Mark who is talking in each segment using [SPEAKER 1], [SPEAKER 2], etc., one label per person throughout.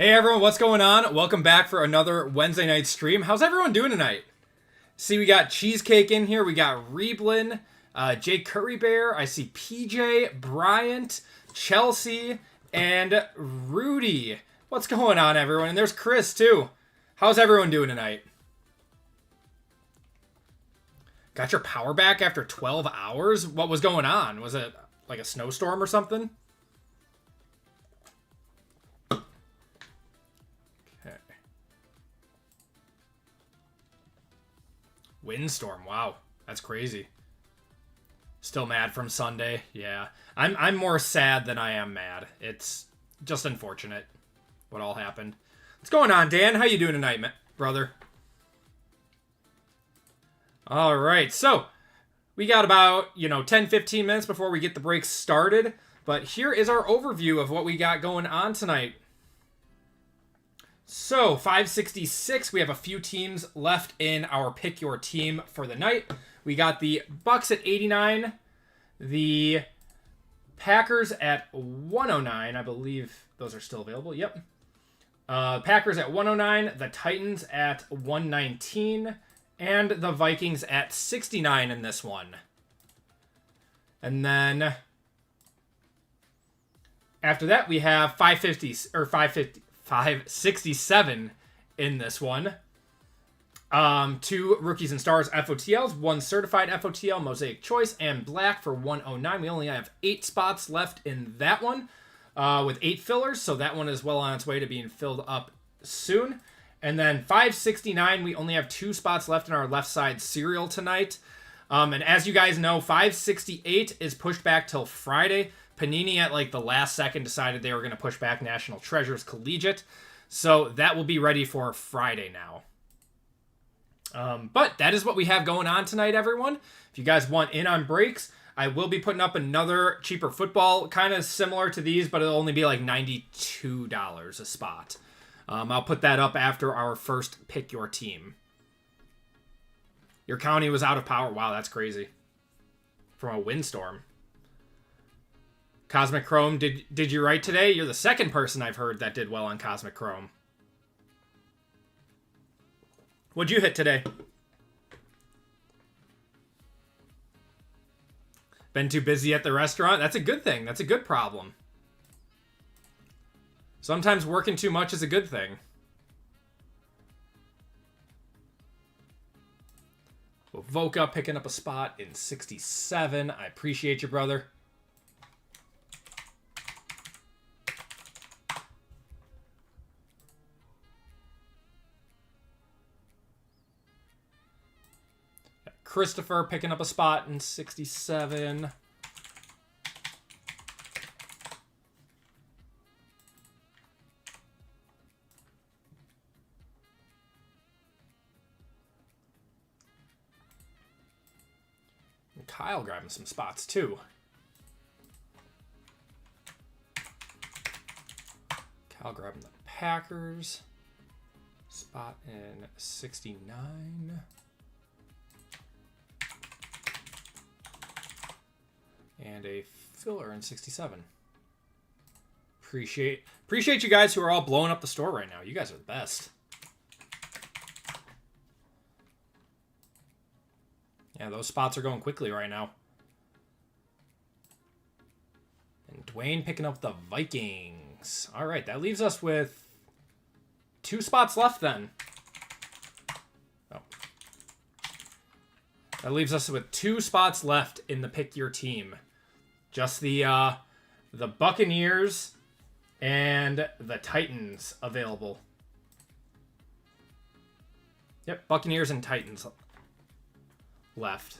[SPEAKER 1] Hey everyone, what's going on? Welcome back for another Wednesday night stream. How's everyone doing tonight? See, we got Cheesecake in here. We got Reeblin, Jake Curry Bear. I see PJ, Bryant, Chelsea, and Rudy. What's going on, everyone? And there's Chris, too. How's everyone doing tonight? Got your power back after 12 hours? What was going on? Was it like a snowstorm or something? Windstorm, wow, that's crazy. Still mad from Sunday, yeah. I'm more sad than I am mad. It's just unfortunate what all happened. What's going on, Dan? How you doing tonight, brother? All right, so we got about 10-15 minutes before we get the break started, but here is our overview of what we got going on tonight. So, 566, we have a few teams left in our Pick Your Team for the night. We got the Bucks at 89, the Packers at 109. I believe those are still available. Yep. Packers at 109, the Titans at 119, and the Vikings at 69 in this one. And then after that, we have 567 in this one. 2 Rookies and Stars FOTLs, 1 Certified FOTL, Mosaic Choice, and Black for 109. We only have 8 spots left in that one with 8 fillers, so that one is well on its way to being filled up soon. And then 569, we only have 2 spots left in our left side serial tonight. And as you guys know, 568 is pushed back till Friday. Panini at the last second decided they were going to push back National Treasures Collegiate. So that will be ready for Friday now. But that is what we have going on tonight, everyone. If you guys want in on breaks, I will be putting up another cheaper football, kind of similar to these, but it'll only be like $92 a spot. I'll put that up after our first Pick Your Team. Your county was out of power. Wow, that's crazy. From a windstorm. Cosmic Chrome, did you write today? You're the second person I've heard that did well on Cosmic Chrome. What'd you hit today? Been too busy at the restaurant? That's a good thing. That's a good problem. Sometimes working too much is a good thing. Well, Voka picking up a spot in 67. I appreciate you, brother. Christopher picking up a spot in 67. And Kyle grabbing some spots too. Kyle grabbing the Packers. Spot in 69. And a filler in 67. Appreciate you guys who are all blowing up the store right now. You guys are the best. Yeah, those spots are going quickly right now. And Dwayne picking up the Vikings. All right, that leaves us with 2 spots left then. Oh. That leaves us with 2 spots left in the Pick Your Team. Just the Buccaneers and the Titans available. Yep, Buccaneers and Titans left.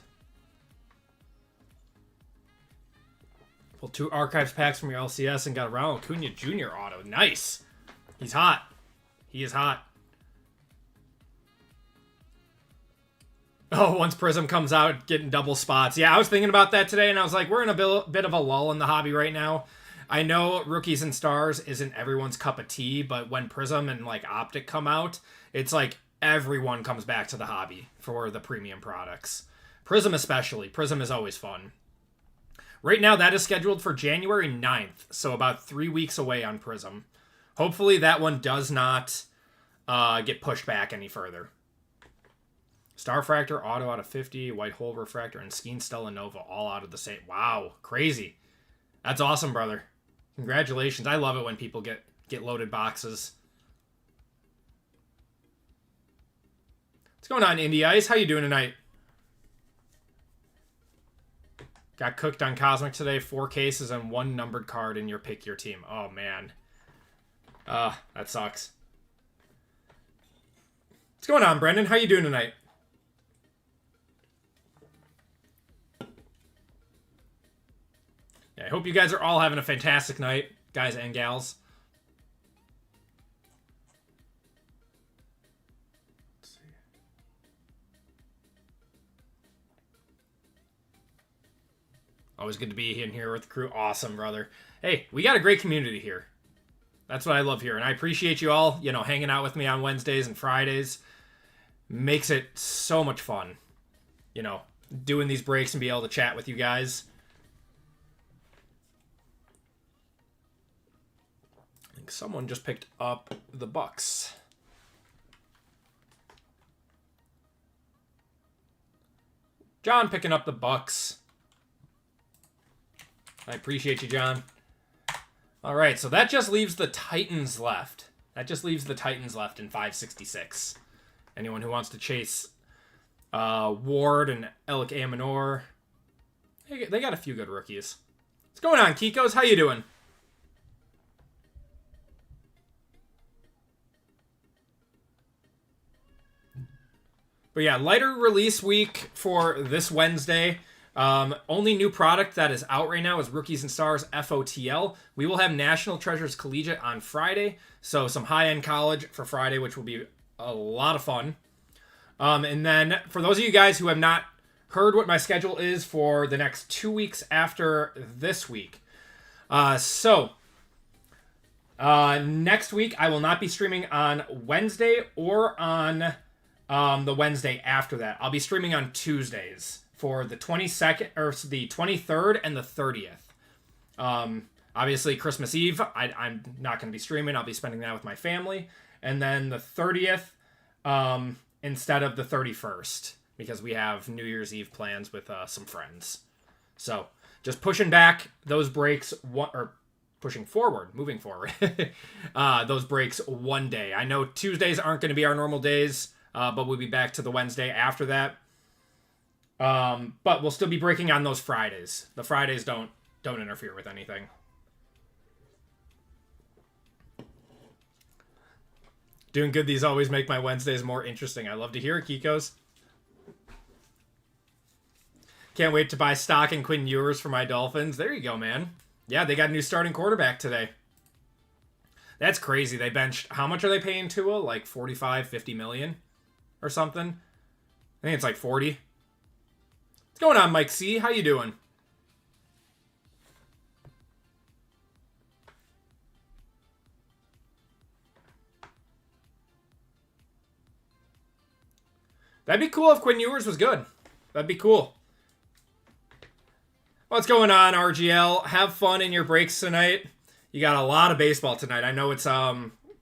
[SPEAKER 1] Pulled 2 archives packs from your LCS and got a Ronald Acuna Jr. auto. Nice. He's hot. He is hot. Oh, once Prism comes out, getting double spots. Yeah, I was thinking about that today, and I was like, we're in a bit of a lull in the hobby right now. I know Rookies and Stars isn't everyone's cup of tea, but when Prism and Optic come out, it's like everyone comes back to the hobby for the premium products. Prism especially. Prism is always fun. Right now, that is scheduled for January 9th, so about 3 weeks away on Prism. Hopefully that one does not get pushed back any further. Starfractor, auto out of 50, White Hole Refractor, and Skeen Stella Nova all out of the same. Wow, crazy. That's awesome, brother. Congratulations. I love it when people get loaded boxes. What's going on, Indie Ice? How you doing tonight? Got cooked on Cosmic today. 4 cases and 1 numbered card in your pick your team. Oh, man. That sucks. What's going on, Brendan? How you doing tonight? Yeah, I hope you guys are all having a fantastic night, guys and gals. Let's see. Always good to be in here with the crew. Awesome, brother. Hey, we got a great community here. That's what I love here, and I appreciate you all, hanging out with me on Wednesdays and Fridays. Makes it so much fun, doing these breaks and be able to chat with you guys. I think someone just picked up the Bucks. John picking up the Bucks. I appreciate you, John. All right, so that just leaves the Titans left. That just leaves the Titans left in 566. Anyone who wants to chase Ward and Alec Amanor. They got a few good rookies. What's going on, Kikos? How you doing? But yeah, lighter release week for this Wednesday. Only new product that is out right now is Rookies and Stars FOTL. We will have National Treasures Collegiate on Friday. So some high-end college for Friday, which will be a lot of fun. And then for those of you guys who have not heard what my schedule is for the next 2 weeks after this week. Next week I will not be streaming on Wednesday or on the Wednesday after that. I'll be streaming on Tuesdays for the 22nd or the 23rd and the 30th. Obviously Christmas Eve, I'm not going to be streaming. I'll be spending that with my family. And then the 30th instead of the 31st because we have New Year's Eve plans with some friends. So just pushing back those breaks, moving forward, those breaks one day. I know Tuesdays aren't going to be our normal days, but we'll be back to the Wednesday after that. But we'll still be breaking on those Fridays. The Fridays don't interfere with anything. Doing good. These always make my Wednesdays more interesting. I love to hear it, Kikos. Can't wait to buy stock in Quinn Ewers for my Dolphins. There you go, man. Yeah, they got a new starting quarterback today. That's crazy. They benched... How much are they paying Tua? Like 45, 50 million or something? I think it's like 40. What's going on, Mike C? How you doing? That'd be cool if Quinn Ewers was good. That'd be cool. What's going on, RGL? Have fun in your breaks tonight. You got a lot of baseball tonight. I know it's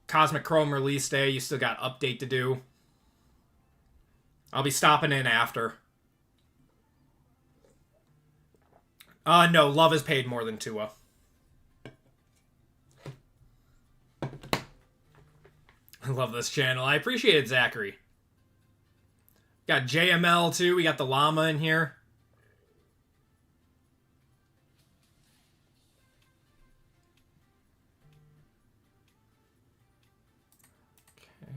[SPEAKER 1] Cosmic Chrome release day. You still got update to do. I'll be stopping in after. No, Love is paid more than Tua. I love this channel. I appreciate it, Zachary. Got JML too. We got the llama in here. Okay.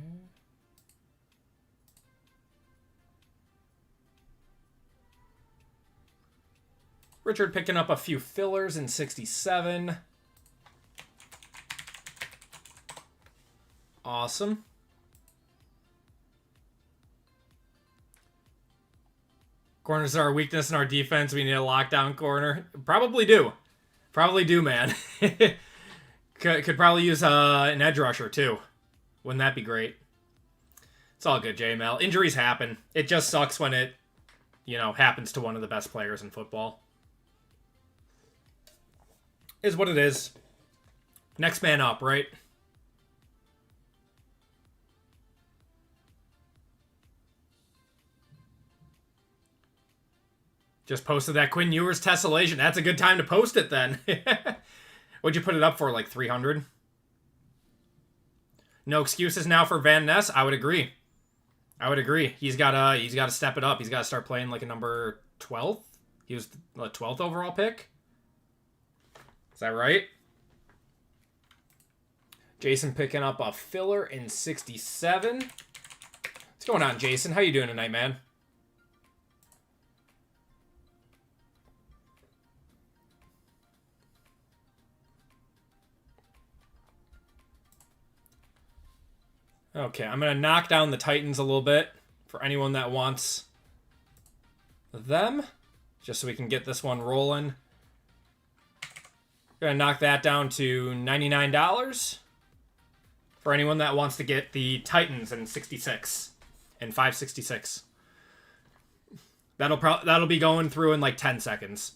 [SPEAKER 1] Richard picking up a few fillers in 67. Awesome. Corners are our weakness in our defense. We need a lockdown corner. Probably do. Probably do, man. could probably use an edge rusher, too. Wouldn't that be great? It's all good, JML. Injuries happen. It just sucks when it, happens to one of the best players in football. Is what it is. Next man up, right? Just posted that Quinn Ewers tessellation. That's a good time to post it then. What'd you put it up for, like 300? No excuses now for Van Ness. I would agree. I would agree. He's got to step it up. He's got to start playing like a number 12. He was the 12th overall pick. Is that right? Jason picking up a filler in 67. What's going on, Jason? How you doing tonight, man? Okay, I'm going to knock down the Titans a little bit for anyone that wants them, just so we can get this one rolling. Going to knock that down to $99 for anyone that wants to get the Titans in 66 and 566. That'll be going through in like 10 seconds.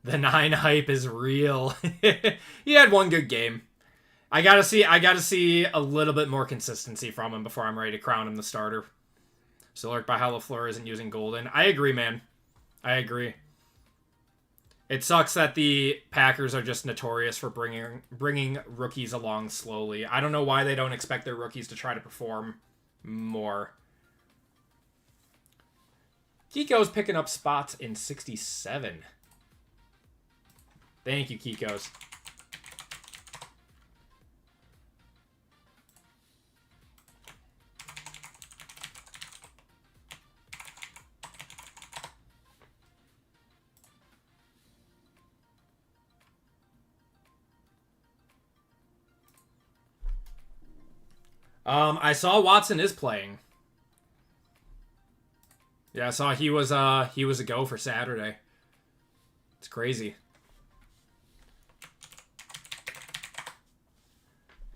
[SPEAKER 1] The 9 hype is real. He had one good game. I gotta see a little bit more consistency from him before I'm ready to crown him the starter. Still irked by how LaFleur isn't using Golden. I agree, man. I agree. It sucks that the Packers are just notorious for bringing rookies along slowly. I don't know why they don't expect their rookies to try to perform more. Kiko's picking up spots in 67. Thank you, Kiko's. I saw Watson is playing. Yeah, I saw he was a go for Saturday. It's crazy.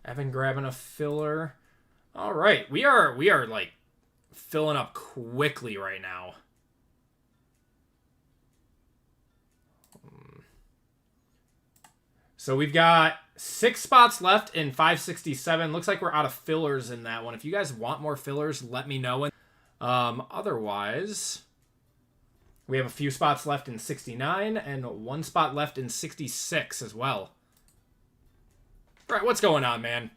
[SPEAKER 1] Evan grabbing a filler. All right, we are like filling up quickly right now. So we've got 6 spots left in 567. Looks like we're out of fillers in that one. If you guys want more fillers, let me know. Otherwise, we have a few spots left in 69 and 1 spot left in 66 as well. Brett, what's going on, man?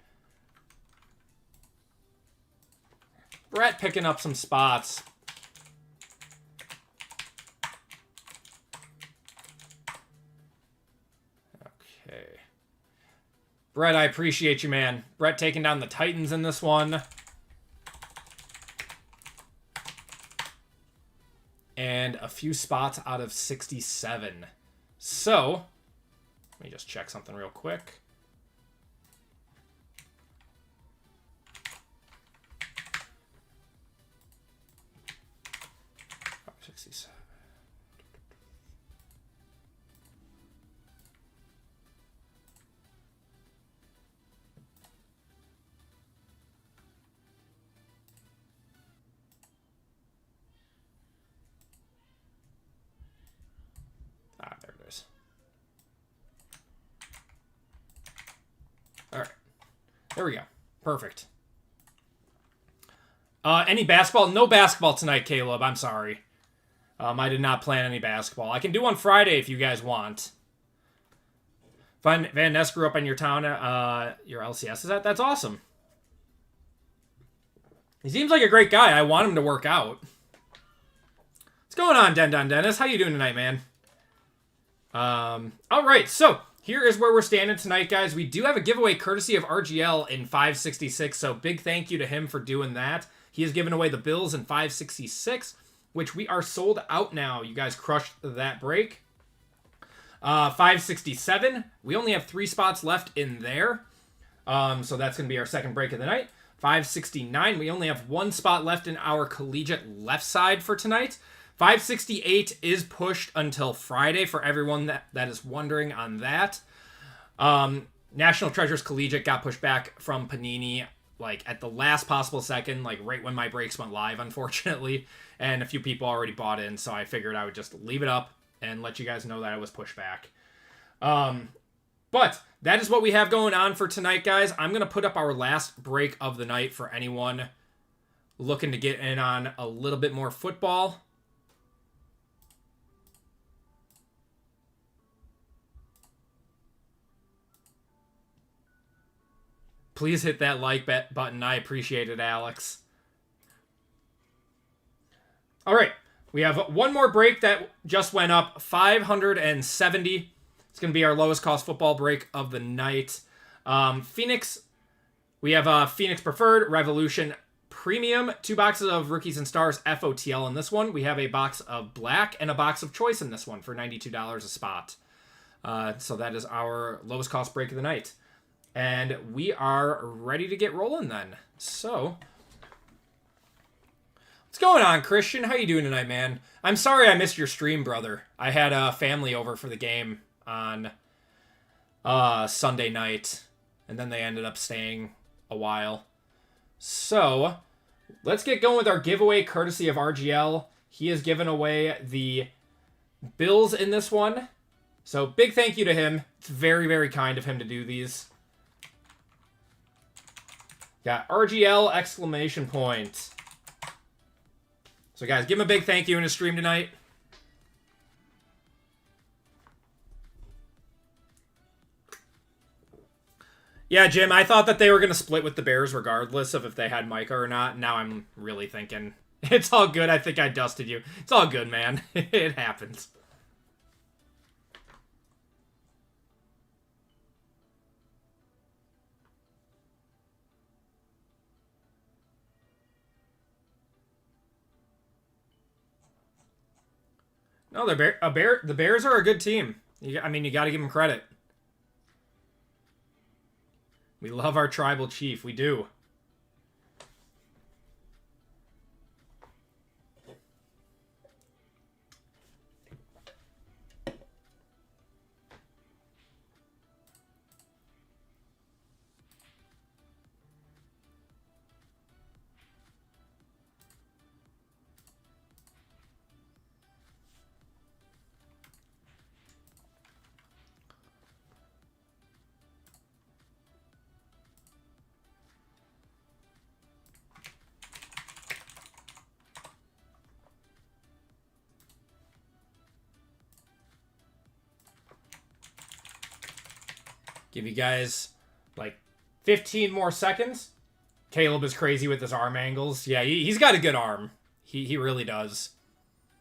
[SPEAKER 1] Brett picking up some spots. Okay. Brett, I appreciate you, man. Brett taking down the Titans in this one. And a few spots out of 67. So, let me just check something real quick. There it is. All right. There we go. Perfect. Any basketball? No basketball tonight, Caleb. I'm sorry. I did not plan any basketball. I can do on Friday if you guys want. Van Ness grew up in your town. Your LCS is that? That's awesome. He seems like a great guy. I want him to work out. What's going on, Dennis? How you doing tonight, man? All right, so here is where we're standing tonight, guys. We do have a giveaway courtesy of RGL in 566, so big thank you to him for doing that. He has given away the Bills in 566, which we are sold out now. You guys crushed that break. 567, we only have 3 spots left in there, so that's going to be our second break of the night. 569, we only have 1 spot left in our collegiate left side for tonight. 568 is pushed until Friday for everyone that is wondering on that. National Treasures Collegiate got pushed back from Panini like at the last possible second, like right when my breaks went live, unfortunately. And a few people already bought in, so I figured I would just leave it up and let you guys know that it was pushed back. But that is what we have going on for tonight, guys. I'm going to put up our last break of the night for anyone looking to get in on a little bit more football. Please hit that like button. I appreciate it, Alex. All right. We have one more break that just went up, 570. It's going to be our lowest cost football break of the night. Phoenix, we have Phoenix Preferred, Revolution Premium, 2 boxes of Rookies and Stars FOTL in this one. We have a box of Black and a box of Choice in this one for $92 a spot. So that is our lowest cost break of the night. And we are ready to get rolling then. So, what's going on, Christian? How you doing tonight, man? I'm sorry I missed your stream, brother. I had a family over for the game on Sunday night, and then they ended up staying a while. So, let's get going with our giveaway courtesy of RGL. He has given away the Bills in this one. So, big thank you to him. It's very, very kind of him to do these. Got RGL exclamation point. So, guys, give him a big thank you in his stream tonight. Yeah, Jim, I thought that they were going to split with the Bears regardless of if they had Micah or not. Now I'm really thinking, it's all good. I think I dusted you. It's all good, man. It happens. No, the Bears are a good team. I mean, you got to give them credit. We love our tribal chief. We do. Give you guys like 15 more seconds. Caleb is crazy with his arm angles. Yeah, he's got a good arm. He really does.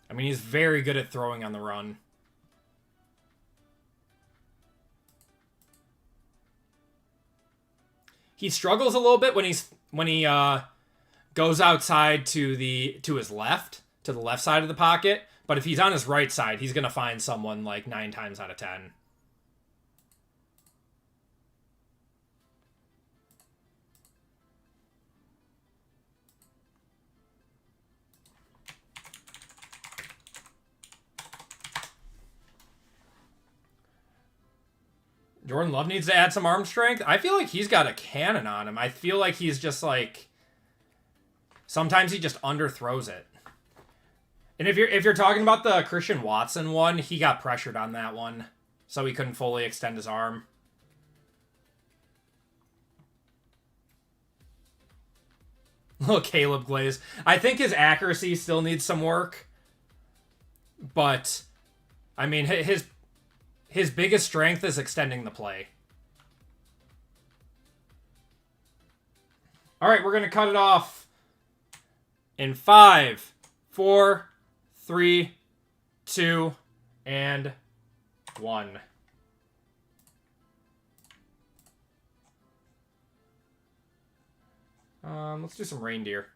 [SPEAKER 1] I mean, he's very good at throwing on the run. He struggles a little bit when he goes outside to his left, to the left side of the pocket. But if he's on his right side, he's gonna find someone like 9 times out of 10. Jordan Love needs to add some arm strength. I feel like he's got a cannon on him. I feel like he's just like, sometimes he just underthrows it. And if you're talking about the Christian Watson one, he got pressured on that one, so he couldn't fully extend his arm. Little Caleb Glaze. I think his accuracy still needs some work, but I mean his biggest strength is extending the play. All right, we're going to cut it off in 5, 4, 3, 2, and 1. Let's do some reindeer.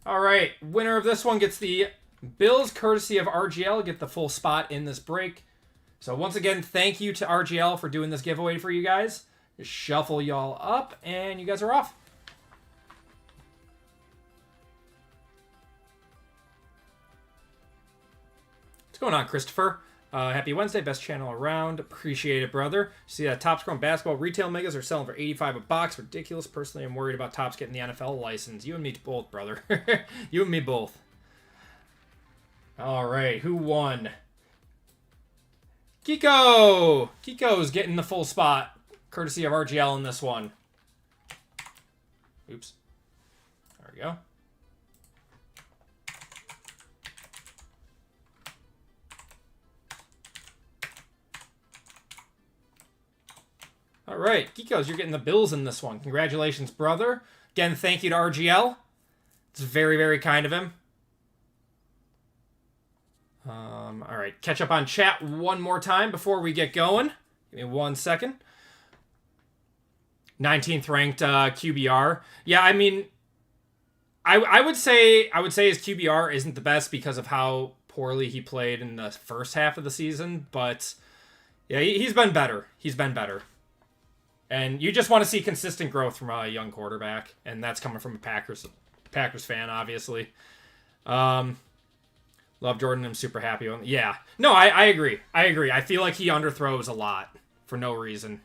[SPEAKER 1] All right, winner of this one gets the Bills courtesy of RGL, get the full spot in this break. So once again, thank you to RGL for doing this giveaway for you guys. Just shuffle y'all up, and you guys are off. What's going on, Christopher? Happy Wednesday, best channel around. Appreciate it, brother. See that Topps Chrome basketball retail megas are selling for $85 a box. Ridiculous. Personally, I'm worried about Topps getting the NFL license. You and me both, brother. You and me both. All right, who won? Kiko! Kiko's getting the full spot, courtesy of RGL in this one. Oops. There we go. All right, Geekos, you're getting the Bills in this one. Congratulations, brother. Again, thank you to RGL. It's very, very kind of him. All right, catch up on chat one more time before we get going. Give me 1 second. 19th ranked QBR. Yeah, I mean, I would say his QBR isn't the best because of how poorly he played in the first half of the season, but yeah, he's been better. He's been better. And you just want to see consistent growth from a young quarterback, and that's coming from a Packers fan, obviously. Love Jordan. I'm super happy with him. Yeah. No, I agree. I feel like he underthrows a lot for no reason.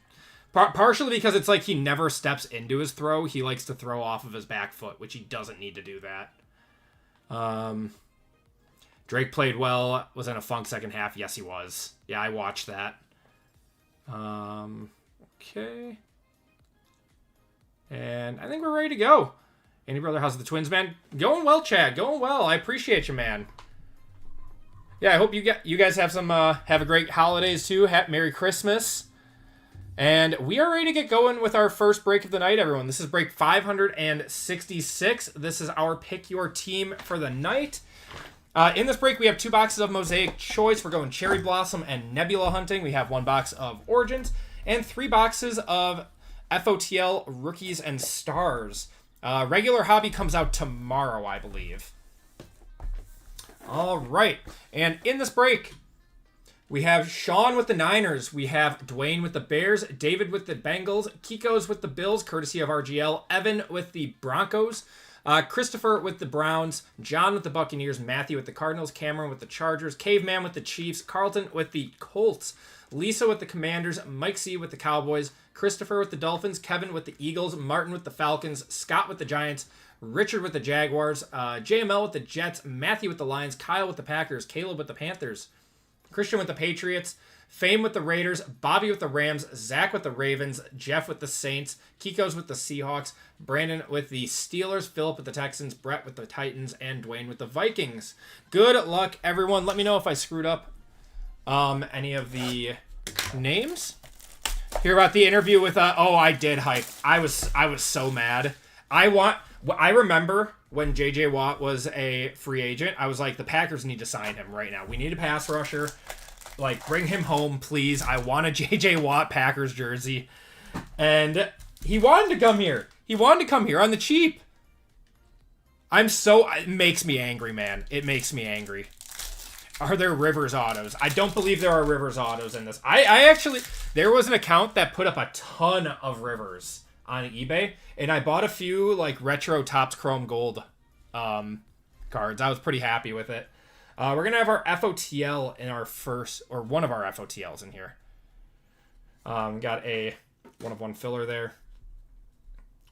[SPEAKER 1] Partially because it's like he never steps into his throw. He likes to throw off of his back foot, which he doesn't need to do that. Drake played well. Was in a funk second half. Yes, he was. Yeah, I watched that. Okay. And I think we're ready to go. Andy brother, how's the Twins, man? Going well, Chad. Going well. I appreciate you, man. Yeah, I hope you guys have some have a great holidays too. Merry Christmas. And we are ready to get going with our first break of the night, everyone. This is break 566. This is our pick your team for the night. In this break, we have 2 boxes of Mosaic Choice. We're going Cherry Blossom and Nebula Hunting. We have 1 box of Origins and 3 boxes of FOTL Rookies and Stars. Regular Hobby comes out tomorrow, I believe. All right. And in this break, we have Sean with the Niners. We have Dwayne with the Bears, David with the Bengals, Kiko's with the Bills, courtesy of RGL, Evan with the Broncos, Christopher with the Browns, John with the Buccaneers, Matthew with the Cardinals, Cameron with the Chargers, Caveman with the Chiefs, Carlton with the Colts, Lisa with the Commanders, Mike C with the Cowboys, Christopher with the Dolphins, Kevin with the Eagles, Martin with the Falcons, Scott with the Giants, Richard with the Jaguars, JML with the Jets, Matthew with the Lions, Kyle with the Packers, Caleb with the Panthers, Christian with the Patriots, Fame with the Raiders, Bobby with the Rams, Zach with the Ravens, Jeff with the Saints, Kiko's with the Seahawks, Brandon with the Steelers, Philip with the Texans, Brett with the Titans, and Dwayne with the Vikings. Good luck, everyone. Let me know if I screwed up any of the names. Hear about the interview with oh, I did hype. I was so mad. I remember when J.J. Watt was a free agent, I was like, the Packers need to sign him right now. We need a pass rusher. Like, bring him home, please. I want a J.J. Watt Packers jersey. And he wanted to come here. He wanted to come here on the cheap. It makes me angry, man. It makes me angry. Are there Rivers autos? I don't believe there are Rivers autos in this. I actually, there was an account that put up a ton of Rivers on eBay, and I bought a few like retro Topps Chrome Gold cards. I was pretty happy with it. We're gonna have our FOTL in our first, or one of our FOTLs in here. Got a 1-of-1 filler there.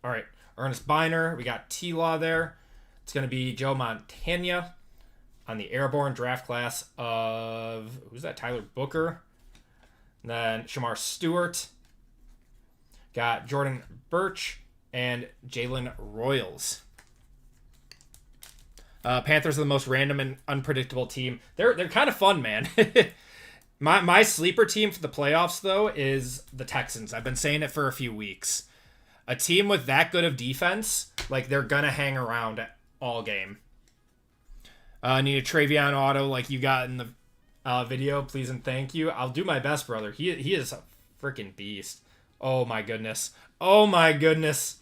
[SPEAKER 1] All right, Ernest Biner. We got T-Law there. It's gonna be Joe Montana on the Airborne draft class of, who's that? Tyler Booker. And then Shamar Stewart. Got Jordan Birch and Jalen Royals. Panthers are the most random and unpredictable team. They're kind of fun, man. My sleeper team for the playoffs, though, is the Texans. I've been saying it for a few weeks. A team with that good of defense, like, they're going to hang around all game. Need a Travion auto like you got in the video, please and thank you. I'll do my best, brother. He is a freaking beast. Oh, my goodness. Oh, my goodness.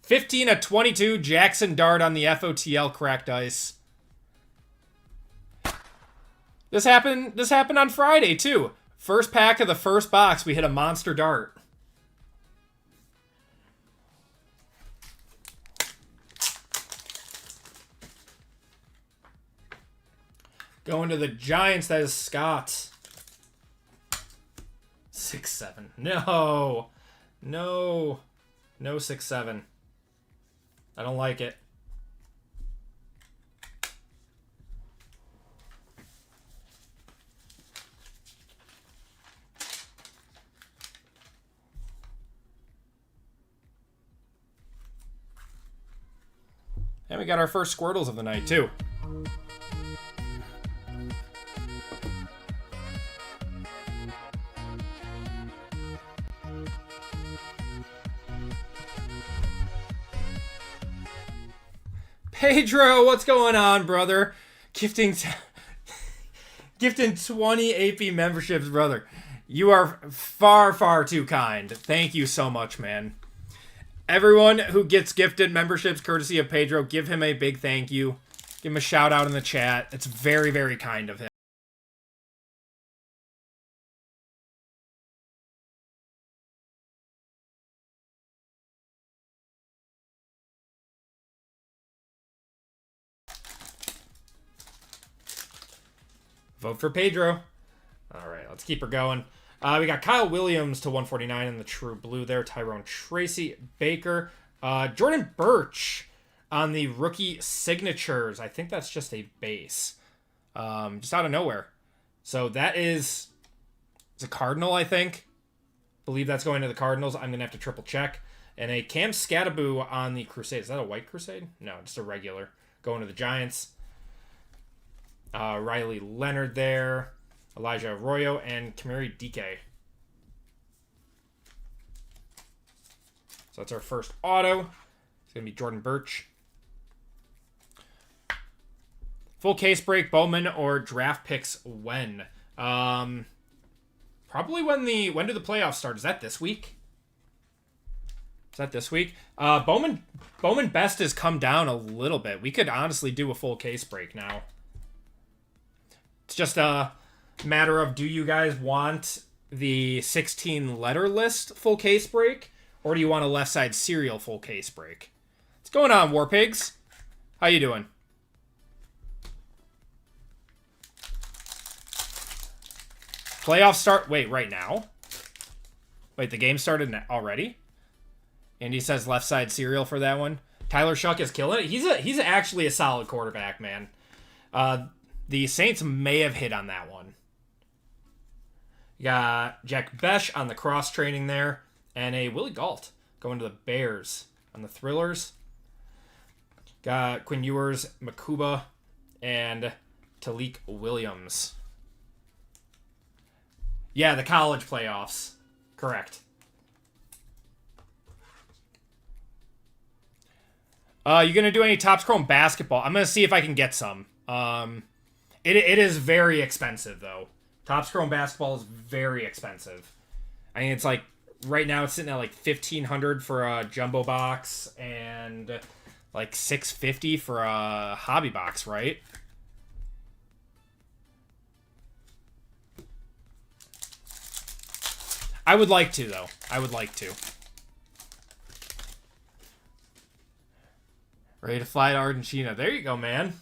[SPEAKER 1] 15/22 Jackson Dart on the FOTL cracked ice. This happened on Friday, too. First pack of the first box, we hit a monster dart. Going to the Giants, that is Scott. 6-7. No. 6-7. I don't like it. And we got our first Squirtles of the night, too. Pedro, what's going on, brother? Gifting 20 AP memberships, brother. You are far, far too kind. Thank you so much, man. Everyone who gets gifted memberships courtesy of Pedro, give him a big thank you. Give him a shout out in the chat. It's very, very kind of him. Vote for Pedro. All right, let's keep her going. We got Kyle Williams to 149 in the true blue there. Tyrone Tracy, Baker. Jordan Birch on the rookie signatures. I think that's just a base. Just out of nowhere. So that is... It's a Cardinal, I think. Believe that's going to the Cardinals. I'm going to have to triple check. And a Cam Scattaboo on the Crusade. Is that a white Crusade? No, just a regular. Going to the Giants. Riley Leonard there. Elijah Arroyo and Kamari DK. So that's our first auto. It's going to be Jordan Birch. Full case break, Bowman, or draft picks when? Probably when do the playoffs start? Is that this week? Bowman best has come down a little bit. We could honestly do a full case break now. It's just a matter of, do you guys want the 16 letter list full case break, or do you want a left side serial full case break? What's going on, War Pigs? How you doing? Playoffs start... Wait, right now? Wait, the game started already? Andy says left side serial for that one. Tyler Shuck is killing it. He's actually a solid quarterback, man. The Saints may have hit on that one. You got Jack Besh on the cross training there. And a Willie Gault going to the Bears on the Thrillers. Got Quinn Ewers, Makuba, and Talik Williams. Yeah, the college playoffs. Correct. You gonna do any Topps Chrome basketball? I'm gonna see if I can get some. It is very expensive though. Topps Chrome basketball is very expensive. I mean, it's like right now it's sitting at like $1,500 for a jumbo box and like $650 for a hobby box, right? I would like to though. I would like to. Ready to fly to Argentina. There you go, man.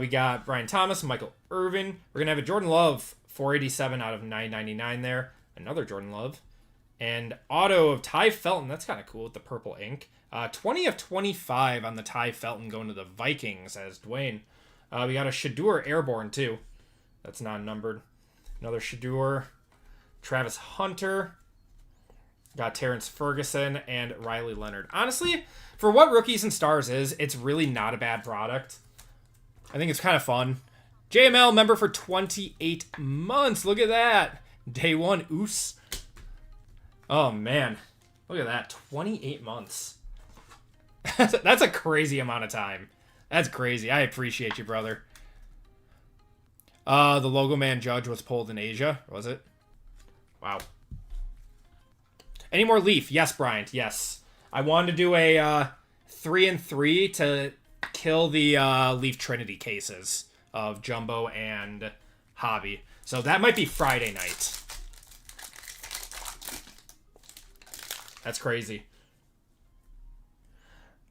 [SPEAKER 1] We got Brian Thomas and Michael Irvin. We're going to have a Jordan Love, 487 out of 999 there. Another Jordan Love. And auto of Ty Felton. That's kind of cool with the purple ink. 20 of 25 on the Ty Felton going to the Vikings as Dwayne. We got a Shador Airborne, too. That's non-numbered. Another Shador. Travis Hunter. Got Terrence Ferguson and Riley Leonard. Honestly, for what Rookies and Stars is, it's really not a bad product. I think it's kind of fun. JML member for 28 months. Look at that. Day one, oos. Oh, man. Look at that. 28 months. That's a crazy amount of time. That's crazy. I appreciate you, brother. The Logo Man Judge was pulled in Asia, was it? Wow. Any more Leaf? Yes, Bryant. Yes. I wanted to do a 3-3 to kill the Leaf Trinity cases of Jumbo and Hobby. So that might be Friday night. That's crazy.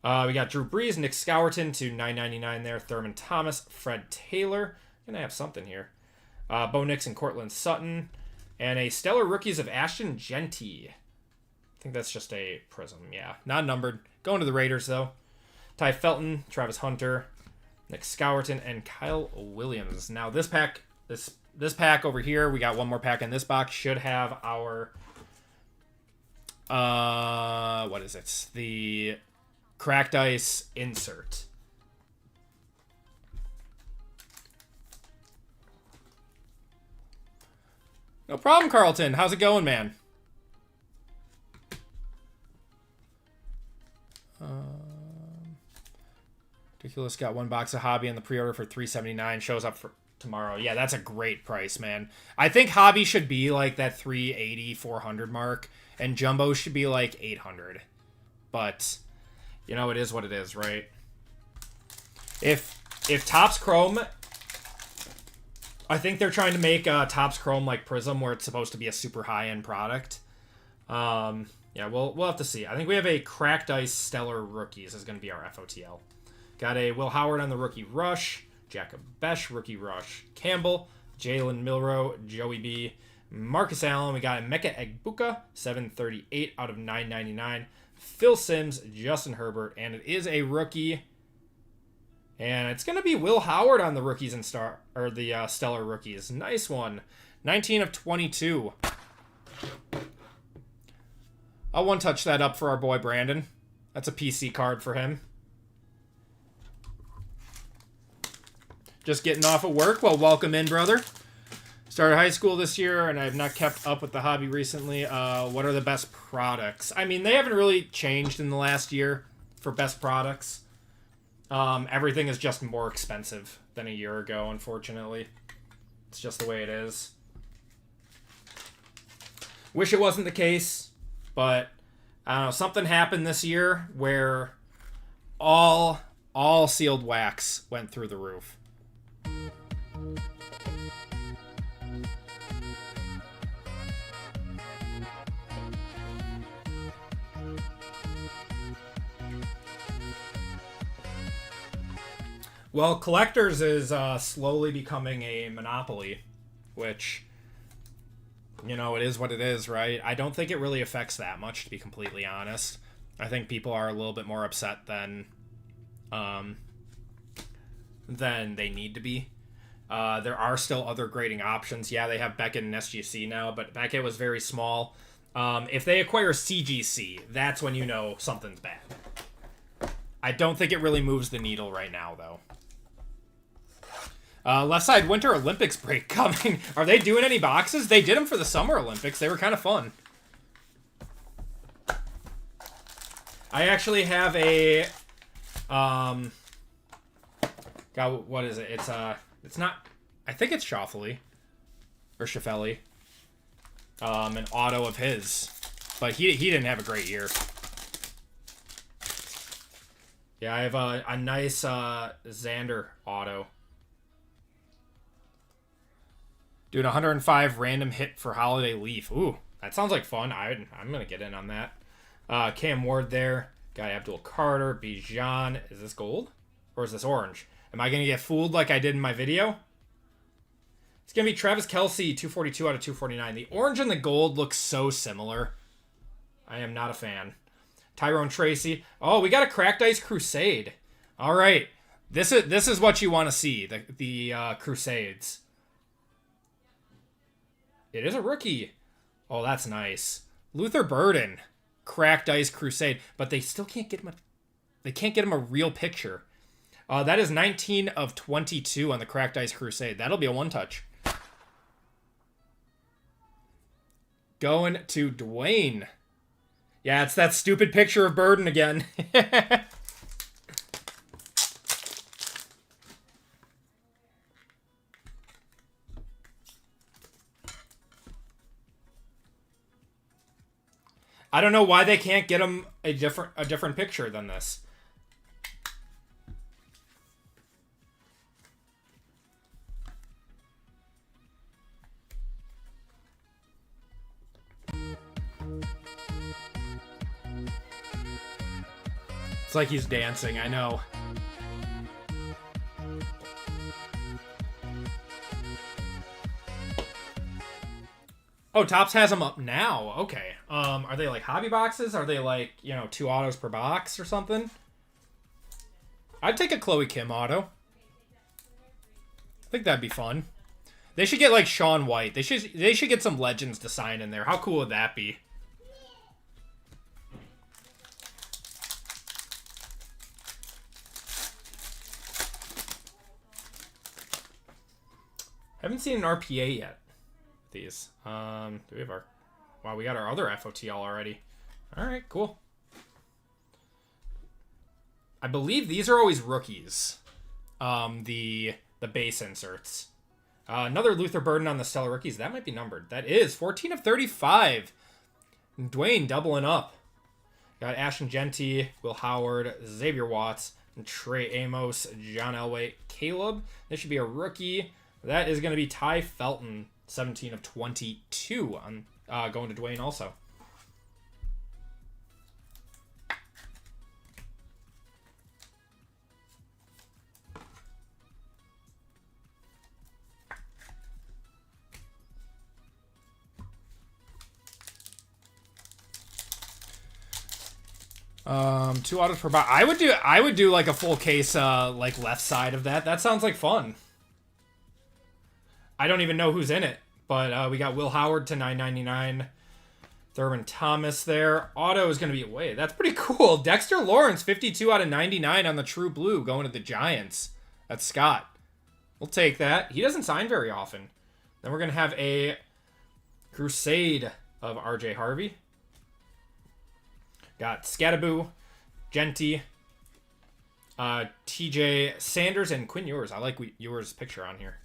[SPEAKER 1] We got Drew Brees, Nick Scowerton to $9.99 there. Thurman Thomas, Fred Taylor. Gonna have something here. Bo Nix and Cortland Sutton. And a Stellar Rookies of Ashton Genty. I think that's just a prism, yeah. Not numbered. Going to the Raiders, though. Ty Felton, Travis Hunter, Nick Scowerton, and Kyle Williams. Now, this pack, this pack over here, we got one more pack in this box, should have our, what is it? The Cracked Ice insert. No problem, Carlton. How's it going, man? Ridiculous got one box of Hobby on the pre-order for $379. Shows up for tomorrow. Yeah, that's a great price, man. I think Hobby should be like that 380, 400 mark, and Jumbo should be like 800. But you know, it is what it is, right? If Topps Chrome, I think they're trying to make Topps Chrome like Prism, where it's supposed to be a super high-end product. Yeah, we'll have to see. I think we have a Cracked Ice Stellar Rookies is going to be our FOTL. Got a Will Howard on the Rookie Rush, Jacob Besh, Rookie Rush, Campbell, Jalen Milroe, Joey B, Marcus Allen. We got a Mecca Egbuka, 738 out of 999. Phil Simms, Justin Herbert, and it is a rookie. And it's going to be Will Howard on the Rookies and Stellar Rookies. Nice one. 19 of 22. I'll one-touch that up for our boy Brandon. That's a PC card for him. Just getting off of work. Well, welcome in, brother. Started high school this year, and I've not kept up with the hobby recently. What are the best products? I mean, they haven't really changed in the last year for best products. Everything is just more expensive than a year ago, unfortunately. It's just the way it is. Wish it wasn't the case, but I don't know, something happened this year where all sealed wax went through the roof. Well, collectors is slowly becoming a monopoly, which, you know, it is what it is, right? I don't think it really affects that much, to be completely honest. I think people are a little bit more upset than they need to be. There are still other grading options. Yeah, they have Beckett and SGC now, but Beckett was very small. If they acquire CGC, that's when you know something's bad. I don't think it really moves the needle right now, though. Left side Winter Olympics break coming. Are they doing any boxes? They did them for the Summer Olympics. They were kind of fun. I actually have a God, what is it? It's not. I think it's Schauffele or Schauffele. An auto of his, but he didn't have a great year. Yeah, I have a nice Xander auto. Doing 105 random hit for Holiday Leaf. Ooh, that sounds like fun. I'm going to get in on that. Cam Ward there. Got Abdul Carter. Bijan. Is this gold? Or is this orange? Am I going to get fooled like I did in my video? It's going to be Travis Kelce, 242 out of 249. The orange and the gold look so similar. I am not a fan. Tyrone Tracy. Oh, we got a Cracked Ice Crusade. All right. This is what you want to see, the Crusades. It is a rookie. Oh, that's nice. Luther Burden, Cracked Ice Crusade, but they still can't get him a real picture. That is 19 of 22 on the Cracked Ice Crusade. That'll be a one-touch. Going to Dwayne. Yeah, it's that stupid picture of Burden again. I don't know why they can't get him a different picture than this. It's like he's dancing, I know. Oh, Topps has them up now. Okay. Are they like hobby boxes? Are they like, 2 autos per box or something? I'd take a Chloe Kim auto. I think that'd be fun. They should get like Shaun White. They should get some legends to sign in there. How cool would that be? Haven't seen an RPA yet. These. Do we have our... Wow, we got our other FOTL already. Alright, cool. I believe these are always rookies. The base inserts. Another Luther Burden on the Stellar Rookies. That might be numbered. That is 14 of 35. Dwayne doubling up. Got Ashton Genty, Will Howard, Xavier Watts, and Trey Amos, John Elway, Caleb. This should be a rookie. That is going to be Ty Felton, 17 of 22. On going to Dwayne also. Two autos per box. I would do like a full case, like left side of that. That sounds like fun. I don't even know who's in it, but we got Will Howard to $9.99. Thurman Thomas there. Auto is going to be away. That's pretty cool. Dexter Lawrence, 52 out of 99 on the True Blue, going to the Giants. That's Scott. We'll take that. He doesn't sign very often. Then we're going to have a Crusade of RJ Harvey. Got Scattaboo, Genty, TJ Sanders, and Quinn Ewers. I like Ewers' picture on here.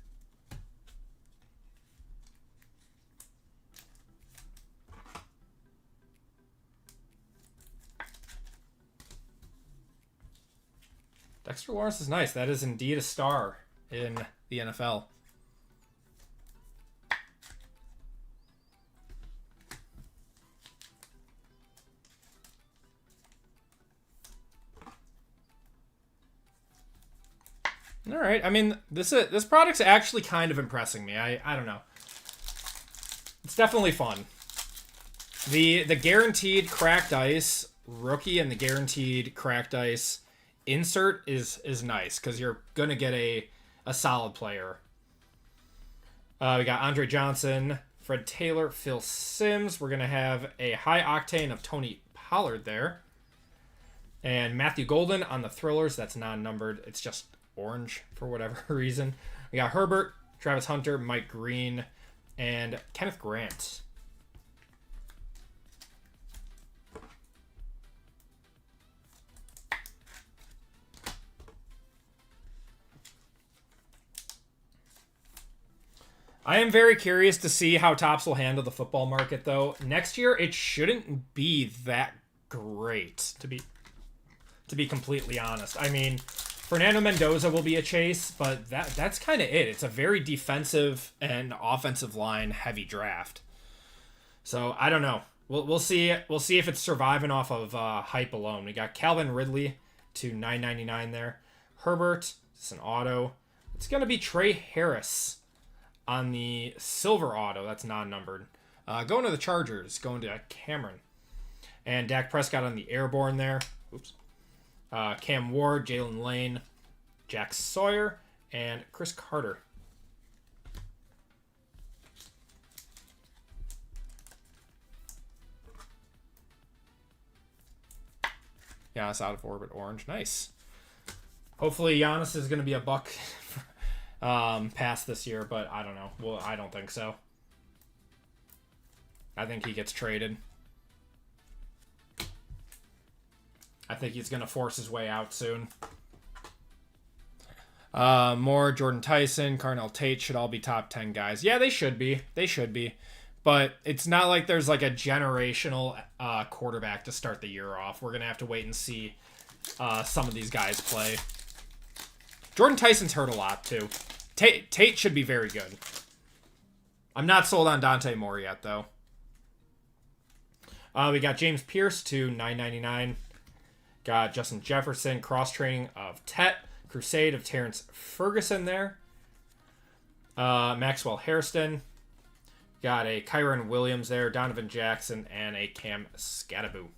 [SPEAKER 1] Dexter Lawrence is nice. That is indeed a star in the NFL. All right. I mean, this product's actually kind of impressing me. I don't know. It's definitely fun. The guaranteed cracked ice rookie and the guaranteed cracked ice insert is nice because you're gonna get a solid player. We got Andre Johnson, Fred Taylor, Phil Simms. We're gonna have a high octane of Tony Pollard there, and Matthew Golden on the Thrillers. That's non-numbered. It's just orange for whatever reason. We got Herbert, Travis Hunter, Mike Green, and Kenneth Grant. I am very curious to see how Topps will handle the football market, though. Next year, it shouldn't be that great, to be completely honest. I mean, Fernando Mendoza will be a chase, but that's kind of it. It's a very defensive and offensive line heavy draft. So I don't know. We'll see. We'll see if it's surviving off of hype alone. We got Calvin Ridley to $9.99 there. Herbert, it's an auto. It's gonna be Trey Harris on the silver auto. That's non-numbered. Going to the Chargers. Going to Cameron. And Dak Prescott on the airborne there. Oops. Cam Ward, Jalen Lane, Jack Sawyer, and Chris Carter. Giannis out of orbit orange. Nice. Hopefully Giannis is going to be a buck past this year, but I don't know. Well, I don't think so. I think he gets traded. I think he's going to force his way out soon. More Jordan Tyson, Carnell Tate should all be top 10 guys. Yeah, they should be. They should be. But it's not like there's like a generational quarterback to start the year off. We're going to have to wait and see some of these guys play. Jordan Tyson's hurt a lot, too. Tate should be very good. I'm not sold on Dante Moore yet, though. We got James Pierce to $9.99. Got Justin Jefferson, cross-training of Tet. Crusade of Terrence Ferguson there. Maxwell Hairston. Got a Kyron Williams there. Donovan Jackson, and a Cam Scattaboo.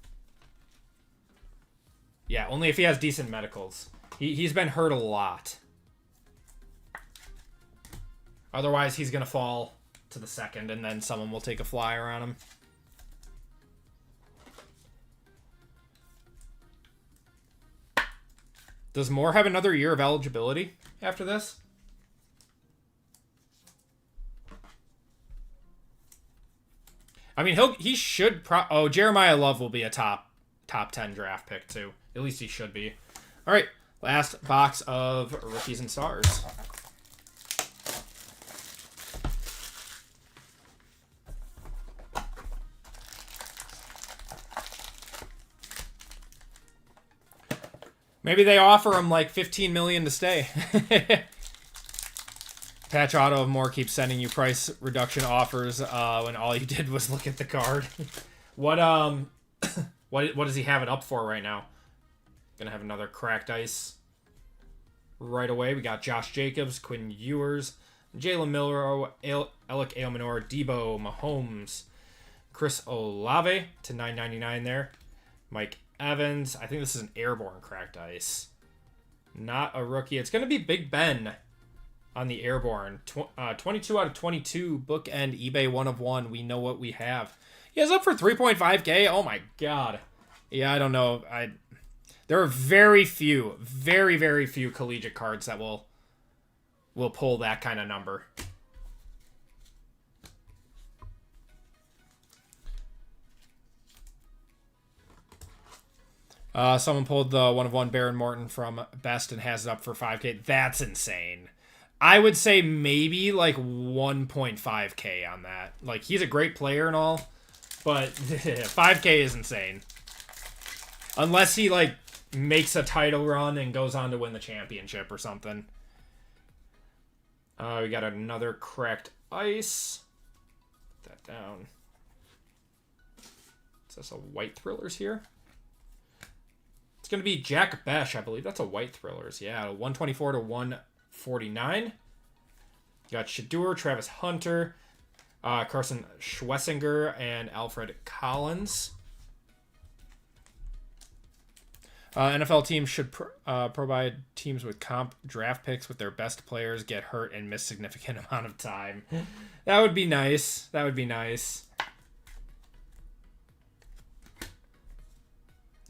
[SPEAKER 1] Yeah, only if he has decent medicals. He's been hurt a lot. Otherwise, he's going to fall to the second, and then someone will take a flyer on him. Does Moore have another year of eligibility after this? I mean, he should oh, Jeremiah Love will be a top 10 draft pick too. At least he should be. All right, last box of Rookies and Stars. Maybe they offer him like $15 million to stay. Patch Auto of More keeps sending you price reduction offers when all you did was look at the card. What does he have it up for right now? Gonna have another cracked ice right away. We got Josh Jacobs, Quinn Ewers, Jalen Milroe, Alec Ailmanor, Debo Mahomes, Chris Olave to $9.99 there. Mike Evans. I think this is an airborne cracked ice. Not a rookie. It's going to be Big Ben on the airborne. 22 out of 22. Bookend eBay 1 of 1. We know what we have. He is up for 3.5K. Oh my god. Yeah, I don't know. There are very few, very, very few collegiate cards that will pull that kind of number. Someone pulled the 1 of 1 Baron Morton from Best and has it up for 5K. That's insane. I would say maybe like 1.5K on that. Like, he's a great player and all, but 5K is insane. Unless he like makes a title run and goes on to win the championship or something. We got another cracked ice. Put that down. Is this a white Thrillers here? It's going to be Jack Besh, I believe. That's a white Thrillers. Yeah, 124 to 149. You got Shadur, Travis Hunter, Carson Schwessinger, and Alfred Collins. NFL teams should provide teams with comp draft picks with their best players get hurt and miss significant amount of time. That would be nice. That would be nice.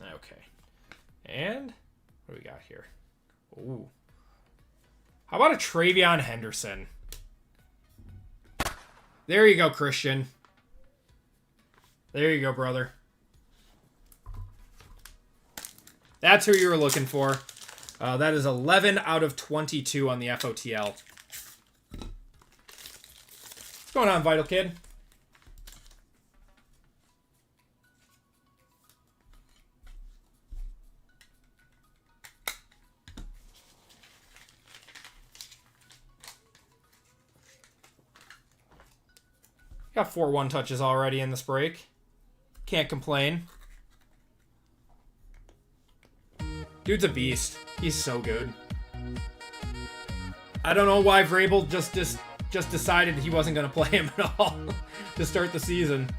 [SPEAKER 1] Okay. And what do we got here? Ooh. How about a Travion Henderson? There you go, Christian. There you go, brother. That's who you were looking for. That is 11 out of 22 on the FOTL. What's going on, Vital Kid? Got 4 one-touches already in this break. Can't complain. Dude's a beast. He's so good. I don't know why Vrabel just decided he wasn't going to play him at all to start the season.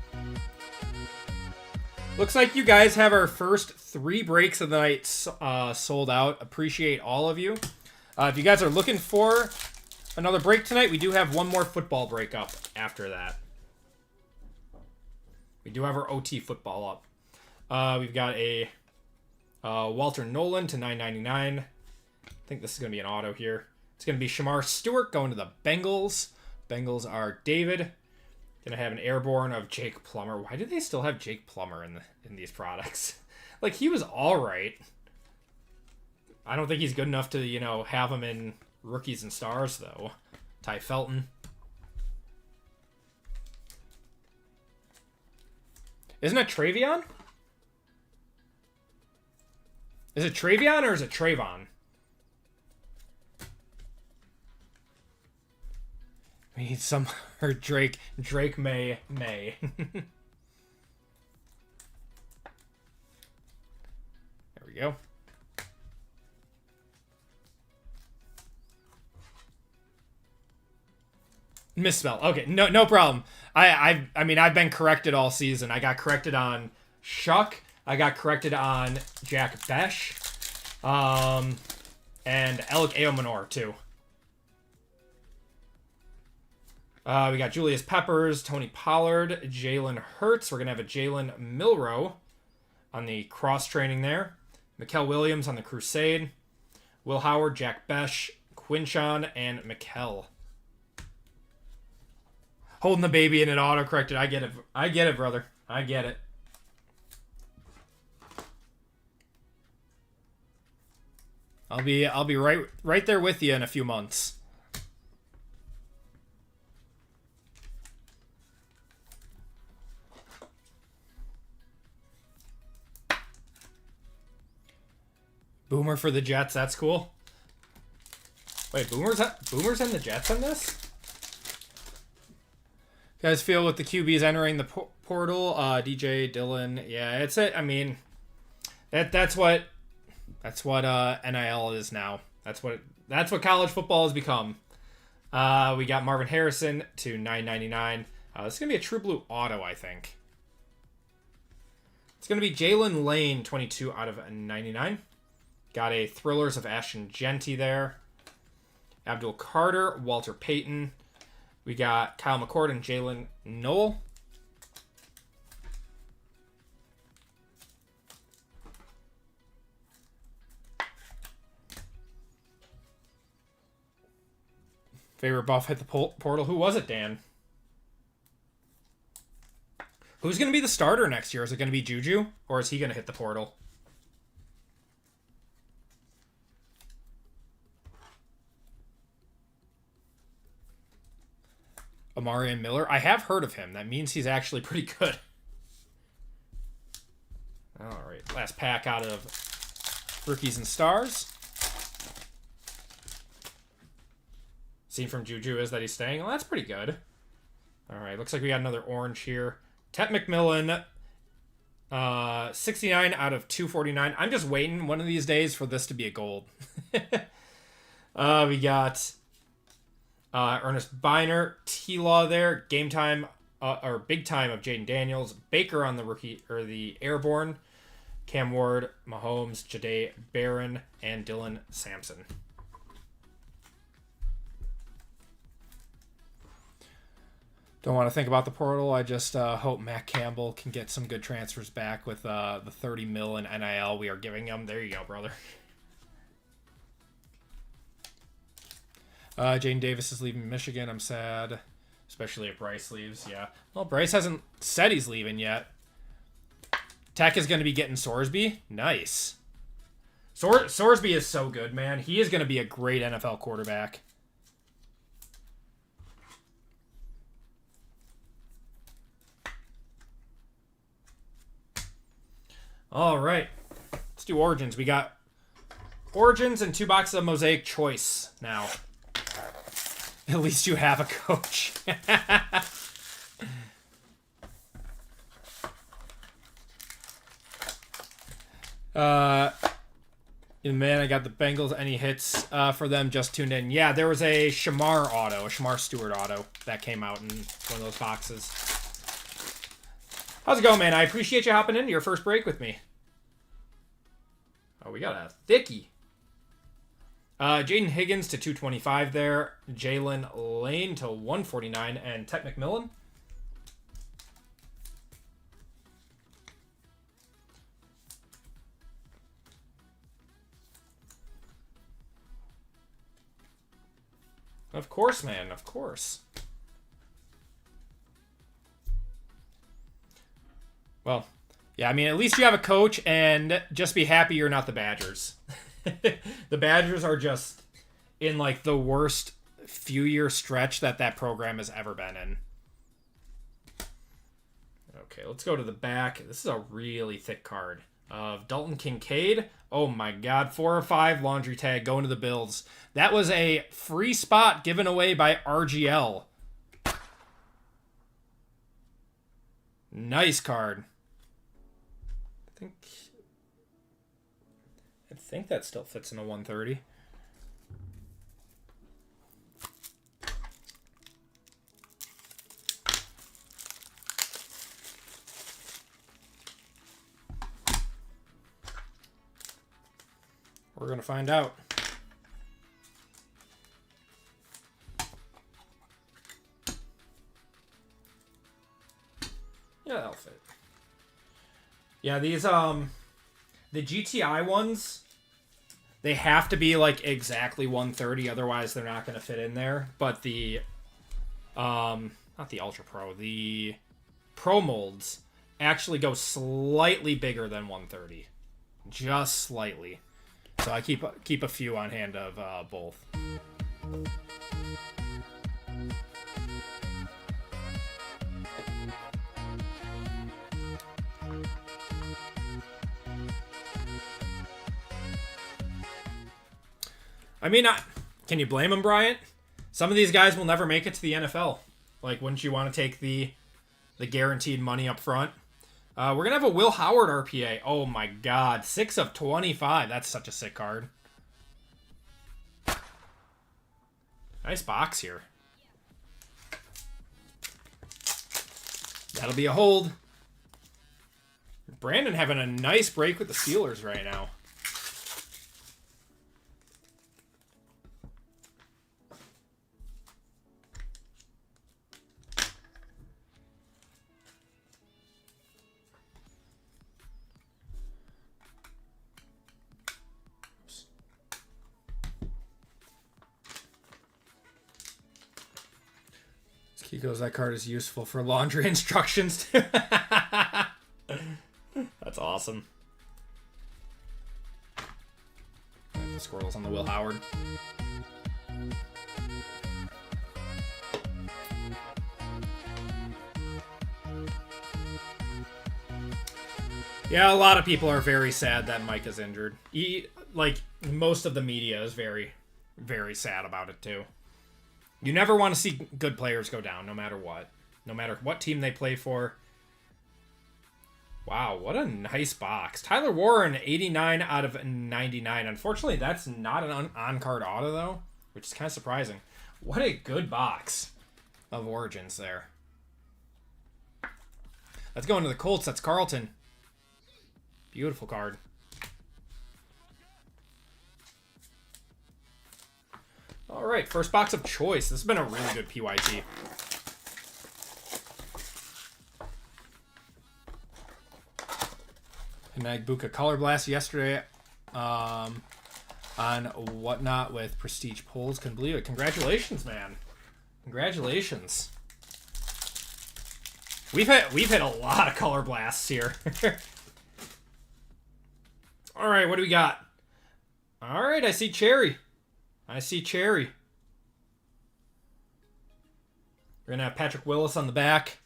[SPEAKER 1] Looks like you guys have our first 3 breaks of the night sold out. Appreciate all of you. If you guys are looking for another break tonight, we do have one more football break up after that. We do have our OT football up. We've got a Walter Nolan to $9.99. I think this is going to be an auto here. It's going to be Shamar Stewart going to the Bengals. Bengals are David. Going to have an airborne of Jake Plummer. Why do they still have Jake Plummer in these products? Like, he was all right. I don't think he's good enough to, you know, have him in Rookies and Stars, though. Ty Felton. Isn't it Travion? Is it Travion or is it Trayvon? We need some... Or Drake May. There we go. Misspell. Okay, no problem. I mean, I've been corrected all season. I got corrected on Shuck. I got corrected on Jack Besh. And Alec Ailmanor, too. We got Julius Peppers, Tony Pollard, Jalen Hurts. We're going to have a Jalen Milroe on the cross-training there. Mikael Williams on the Crusade. Will Howard, Jack Besh, Quinshawn, and Mikkel. Holding the baby and it auto-corrected. I get it. I get it, brother. I get it. I'll be right there with you in a few months. Boomer for the Jets. That's cool. Wait, Boomer's in the Jets in this? You guys feel with the QBs entering the portal? DJ, Dylan. Yeah, it's it. I mean, that's what NIL is now. That's what college football has become. We got Marvin Harrison to $9.99. This is gonna be a True Blue auto, I think. It's gonna be Jalen Lane, 22 out of 99. Got a Thrillers of Ashton Genty there. Abdul Carter, Walter Payton. We got Kyle McCord and Jalen Noel. Favorite buff hit the portal. Who was it, Dan? Who's going to be the starter next year? Is it going to be Juju? Or is he going to hit the portal? Amari Miller. I have heard of him. That means he's actually pretty good. All right. Last pack out of Rookies and Stars. Scene from Juju is that he's staying. Well, that's pretty good. All right. Looks like we got another orange here. Tet McMillan. 69 out of 249. I'm just waiting one of these days for this to be a gold. We got Ernest Biner, T-Law there, game time or big time of Jaden Daniels, Baker on the rookie or the airborne, Cam Ward, Mahomes, Jade Barron, and Dylan Sampson. Don't want to think about the portal. I just hope Matt Campbell can get some good transfers back with the 30 mil in NIL we are giving him. There you go, brother. Jaden Davis is leaving Michigan. I'm sad. Especially if Bryce leaves. Yeah. Well, Bryce hasn't said he's leaving yet. Tech is going to be getting Sorsby. Nice. Sorsby is so good, man. He is going to be a great NFL quarterback. All right. Let's do Origins. We got Origins and 2 boxes of Mosaic Choice now. At least you have a coach. Man, I got the Bengals. Any hits for them? Just tuned in. Yeah, there was a Shamar auto, a Shamar Stewart auto that came out in one of those boxes. How's it going, man? I appreciate you hopping into your first break with me. Oh, we got a thickie. Jaden Higgins to 225 there. Jalen Lane to 149. And Tet McMillan. Of course, man. Of course. Well, yeah, I mean, at least you have a coach, and just be happy you're not the Badgers. The Badgers are just in, like, the worst few-year stretch that program has ever been in. Okay, let's go to the back. This is a really thick card of Dalton Kincaid. Oh, my God. 4 or 5 laundry tag going to the Bills. That was a free spot given away by RGL. Nice card. I think that still fits in a 130. We're going to find out. Yeah, that'll fit. Yeah, these the GTI ones, they have to be like exactly 130, otherwise they're not going to fit in there. But the not the Ultra Pro, the Pro molds actually go slightly bigger than 130. Just slightly. So I keep a few on hand of both. I mean, can you blame him, Bryant? Some of these guys will never make it to the NFL. Like, wouldn't you want to take the guaranteed money up front? We're going to have a Will Howard RPA. Oh, my God. 6 of 25. That's such a sick card. Nice box here. That'll be a hold. Brandon having a nice break with the Steelers right now. Kiko's, that card is useful for laundry instructions too. That's awesome. The squirrels on the Will Howard. Yeah, a lot of people are very sad that Mike is injured. Like, most of the media is very, very sad about it too. You never want to see good players go down, no matter what. No matter what team they play for. Wow, what a nice box. Tyler Warren, 89 out of 99. Unfortunately, that's not an on-card auto, though, which is kind of surprising. What a good box of Origins there. Let's go into the Colts. That's Carlton. Beautiful card. All right, first box of choice. This has been a really good PYT. Nagbuka Color Blast yesterday on Whatnot with Prestige Polls. Couldn't believe it. Congratulations, man. Congratulations. We've hit a lot of Color Blasts here. All right, what do we got? All right, I see Cherry. I see Cherry. We're going to have Patrick Willis on the back.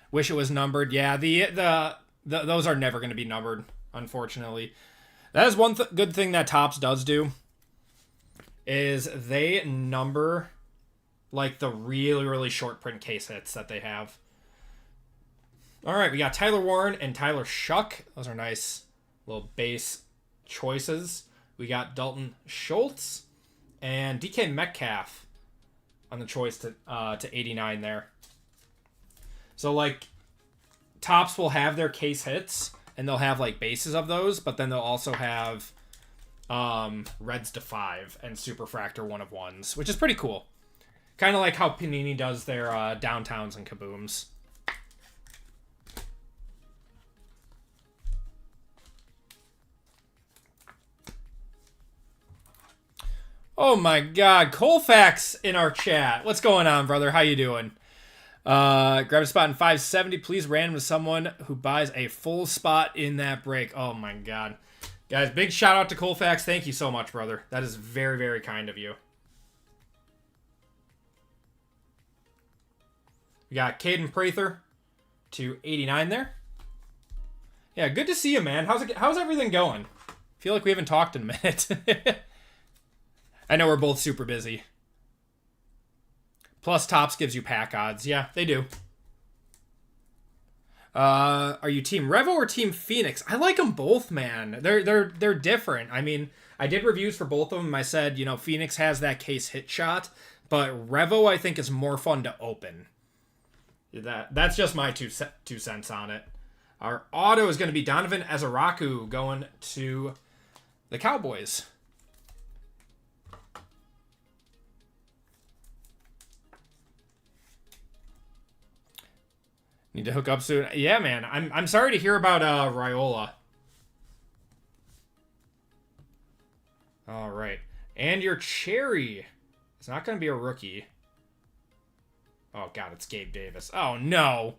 [SPEAKER 1] Wish it was numbered. Yeah, those are never going to be numbered, unfortunately. That is one good thing that Topps does do, is they number like the really, really short print case hits that they have. All right, we got Tyler Warren and Tyler Shuck. Those are nice little base choices. We got Dalton Schultz and DK Metcalf on the choice to 89 there. So, like, Topps will have their case hits, and they'll have, like, bases of those, but then they'll also have Reds to 5 and Superfractor 1 of 1s, which is pretty cool. Kind of like how Panini does their Downtowns and Kabooms. Oh my God, Colfax in our chat. What's going on, brother? How you doing? Grab a spot in 570. Please random to someone who buys a full spot in that break. Oh my God. Guys, big shout out to Colfax. Thank you so much, brother. That is very, very kind of you. We got Caden Prather to 89 there. Yeah, good to see you, man. How's everything going? Feel like we haven't talked in a minute. I know we're both super busy. Plus, Topps gives you pack odds. Yeah, they do. Are you Team Revo or Team Phoenix? I like them both, man. They're different. I mean, I did reviews for both of them. I said, you know, Phoenix has that case hit shot, but Revo I think is more fun to open. That's just my two cents on it. Our auto is going to be Donovan Azaraku going to the Cowboys. Need to hook up soon. Yeah, man. I'm sorry to hear about Raiola. All right. And your Cherry. It's not going to be a rookie. Oh, God, it's Gabe Davis. Oh, no.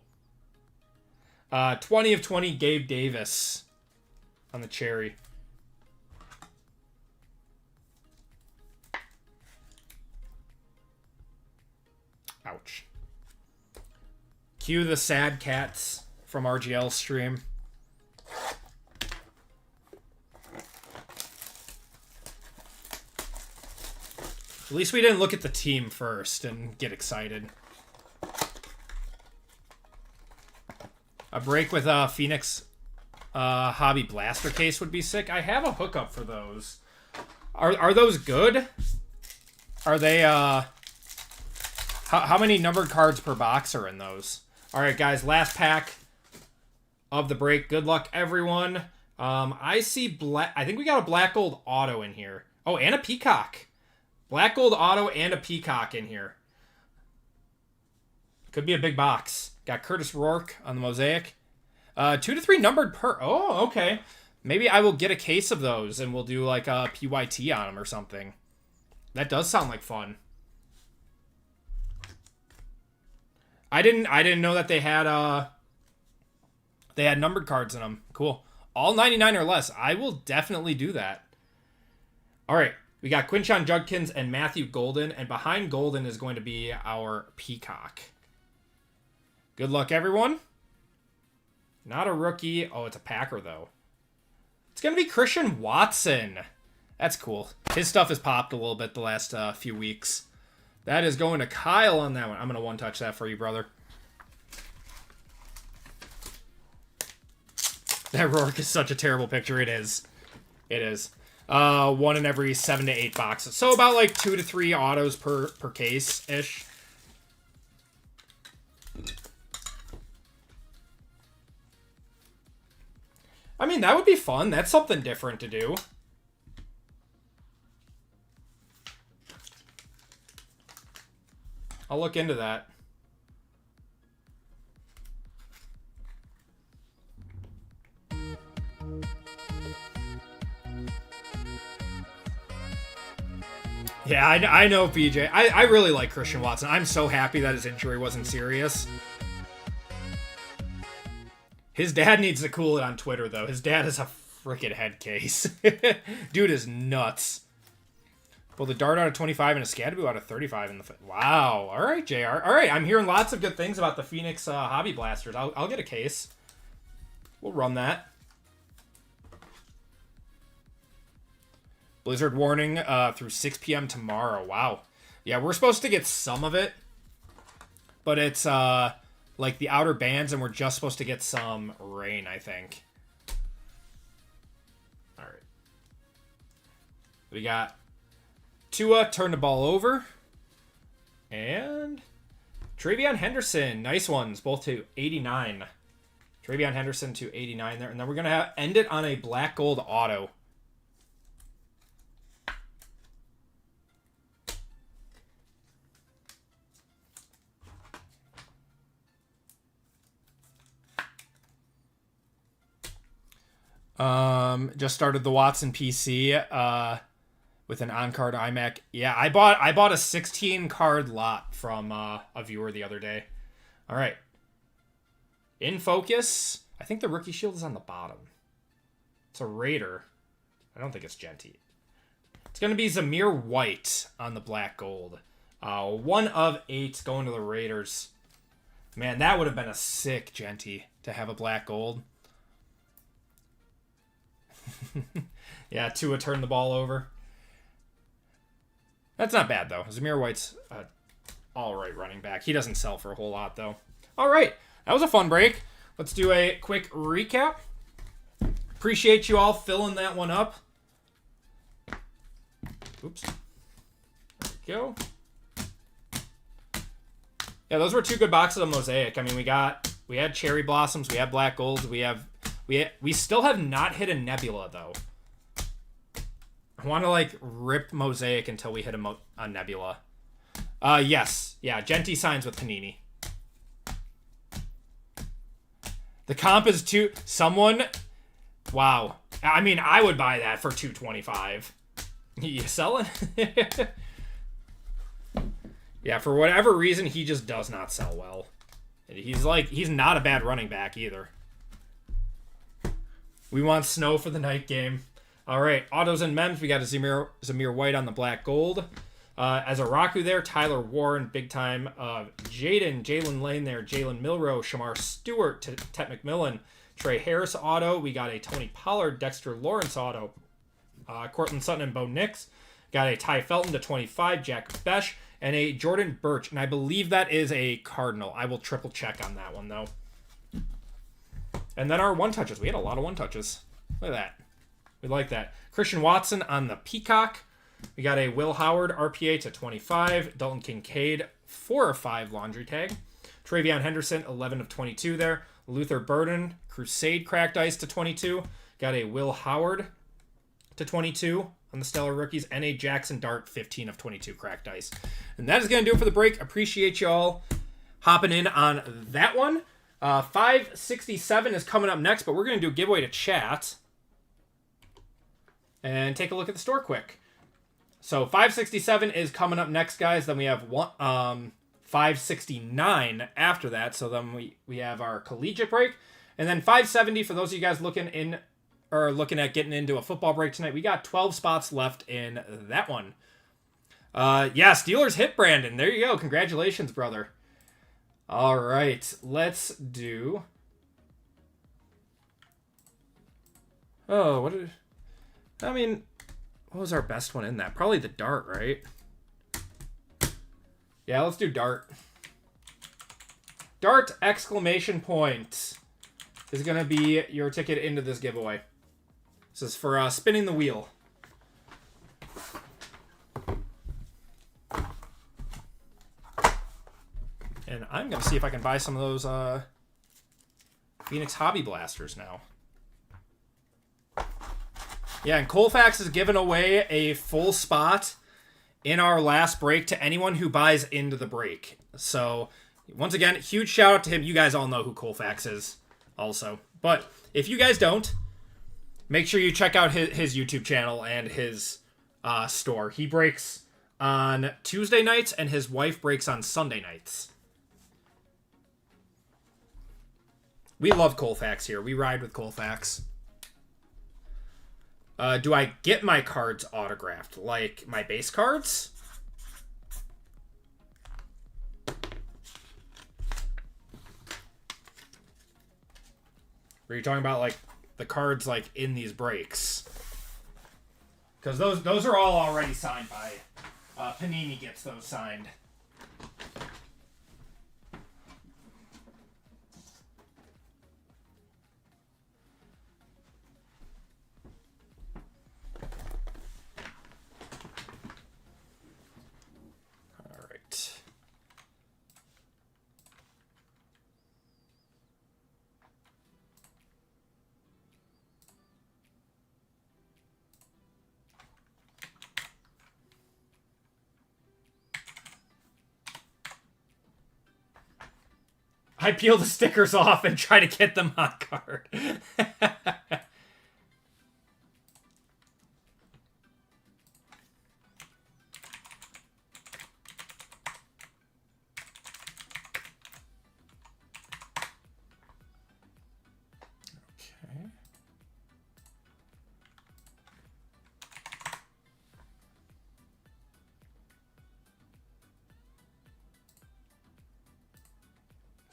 [SPEAKER 1] 20 of 20, Gabe Davis on the Cherry. Ouch. Cue the sad cats from RGL stream. At least we didn't look at the team first and get excited. A break with a Phoenix Hobby Blaster case would be sick. I have a hookup for those. Are those good? Are they, how many numbered cards per box are in those? All right, guys, last pack of the break. Good luck, everyone. I see black. I think we got a black gold auto in here. Oh, and a peacock. Black gold auto and a peacock in here. Could be a big box. Got Curtis Rourke on the mosaic. 2 to 3 numbered per. Oh, okay. Maybe I will get a case of those and we'll do like a PYT on them or something. That does sound like fun. I didn't know that they had numbered cards in them. Cool. All 99 or less. I will definitely do that. All right. We got Quinshon Judkins and Matthew Golden, and behind Golden is going to be our Peacock. Good luck, everyone. Not a rookie. Oh, it's a Packer, though. It's going to be Christian Watson. That's cool. His stuff has popped a little bit the last few weeks. That is going to Kyle on that one. I'm going to one-touch that for you, brother. That Rourke is such a terrible picture. It is. It is. 1 in every 7 to 8 boxes. So about like 2 to 3 autos per case-ish. I mean, that would be fun. That's something different to do. I'll look into that. Yeah, I know, BJ. I really like Christian Watson. I'm so happy that his injury wasn't serious. His dad needs to cool it on Twitter, though. His dad is a freaking head case. Dude is nuts. Well, the dart out of 25 and a Scadaboo out of 35 in the... Wow. All right, JR. All right, I'm hearing lots of good things about the Phoenix Hobby Blasters. I'll get a case. We'll run that. Blizzard warning through 6 p.m. tomorrow. Wow. Yeah, we're supposed to get some of it. But it's like the outer bands, and we're just supposed to get some rain, I think. All right. We got Tua, turn the ball over. And Travion Henderson. Nice ones, both to 89. Travion Henderson to 89 there. And then we're going to end it on a black gold auto. Just started the Watson PC with an on-card iMac. Yeah, I bought a 16-card lot from a viewer the other day. All right. In focus. I think the rookie shield is on the bottom. It's a Raider. I don't think it's Genty. It's going to be Zamir White on the black gold. 1 of 8 going to the Raiders. Man, that would have been a sick Genty to have a black gold. Yeah, Tua turned the ball over. That's not bad, though. Zamir White's all right running back. He doesn't sell for a whole lot, though. All right. That was a fun break. Let's do a quick recap. Appreciate you all filling that one up. Oops. There we go. Yeah, those were 2 good boxes of Mosaic. I mean, we had Cherry Blossoms, we had Black Golds, we still have not hit a Nebula, though. I want to, like, rip Mosaic until we hit a Nebula. Yes. Yeah, Genty signs with Panini. The comp is someone... Wow. I mean, I would buy that for $225. You selling? Yeah, for whatever reason, he just does not sell well. He's not a bad running back either. We want snow for the night game. All right, autos and mems. We got a Zamir White on the black gold. As a Raku there, Tyler Warren, big time. Jalen Lane there, Jalen Milrow, Shamar Stewart, Tet McMillan, Trey Harris auto. We got a Tony Pollard, Dexter Lawrence auto. Cortland Sutton and Bo Nix. Got a Ty Felton to 25, Jack Besh, and a Jordan Birch. And I believe that is a Cardinal. I will triple check on that one, though. And then our one-touches. We had a lot of one-touches. Look at that. We like that. Christian Watson on the Peacock. We got a Will Howard RPA to 25. Dalton Kincaid, 4 of 5 laundry tag. Travion Henderson, 11 of 22 there. Luther Burden, Crusade cracked ice to 22. Got a Will Howard to 22 on the Stellar Rookies. And a Jackson Dart, 15 of 22 cracked ice. And that is going to do it for the break. Appreciate y'all hopping in on that one. 567 is coming up next, but we're going to do a giveaway to chat. And take a look at the store quick. So 567 is coming up next, guys. Then we have 569 after that. So then we have our collegiate break. And then 570 for those of you guys looking at getting into a football break tonight. We got 12 spots left in that one. Yeah, Steelers hit Brandon. There you go. Congratulations, brother. All right, let's do... Oh, what was our best one in that? Probably the Dart, right? Yeah, let's do Dart. Dart exclamation point is going to be your ticket into this giveaway. This is for spinning the wheel. And I'm going to see if I can buy some of those Phoenix Hobby Blasters now. Yeah, and Colfax is giving away a full spot in our last break to anyone who buys into the break. So, once again, huge shout out to him. You guys all know who Colfax is also. But if you guys don't, make sure you check out his YouTube channel and his store. He breaks on Tuesday nights, and his wife breaks on Sunday nights. We love Colfax here. We ride with Colfax. Do I get my cards autographed? Like my base cards? Are you talking about like the cards like in these breaks? Because those are all already signed by Panini gets those signed. I peel the stickers off and try to get them on card. Okay.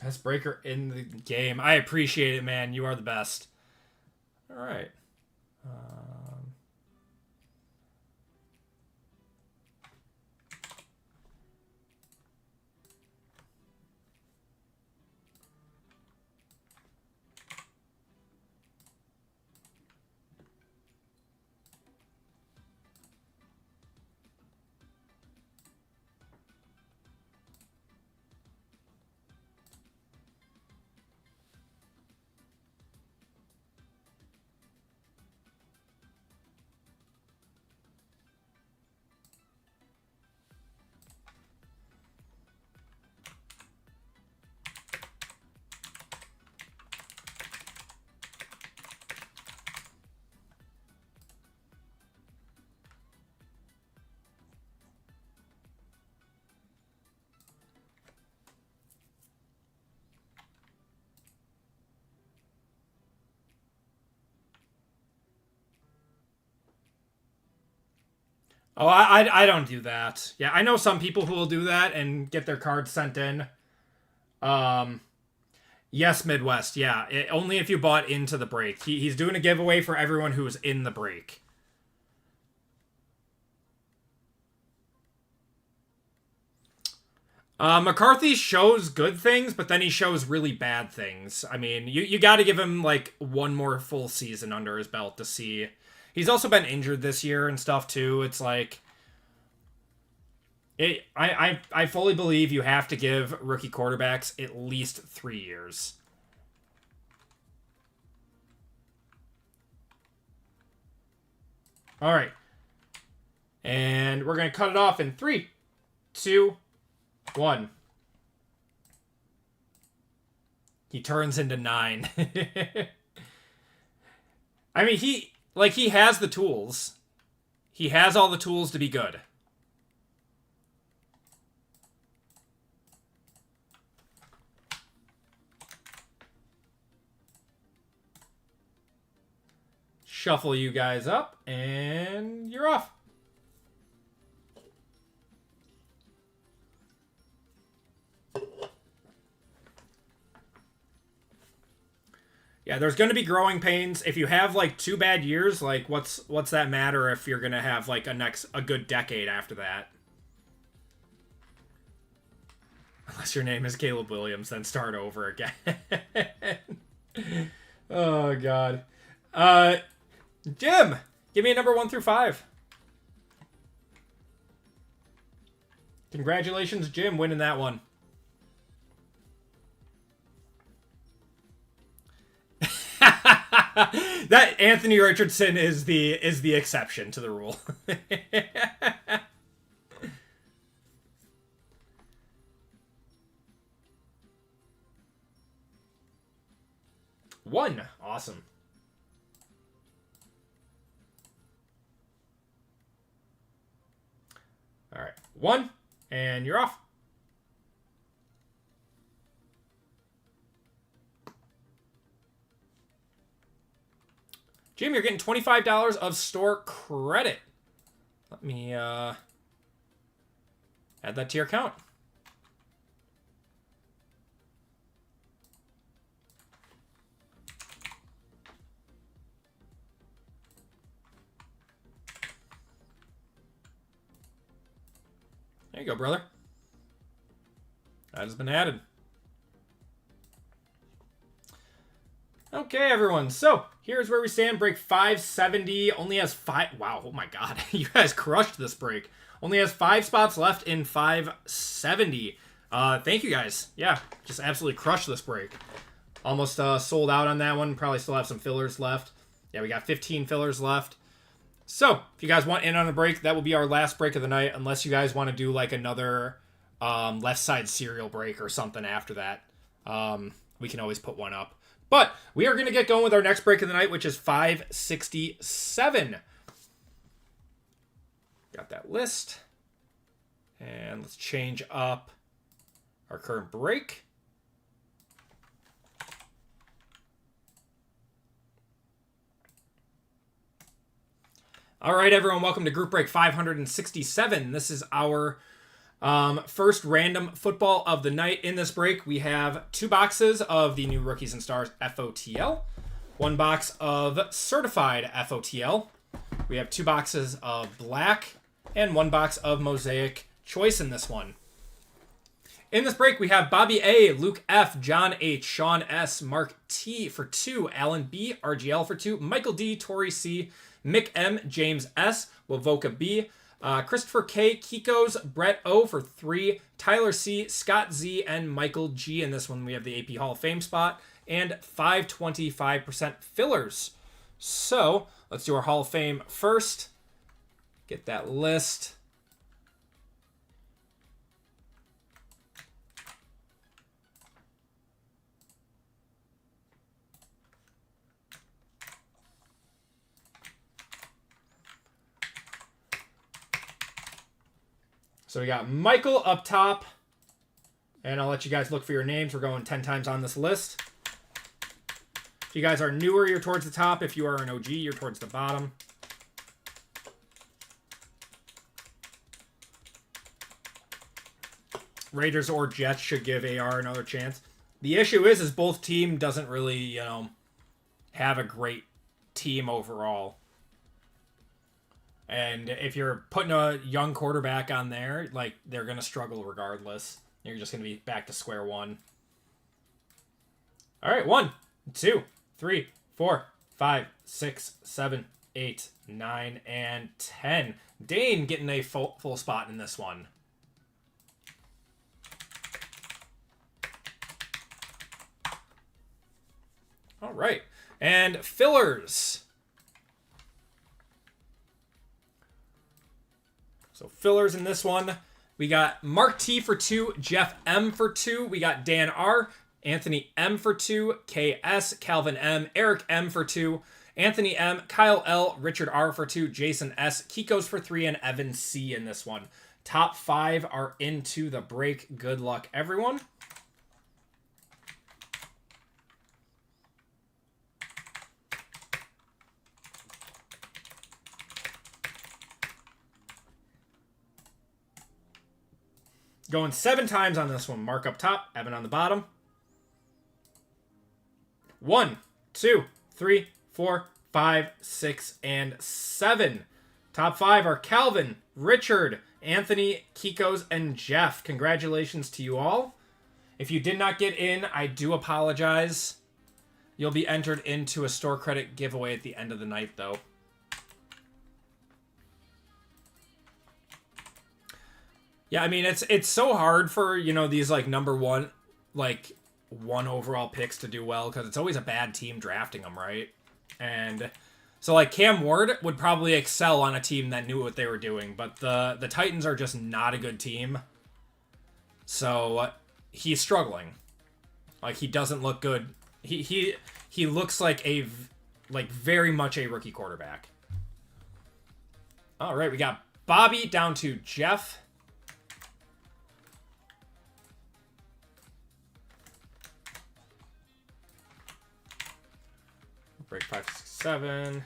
[SPEAKER 1] Best breaker in the game. I appreciate it, man. You are the best. All right. Oh, I don't do that. Yeah, I know some people who will do that and get their cards sent in. Yes, Midwest. Yeah, only if you bought into the break. He's doing a giveaway for everyone who's in the break. McCarthy shows good things, but then he shows really bad things. I mean, you got to give him like one more full season under his belt to see. He's also been injured this year and stuff too. It's like, I fully believe you have to give rookie quarterbacks at least 3 years. All right, and we're gonna cut it off in 3, 2, 1. He turns into 9. I mean, he has the tools. He has all the tools to be good. Shuffle you guys up, and you're off. Yeah, there's going to be growing pains. If you have like 2 bad years, like what's that matter if you're going to have like a good decade after that? Unless your name is Caleb Williams, then start over again. Oh god. Jim, give me a number 1 through 5. Congratulations, Jim, winning that one. That Anthony Richardson is the exception to the rule. 1. Awesome. All right. 1, and you're off. Jim, you're getting $25 of store credit. Let me add that to your account. There you go, brother. That has been added. Okay, everyone. So here's where we stand. Break 570 only has 5. Wow. Oh my God. You guys crushed this break. Only has 5 spots left in 570. Thank you guys. Yeah, just absolutely crushed this break. Almost sold out on that one. Probably still have some fillers left. Yeah, we got 15 fillers left. So if you guys want in on the break, that will be our last break of the night. Unless you guys want to do like another left side serial break or something after that. We can always put one up. But we are going to get going with our next break of the night, which is 567. Got that list. And let's change up our current break. All right, everyone, welcome to Group Break 567. This is our first random football of the night. In this break, we have 2 boxes of the new Rookies and Stars FOTL, 1 box of Certified FOTL. We have 2 boxes of Black and 1 box of Mosaic Choice in this one. In this break, we have Bobby A, Luke F, John H, Sean S, Mark T for 2, Alan B, RGL for 2, Michael D, Tori C, Mick M, James S, Wavoka B, Christopher K, Kiko's, Brett O for 3, Tyler C, Scott Z, and Michael G. In this one, we have the AP Hall of Fame spot and 525% fillers. So let's do our Hall of Fame first. Get that list. So we got Michael up top. And I'll let you guys look for your names. We're going 10 times on this list. If you guys are newer, you're towards the top. If you are an OG, you're towards the bottom. Raiders or Jets should give AR another chance. The issue is both team doesn't really, you know, have a great team overall. And if you're putting a young quarterback on there, like, they're going to struggle regardless. You're just going to be back to square one. All right, 1, 2, 3, 4, 5, 6, 7, 8, 9, and 10. Dane getting a full spot in this one. All right, and fillers. So fillers in this one, we got Mark T for 2, Jeff M for 2, we got Dan R, Anthony M for 2, KS, Calvin M, Eric M for 2, Anthony M, Kyle L, Richard R for 2, Jason S, Kiko's for 3, and Evan C in this one. Top 5 are into the break. Good luck, everyone. Going 7 times on this one. Mark up top, Evan on the bottom. 1, 2, 3, 4, 5, 6, and 7. Top 5 are Calvin, Richard, Anthony, Kiko's, and Jeff. Congratulations to you all. If you did not get in, I do apologize. You'll be entered into a store credit giveaway at the end of the night, though. Yeah, I mean, it's so hard for, you know, these, like, number one, like, 1 overall picks to do well, because it's always a bad team drafting them, right? And so, like, Cam Ward would probably excel on a team that knew what they were doing, but the Titans are just not a good team. So he's struggling. Like, he doesn't look good. He looks like very much a rookie quarterback. All right, we got Bobby down to Jeff. Break 5, 6, 7.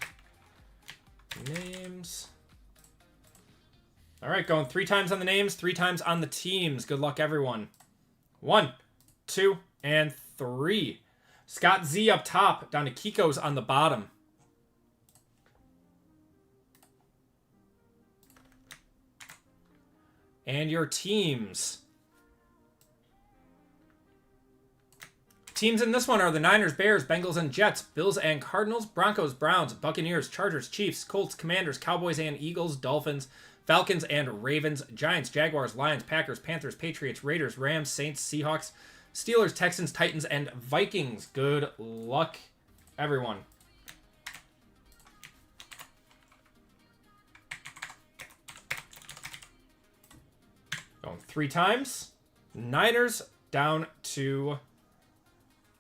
[SPEAKER 1] Names. All right, going 3 times on the names, 3 times on the teams. Good luck, everyone. 1, 2, and 3. Scott Z up top, down to Kiko's on the bottom. And your teams. Teams in this one are the Niners, Bears, Bengals, and Jets, Bills and Cardinals, Broncos, Browns, Buccaneers, Chargers, Chiefs, Colts, Commanders, Cowboys and Eagles, Dolphins, Falcons and Ravens, Giants, Jaguars, Lions, Packers, Panthers, Patriots, Raiders, Rams, Saints, Seahawks, Steelers, Texans, Titans, and Vikings. Good luck, everyone. Going 3 times. Niners down to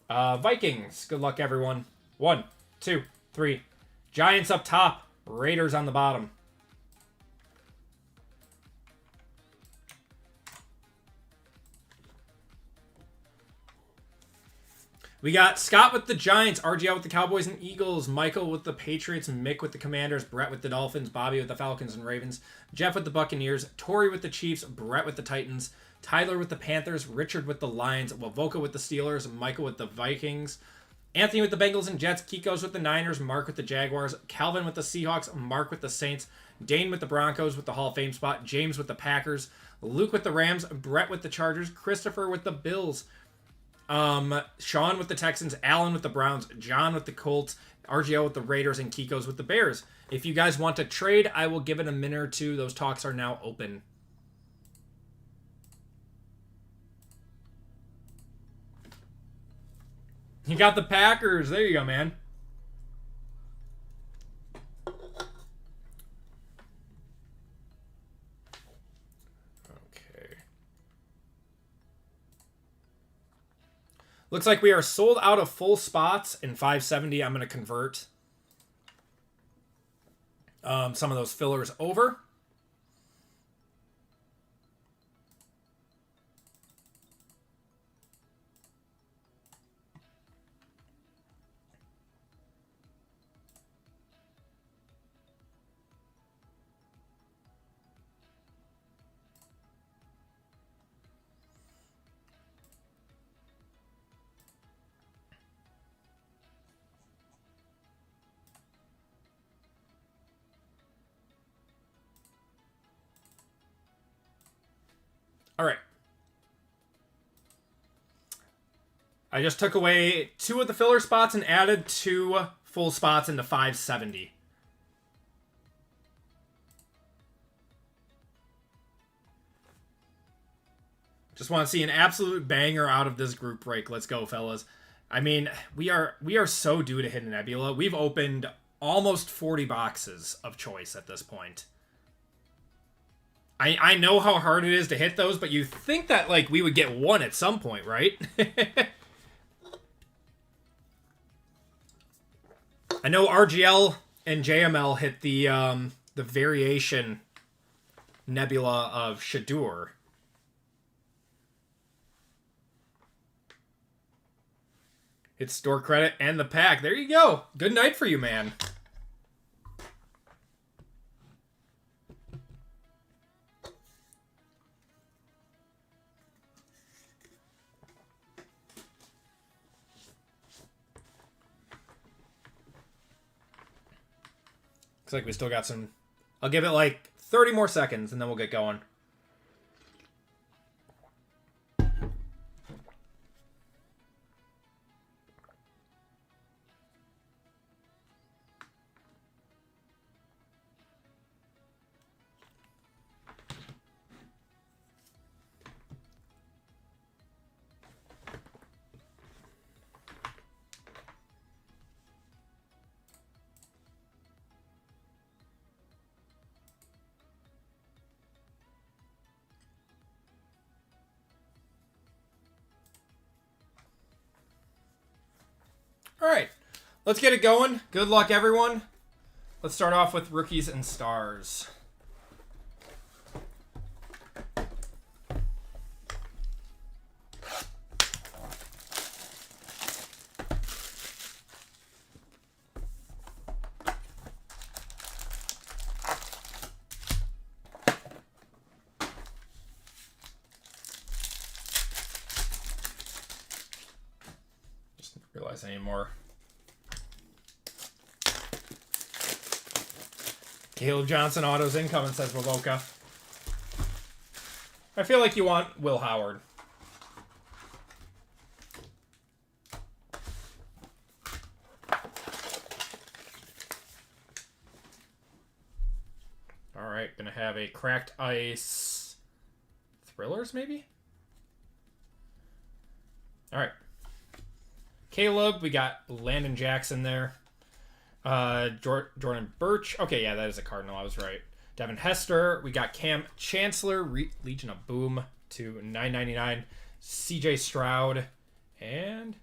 [SPEAKER 1] Vikings. Good luck, everyone. 1, 2, 3. Giants up top. Raiders on the bottom. We got Scott with the Giants, RGL with the Cowboys and Eagles, Michael with the Patriots, Mick with the Commanders, Brett with the Dolphins, Bobby with the Falcons and Ravens, Jeff with the Buccaneers, Tori with the Chiefs, Brett with the Titans, Tyler with the Panthers, Richard with the Lions, Wavoka with the Steelers, Michael with the Vikings, Anthony with the Bengals and Jets, Kiko's with the Niners, Mark with the Jaguars, Calvin with the Seahawks, Mark with the Saints, Dane with the Broncos with the Hall of Fame spot, James with the Packers, Luke with the Rams, Brett with the Chargers, Christopher with the Bills, Sean with the Texans, Alan with the Browns, John with the Colts, RGL with the Raiders, and Kiko's with the Bears. If you guys want to trade, I will give it a minute or two. Those talks are now open. You got the Packers. There you go, man. Okay. Looks like we are sold out of full spots in 570. I'm going to convert some of those fillers over. All right. I just took away 2 of the filler spots and added 2 full spots into 570. Just want to see an absolute banger out of this group break. Let's go, fellas. I mean, we are so due to hit a Nebula. We've opened almost 40 boxes of choice at this point. I know how hard it is to hit those, but you think that, like, we would get one at some point, right? I know RGL and JML hit the variation Nebula of Shadur. It's store credit and the pack. There you go. Good night for you, man. Looks like we still got some... I'll give it like 30 more seconds and then we'll get going. All right, let's get it going. Good luck, everyone. Let's start off with rookies and stars. Realize anymore. Caleb Johnson autos incoming, says Wavoka. I feel like you want Will Howard. All right, gonna have a cracked ice thrillers, maybe. All right. Caleb, we got Landon Jackson there. Jordan Birch. Okay, yeah, that is a Cardinal. I was right. Devin Hester. We got Cam Chancellor. Legion of Boom to $9.99. CJ Stroud. And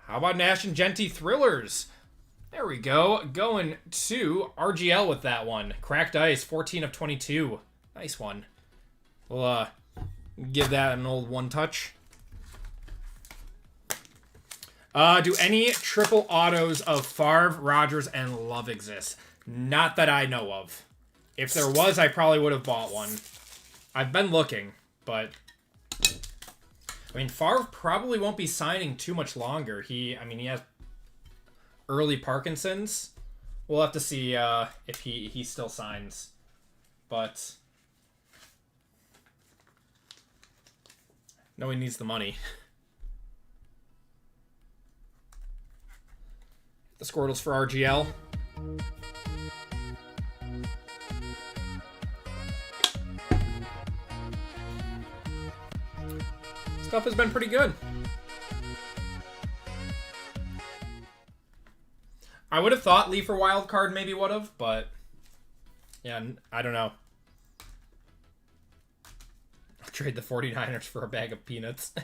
[SPEAKER 1] how about Nash and Genty Thrillers? There we go. Going to RGL with that one. Cracked Ice, 14 of 22. Nice one. We'll give that an old one touch. Do any triple autos of Favre, Rodgers, and Love exist? Not that I know of. If there was, I probably would have bought one. I've been looking, but... I mean, Favre probably won't be signing too much longer. He has early Parkinson's. We'll have to see if he still signs. But... no, he needs the money. The Squirtles for RGL. Stuff has been pretty good. I would have thought Lee for wild card maybe would have, but yeah, I don't know. I'll trade the 49ers for a bag of peanuts.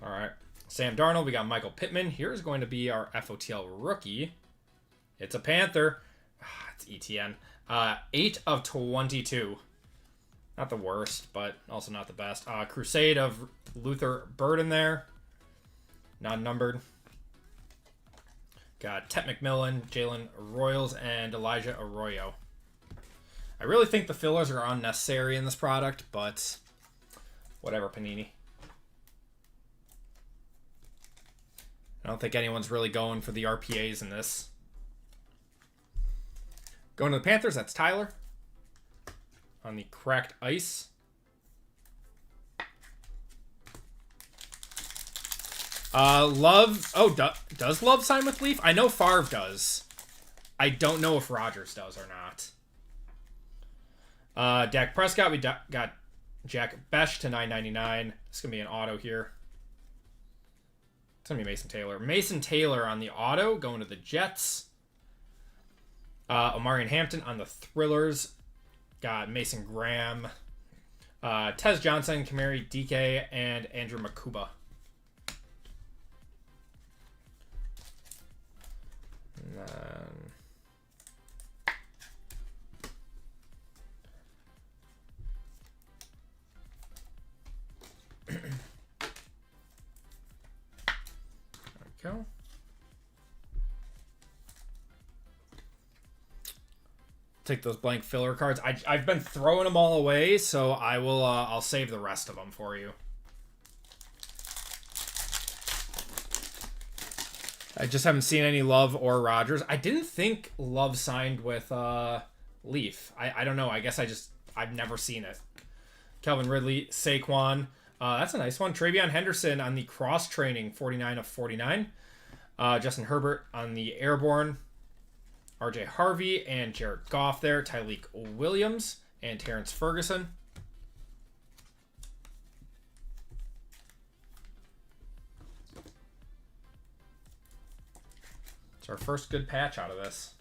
[SPEAKER 1] All right, Sam Darnold. We got Michael Pittman. Here's going to be our FOTL rookie. It's a Panther. It's ETN. 8 of 22. Not the worst, but also not the best. Crusade of Luther Burden there. Non-numbered. Got Tet McMillan, Jalen Royals, and Elijah Arroyo. I really think the fillers are unnecessary in this product, but whatever, Panini. I don't think anyone's really going for the RPAs in this. Going to the Panthers, that's Tyler. On the cracked ice. Love. Oh, does Love sign with Leaf? I know Favre does. I don't know if Rodgers does or not. Dak Prescott, we got Jack Besh to $9.99. It's going to be an auto here. It's going to be Mason Taylor. Mason Taylor on the auto, going to the Jets. Omarion Hampton on the Thrillers. Got Mason Graham. Tez Johnson, Kamari DK, and Andrew Makuba. And then... there we go. Take those blank filler cards. I've been throwing them all away, so I will. I'll save the rest of them for you. I just haven't seen any Love or Rodgers. I didn't think Love signed with Leaf. I don't know. I guess I've never seen it. Calvin Ridley, Saquon. That's a nice one. Travion Henderson on the cross training, 49 of 49. Justin Herbert on the airborne. RJ Harvey and Jared Goff there. Tyleek Williams and Terrence Ferguson. It's our first good patch out of this.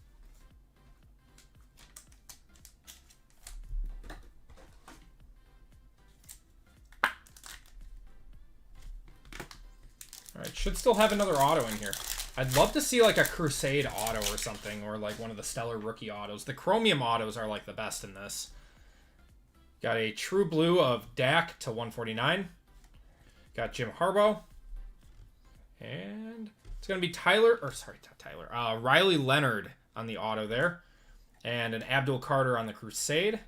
[SPEAKER 1] Alright, should still have another auto in here. I'd love to see like a Crusade auto or something, or like one of the Stellar Rookie autos. The Chromium autos are like the best in this. Got a True Blue of Dak to 149. Got Jim Harbaugh. And it's going to be Riley Leonard on the auto there. And an Abdul Carter on the Crusade.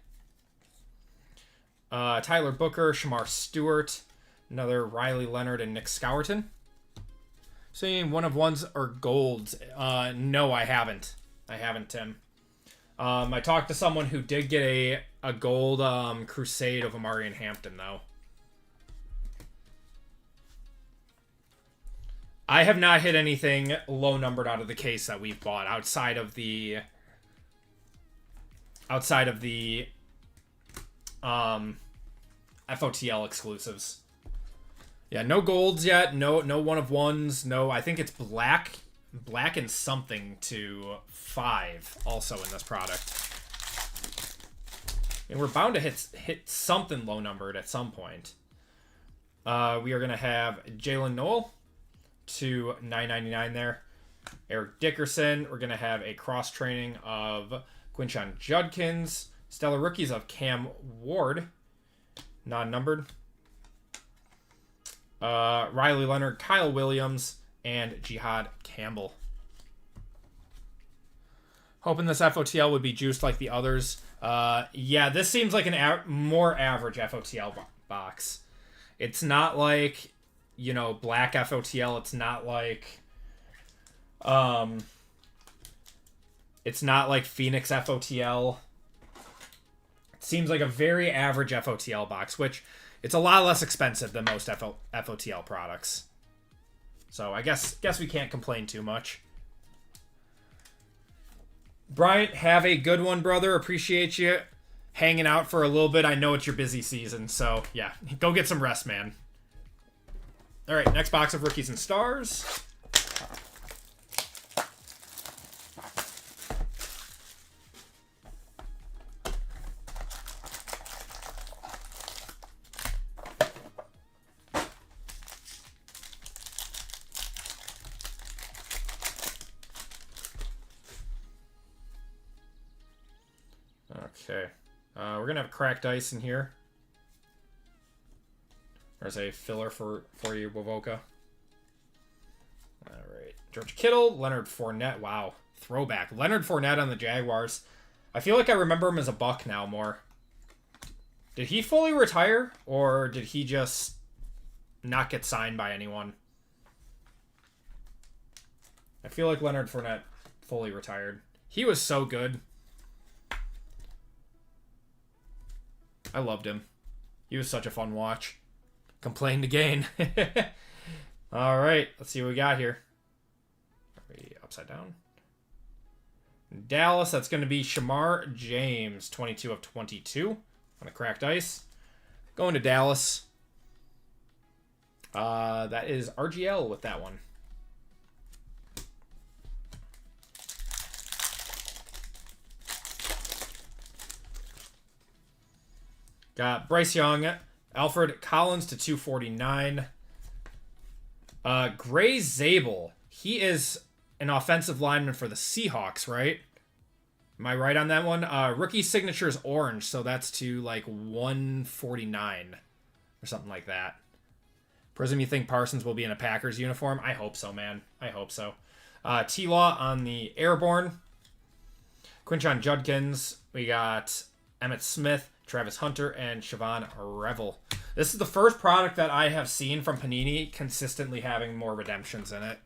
[SPEAKER 1] Tyler Booker, Shamar Stewart. Another Riley Leonard and Nick Scourton. Seeing one of ones or golds. No, I haven't. I haven't, Tim. I talked to someone who did get a gold Crusade of Omarion Hampton, though. I have not hit anything low numbered out of the case that we've bought outside of the FOTL exclusives. Yeah, no golds yet. No one of ones. No, I think it's black and something to 5 also in this product. And we're bound to hit something low numbered at some point. We are gonna have Jalen Noel to $9.99 there. Eric Dickerson. We're gonna have a cross training of Quinshon Judkins. Stellar Rookies of Cam Ward, non-numbered. Riley Leonard, Kyle Williams, and Jihad Campbell. Hoping this FOTL would be juiced like the others. Yeah, this seems like an more average FOTL box. It's not like, black FOTL. It's not like Phoenix FOTL. It seems like a very average FOTL box, which it's a lot less expensive than most FOTL products. So I guess we can't complain too much. Bryant, have a good one, brother. Appreciate you hanging out for a little bit. I know it's your busy season, so yeah, go get some rest, man. All right, next box of Rookies and Stars. Okay, we're gonna have cracked ice in here. There's a filler for you, Wovoka. All right, George Kittle, Leonard Fournette. Wow, throwback. Leonard Fournette on the Jaguars. I feel like I remember him as a Buck now more. Did he fully retire, or did he just not get signed by anyone? I feel like Leonard Fournette fully retired. He was so good. I loved him. He was such a fun watch. Complain to gain. All right, let's see what we got here. Are we upside down? Dallas, that's going to be Shamar James, 22 of 22 on the cracked ice. Going to Dallas. That is RGL with that one. Got Bryce Young, Alfred Collins to 249. Gray Zabel. He is an offensive lineman for the Seahawks, right? Am I right on that one? Rookie signature is orange, so that's to like 149 or something like that. Prism, you think Parsons will be in a Packers uniform? I hope so, man. I hope so. T-Law on the Airborne. Quinshon Judkins. We got Emmitt Smith, Travis Hunter, and Siobhan Revel. This is the first product that I have seen from Panini consistently having more redemptions in it.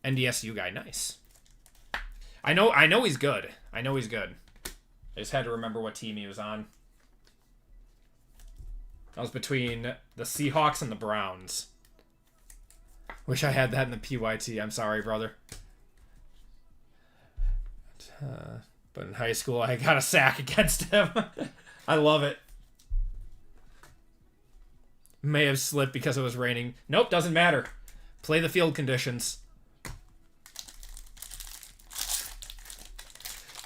[SPEAKER 1] NDSU guy, nice. I know he's good. I know he's good. I just had to remember what team he was on. That was between the Seahawks and the Browns. Wish I had that in the PYT. I'm sorry, brother. But in high school, I got a sack against him. I love it. May have slipped because it was raining. Nope, doesn't matter. Play the field conditions.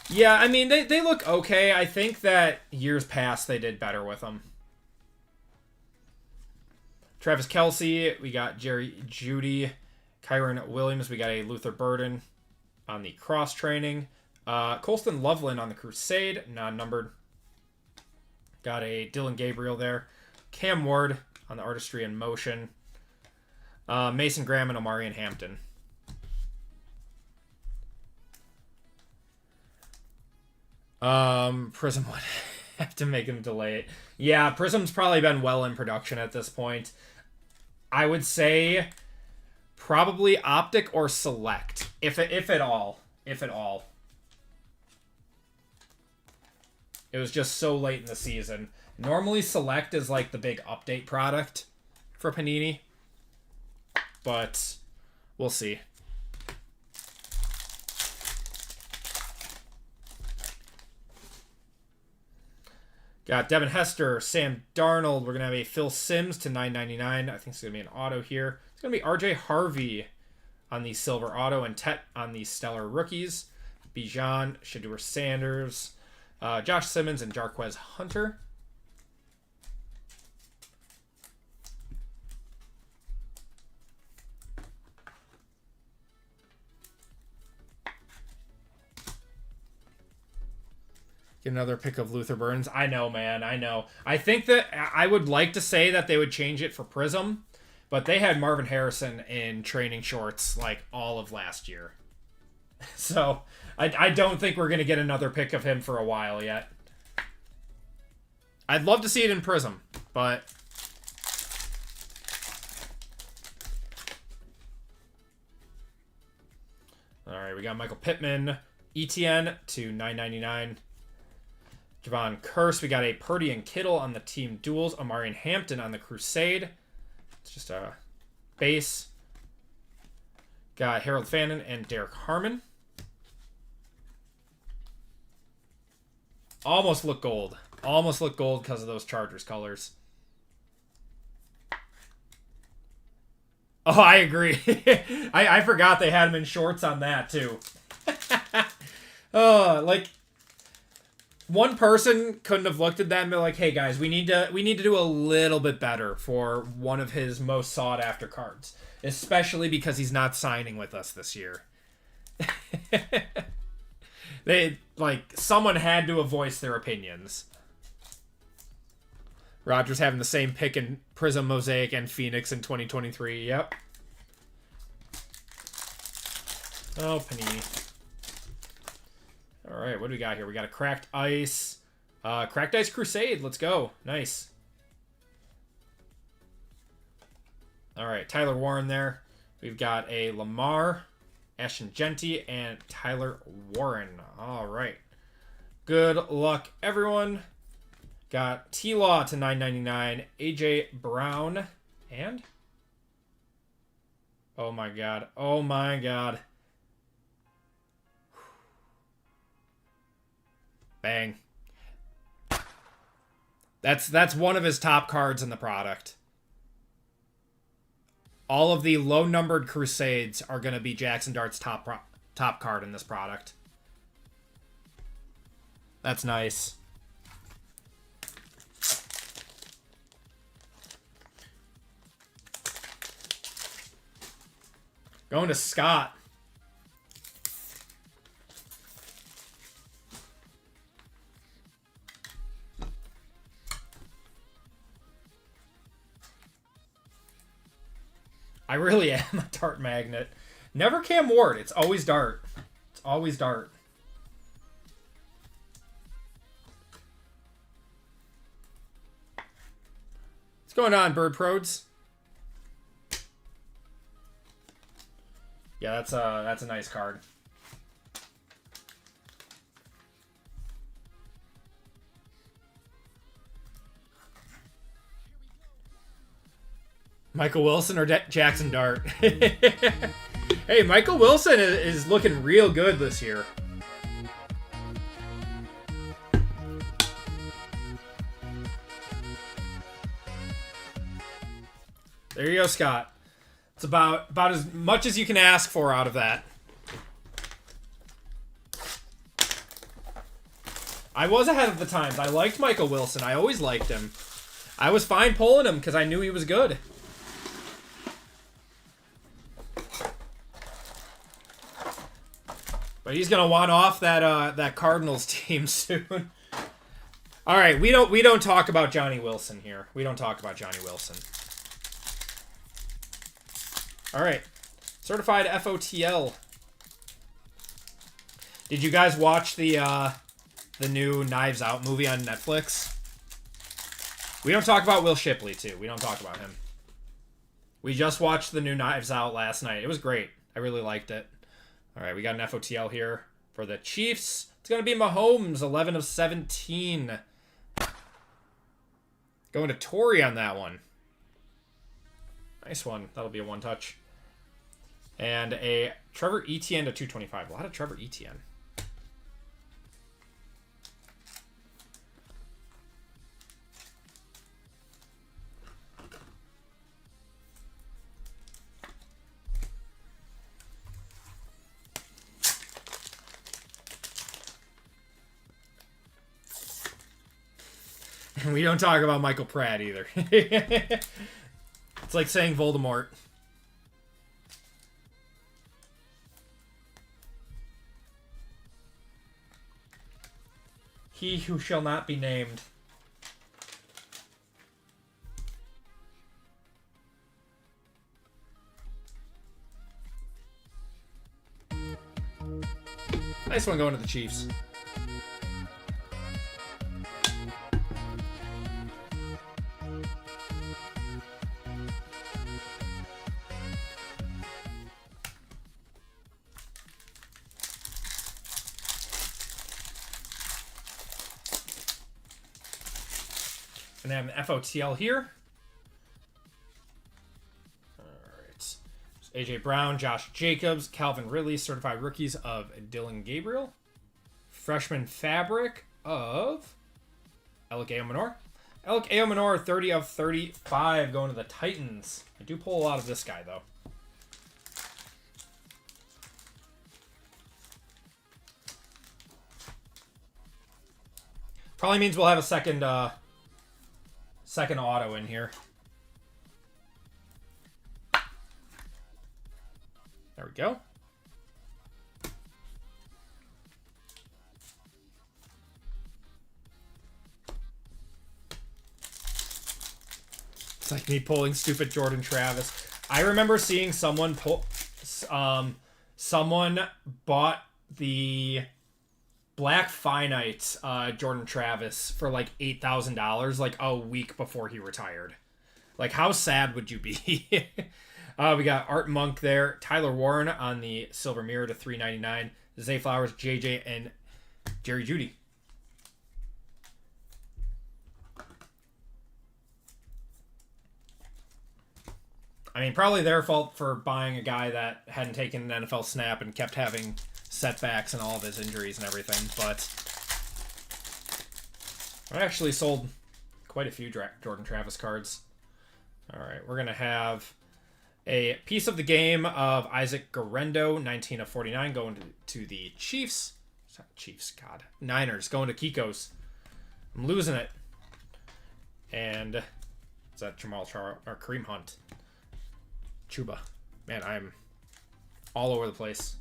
[SPEAKER 1] Yeah, I mean, they look okay. I think that years past they did better with them. Travis Kelce, we got Jerry Jeudy. Kyron Williams, we got a Luther Burden on the cross-training. Colston Loveland on the Crusade, non-numbered. Got a Dylan Gabriel there. Cam Ward on the Artistry in Motion. Mason Graham and Omarion Hampton. Prism would have to make him delay it. Yeah, Prism's probably been well in production at this point. I would say probably Optic or Select, if at all. If at all. It was just so late in the season. Normally Select is like the big update product for Panini. But we'll see. Got Devin Hester, Sam Darnold. We're going to have a Phil Simms to $9.99. I think it's going to be an auto here. It's going to be RJ Harvey on the silver auto and Tet on the stellar rookies. Bijan, Shedeur Sanders, Josh Simmons, and Jarquez Hunter. Another pick of Luther Burns. I know, man. I know. I think that I would like to say that they would change it for Prism, but they had Marvin Harrison in training shorts like all of last year. So I don't think we're going to get another pick of him for a while yet. I'd love to see it in Prism, but... All right, we got Michael Pittman, ETN to $9.99. Javon Curse. We got a Purdy and Kittle on the team duels. Omarion Hampton on the Crusade. It's just a base. Got Harold Fannin and Derek Harmon. Almost look gold. Almost look gold because of those Chargers colors. Oh, I agree. I forgot they had him in shorts on that too. Oh, like... One person couldn't have looked at that and been like, "Hey guys, we need to do a little bit better for one of his most sought after cards, especially because he's not signing with us this year." Someone had to have voiced their opinions. Rodgers having the same pick in Prism, Mosaic, and Phoenix in 2023. Yep. Oh, Panini. All right, what do we got here? We got a Cracked Ice. Cracked Ice Crusade. Let's go. Nice. All right, Tyler Warren there. We've got a Lamar Ashton Genty, and Tyler Warren. All right. Good luck, everyone. Got T-Law to 9.99, AJ Brown, and... oh my god. Oh my god. Bang. That's one of his top cards in the product. All of the low-numbered Crusades are going to be Jackson Dart's top card in this product. That's nice. Going to Scott. I really am a Dart magnet. Never Cam Ward. It's always Dart. It's always Dart. What's going on, Bird Prods? Yeah, that's a nice card. Michael Wilson or Jackson Dart? Hey, Michael Wilson is looking real good this year. There you go, Scott. It's about as much as you can ask for out of that. I was ahead of the times. I liked Michael Wilson. I always liked him. I was fine pulling him because I knew he was good. But he's gonna want off that Cardinals team soon. All right, we don't talk about Johnny Wilson here. We don't talk about Johnny Wilson. All right, certified FOTL. Did you guys watch the new Knives Out movie on Netflix? We don't talk about Will Shipley too. We don't talk about him. We just watched the new Knives Out last night. It was great. I really liked it. All right, we got an FOTL here for the Chiefs. It's going to be Mahomes, 11 of 17. Going to Torrey on that one. Nice one. That'll be a one-touch. And a Trevor Etienne to 225. A lot of Trevor Etienne. We don't talk about Michael Pratt either. It's like saying Voldemort. He who shall not be named. Nice one going to the Chiefs. And then FOTL here. All right. AJ Brown, Josh Jacobs, Calvin Ridley, certified rookies of Dylan Gabriel. Freshman fabric of Alec Aomanor. Alec Aomanor, 30 of 35 going to the Titans. I do pull a lot of this guy, though. Probably means we'll have a second auto in here. There we go. It's like me pulling stupid Jordan Travis. I remember seeing someone pull... someone bought the Black Finite Jordan Travis for like $8,000 like a week before he retired. Like, how sad would you be? We got Art Monk there. Tyler Warren on the Silver Mirror to 399. Zay Flowers, JJ, and Jerry Jeudy. I mean, probably their fault for buying a guy that hadn't taken an NFL snap and kept having setbacks and all of his injuries and everything, but I actually sold quite a few Jordan Travis cards. All right, we're going to have a piece of the game of Isaac Guerrero, 19 of 49, going to the Chiefs. Chiefs, God. Niners, going to Kiko's. I'm losing it. And is that Jamal Charles or Kareem Hunt? Chuba. Man, I'm all over the place.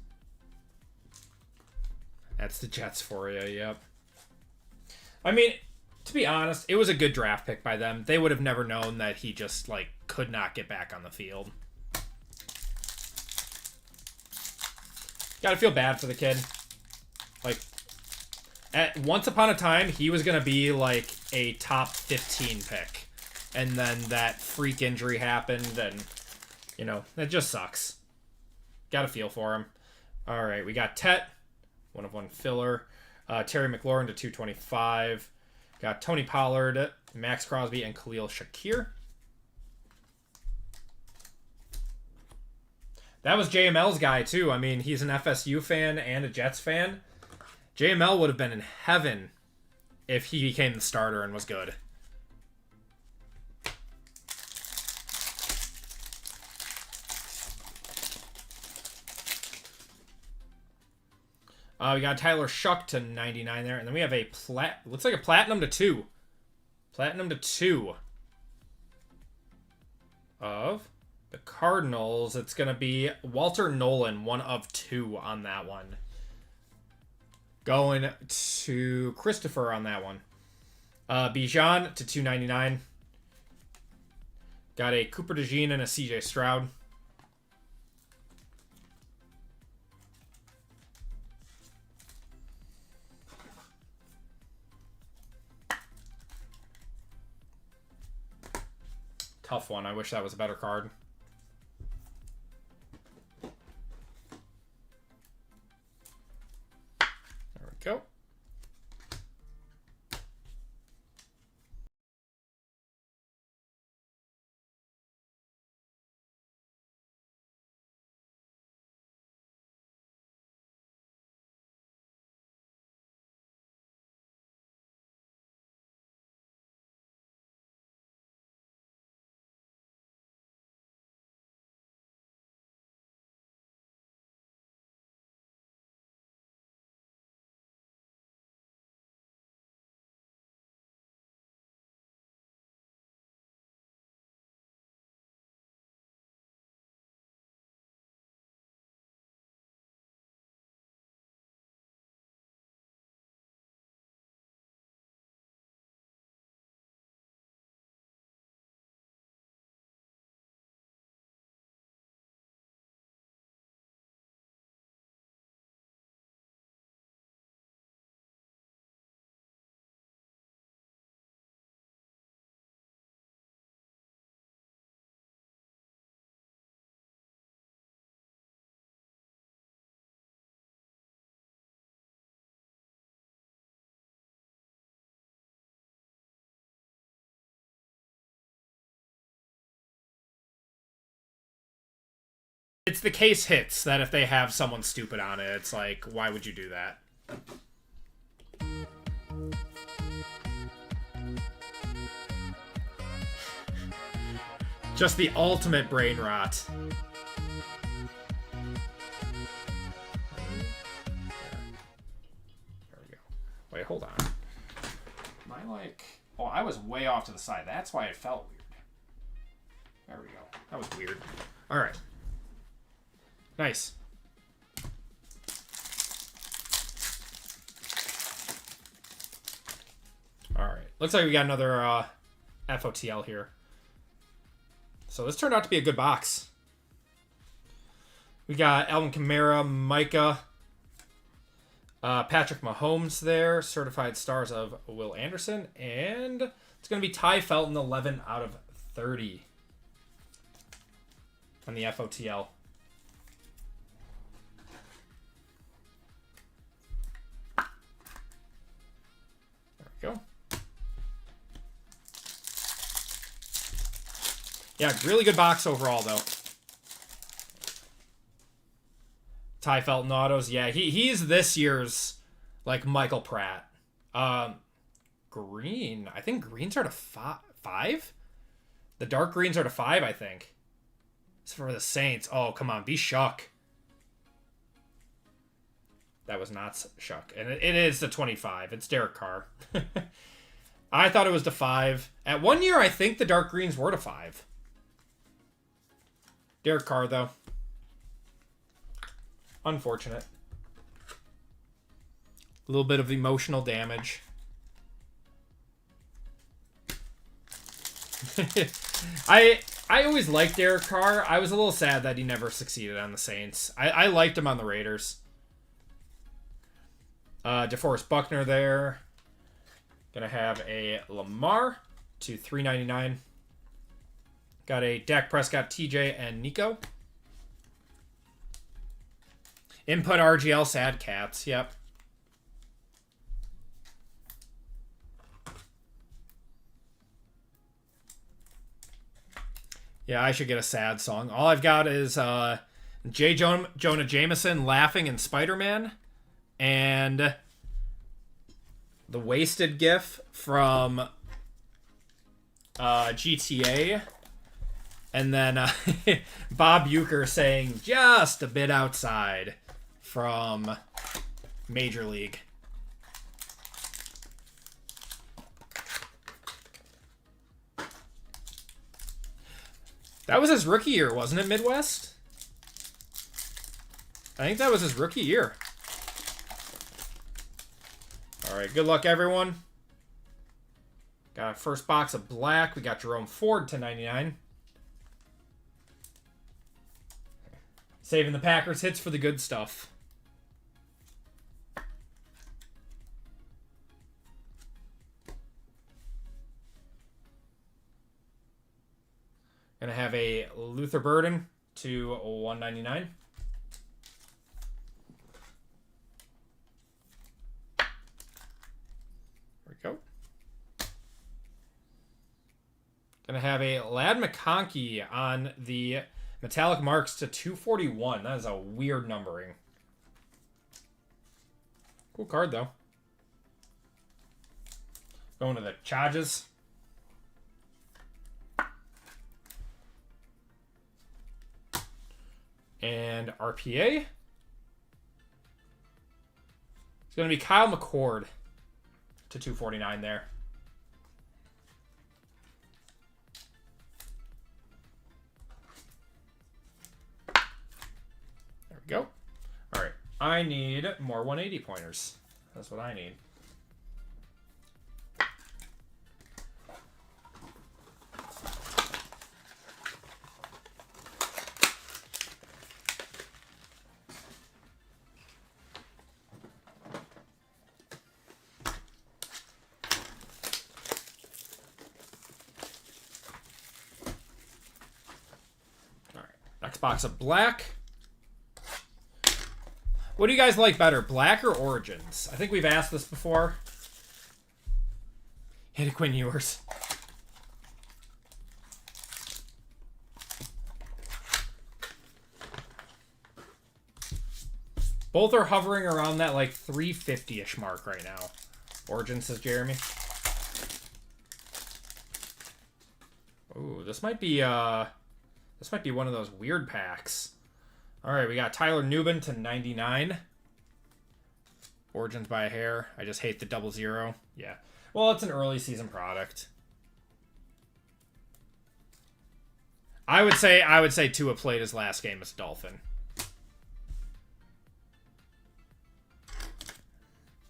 [SPEAKER 1] That's the Jets for you, yep. I mean, to be honest, it was a good draft pick by them. They would have never known that he just, like, could not get back on the field. Gotta feel bad for the kid. Like, once upon a time, he was going to be, like, a top 15 pick. And then that freak injury happened, and, you know, that just sucks. Gotta feel for him. All right, we got Tet, 1/1 filler. Terry McLaurin to 225. Got Tony Pollard, Max Crosby, and Khalil Shakir. That was JML's guy, too. I mean, he's an FSU fan and a Jets fan. JML would have been in heaven if he became the starter and was good. We got Tyler Shuck to 99 there. And then we have a looks like a platinum to 2. Platinum to 2 of the Cardinals. It's going to be Walter Nolan, 1/2 on that one. Going to Christopher on that one. Bijan to 299. Got a Cooper DeJean and a CJ Stroud. Tough one. I wish that was a better card. There we go. It's the case hits that if they have someone stupid on it, it's like, why would you do that? Just the ultimate brain rot. There we go. Wait, hold on. Am I like... Oh, I was way off to the side. That's why it felt weird. There we go. That was weird. All right. Nice. All right. Looks like we got another FOTL here. So this turned out to be a good box. We got Alvin Kamara, Micah, Patrick Mahomes there, certified stars of Will Anderson, and it's going to be Ty Felton, 11/30. on the FOTL. There we go. Yeah, really good box overall, though. Ty Felton autos. Yeah, he's this year's, like, Michael Pratt. Green. I think greens are to 5? The dark greens are to 5, I think. It's for the Saints. Oh, come on. Be Shuck. That was not Shuck. And it is the 25. It's Derek Carr. I thought it was to 5. At 1 year, I think the dark greens were to 5. Derek Carr, though. Unfortunate. A little bit of emotional damage. I always liked Derek Carr. I was a little sad that he never succeeded on the Saints. I liked him on the Raiders. DeForest Buckner there. Gonna have a Lamar to 399. Got a Dak Prescott, TJ, and Nico. Input RGL, Sad Cats. Yep. Yeah, I should get a sad song. All I've got is Jonah Jameson laughing in Spider-Man, and the wasted gif from GTA, and then Bob Uecker saying just a bit outside from Major League. That was his rookie year, wasn't it, Midwest? I think that was his rookie year. All right, good luck, everyone. Got a first box of black. We got Jerome Ford to 99. Saving the Packers hits for the good stuff. Gonna have a Luther Burden to 199. There we go. Gonna have a Ladd McConkey on the metallic marks to 241. That is a weird numbering. Cool card though. Going to the Chargers. And RPA. It's going to be Kyle McCord to 249 there. There we go. All right. I need more 180 pointers. That's what I need. Next box of black. What do you guys like better, black or Origins? I think we've asked this before. Hit a Quinn Ewers. Both are hovering around that like 350-ish mark right now. Origins, says Jeremy. Ooh, this might be one of those weird packs. All right, we got Tyler Newbin to 99. Origins by a hair. I just hate the 00. Yeah. Well, it's an early season product. I would say Tua played his last game as Dolphin.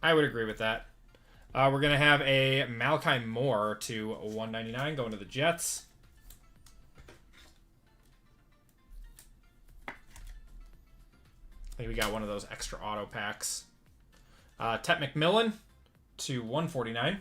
[SPEAKER 1] I would agree with that. We're going to have a Malachi Moore to 199 going to the Jets. I think we got one of those extra auto packs. Tet McMillan to 149.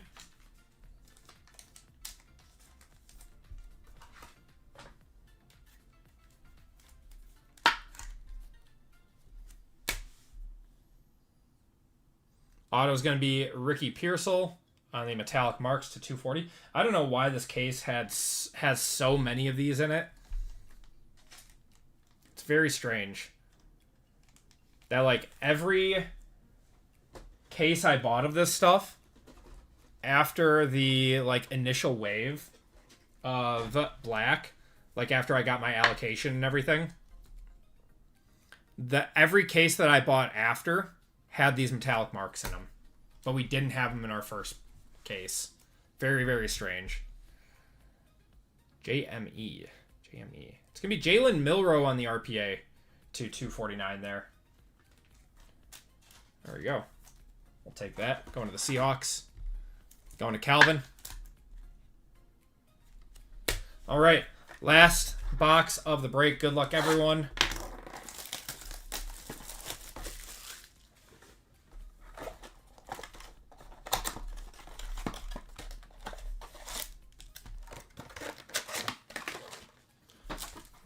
[SPEAKER 1] Auto is going to be Ricky Pearsall on the metallic marks to 240. I don't know why this case has so many of these in it. It's very strange. That, like, every case I bought of this stuff after the, like, initial wave of black, like, after I got my allocation and everything, every case that I bought after had these metallic marks in them, but we didn't have them in our first case. Very, very strange. JME. It's going to be Jalen Milroe on the RPA to 249 there. There we go. We'll take that. Going to the Seahawks. Going to Calvin. All right. Last box of the break. Good luck, everyone.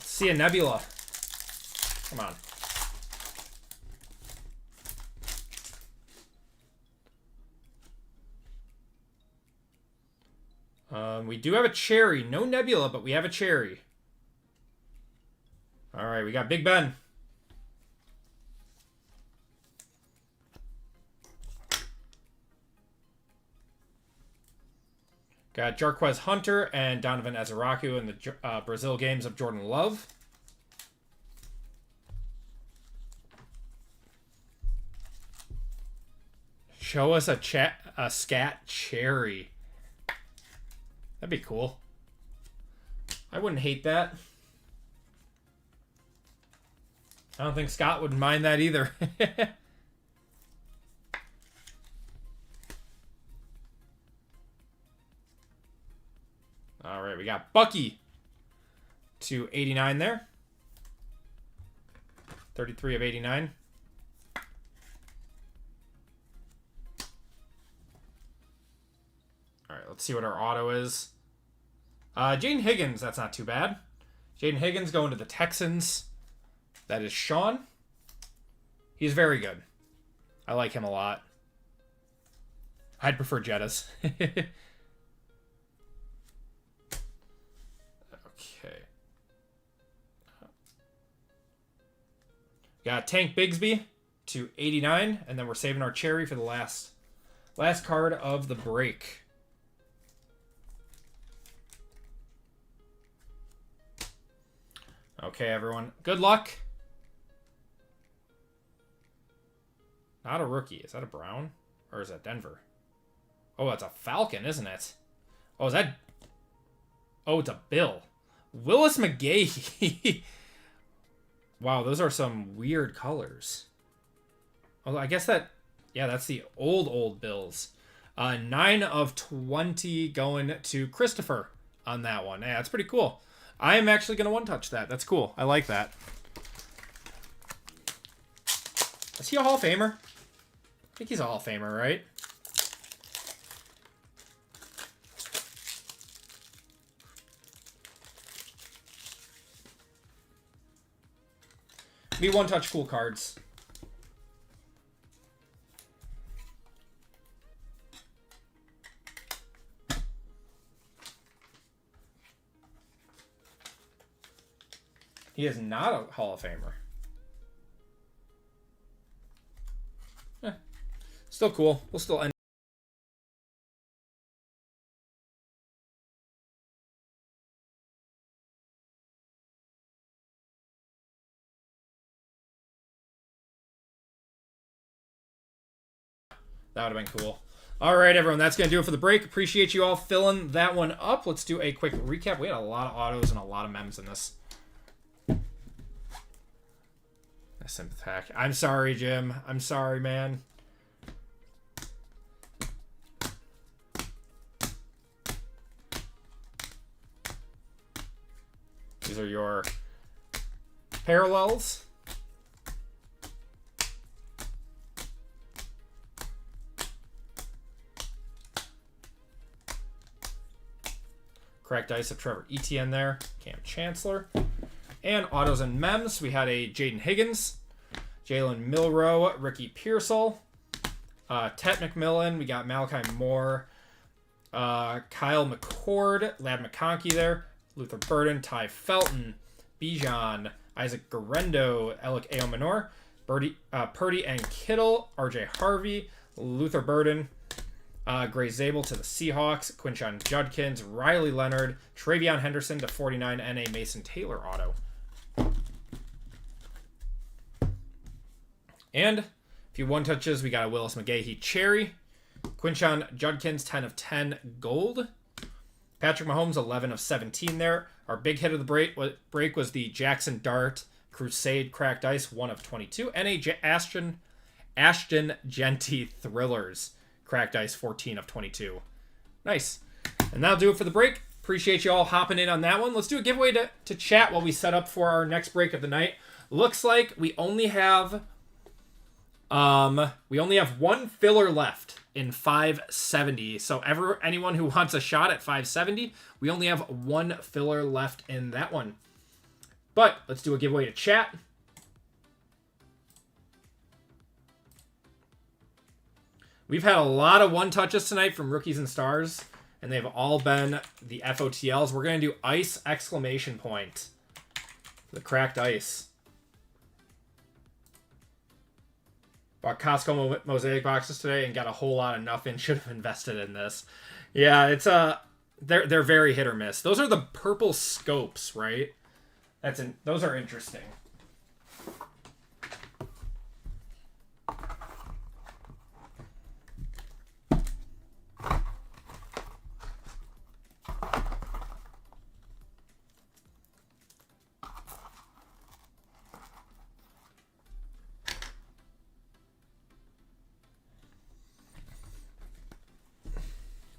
[SPEAKER 1] See a Nebula. Come on. We do have a cherry. No Nebula, but we have a cherry. All right, we got Big Ben. Got Jarquez Hunter and Donovan Ezeraku in the Brazil games of Jordan Love. Show us a scat cherry. That'd be cool. I wouldn't hate that. I don't think Scott would mind that either. All right, we got Bucky to 89 there. 33 of 89. All right, let's see what our auto is. Jaden Higgins, that's not too bad. Jaden Higgins going to the Texans. That is Sean. He's very good. I like him a lot. I'd prefer Jettas. Okay. Got Tank Bigsby to 89, and then we're saving our cherry for the last card of the break. Okay, everyone. Good luck. Not a rookie. Is that a Brown? Or is that Denver? Oh, that's a Falcon, isn't it? Oh, is that... Oh, it's a Bill. Willis McGahee. Wow, those are some weird colors. Oh, I guess that... Yeah, that's the old Bills. 9 of 20 going to Christopher on that one. Yeah, that's pretty cool. I am actually going to one-touch that. That's cool. I like that. Is he a Hall of Famer? I think he's a Hall of Famer, right? Be one-touch cool cards. He is not a Hall of Famer. Still cool. We'll still end. That would have been cool. All right, everyone. That's going to do it for the break. Appreciate you all filling that one up. Let's do a quick recap. We had a lot of autos and a lot of mems in this. Sympathetic. I'm sorry, Jim. I'm sorry, man. These are your parallels. Correct ice of Trevor Etienne there. Cam Chancellor. And autos and mems. We had a Jaden Higgins, Jalen Milroe, Ricky Pearsall, Tet McMillan. We got Malachi Moore. Kyle McCord. Lad McConkey there. Luther Burden. Ty Felton. Bijan. Isaac Garendo. Alec Aomanor. Purdy and Kittle. RJ Harvey. Luther Burden. Gray Zabel to the Seahawks. Quinshon Judkins. Riley Leonard. Travion Henderson to 49. And a Mason Taylor auto. And a few one-touches. We got a Willis McGahee Cherry. Quinshon Judkins, 10 of 10 gold. Patrick Mahomes, 11 of 17 there. Our big hit of the break was the Jackson Dart Crusade Cracked Ice, 1 of 22. And a Ashton Genty Thrillers Cracked Ice, 14 of 22. Nice. And that'll do it for the break. Appreciate you all hopping in on that one. Let's do a giveaway to chat while we set up for our next break of the night. Looks like we only have one filler left in 570. So anyone who wants a shot at 570, we only have one filler left in that one. But let's do a giveaway to chat. We've had a lot of one touches tonight from Rookies and Stars, and they've all been the FOTLs. We're going to do ice exclamation point. The cracked ice. Bought Costco mosaic boxes today and got a whole lot of nothing. Should have invested in this. Yeah, it's they're very hit or miss. Those are the purple scopes, right? Those are interesting.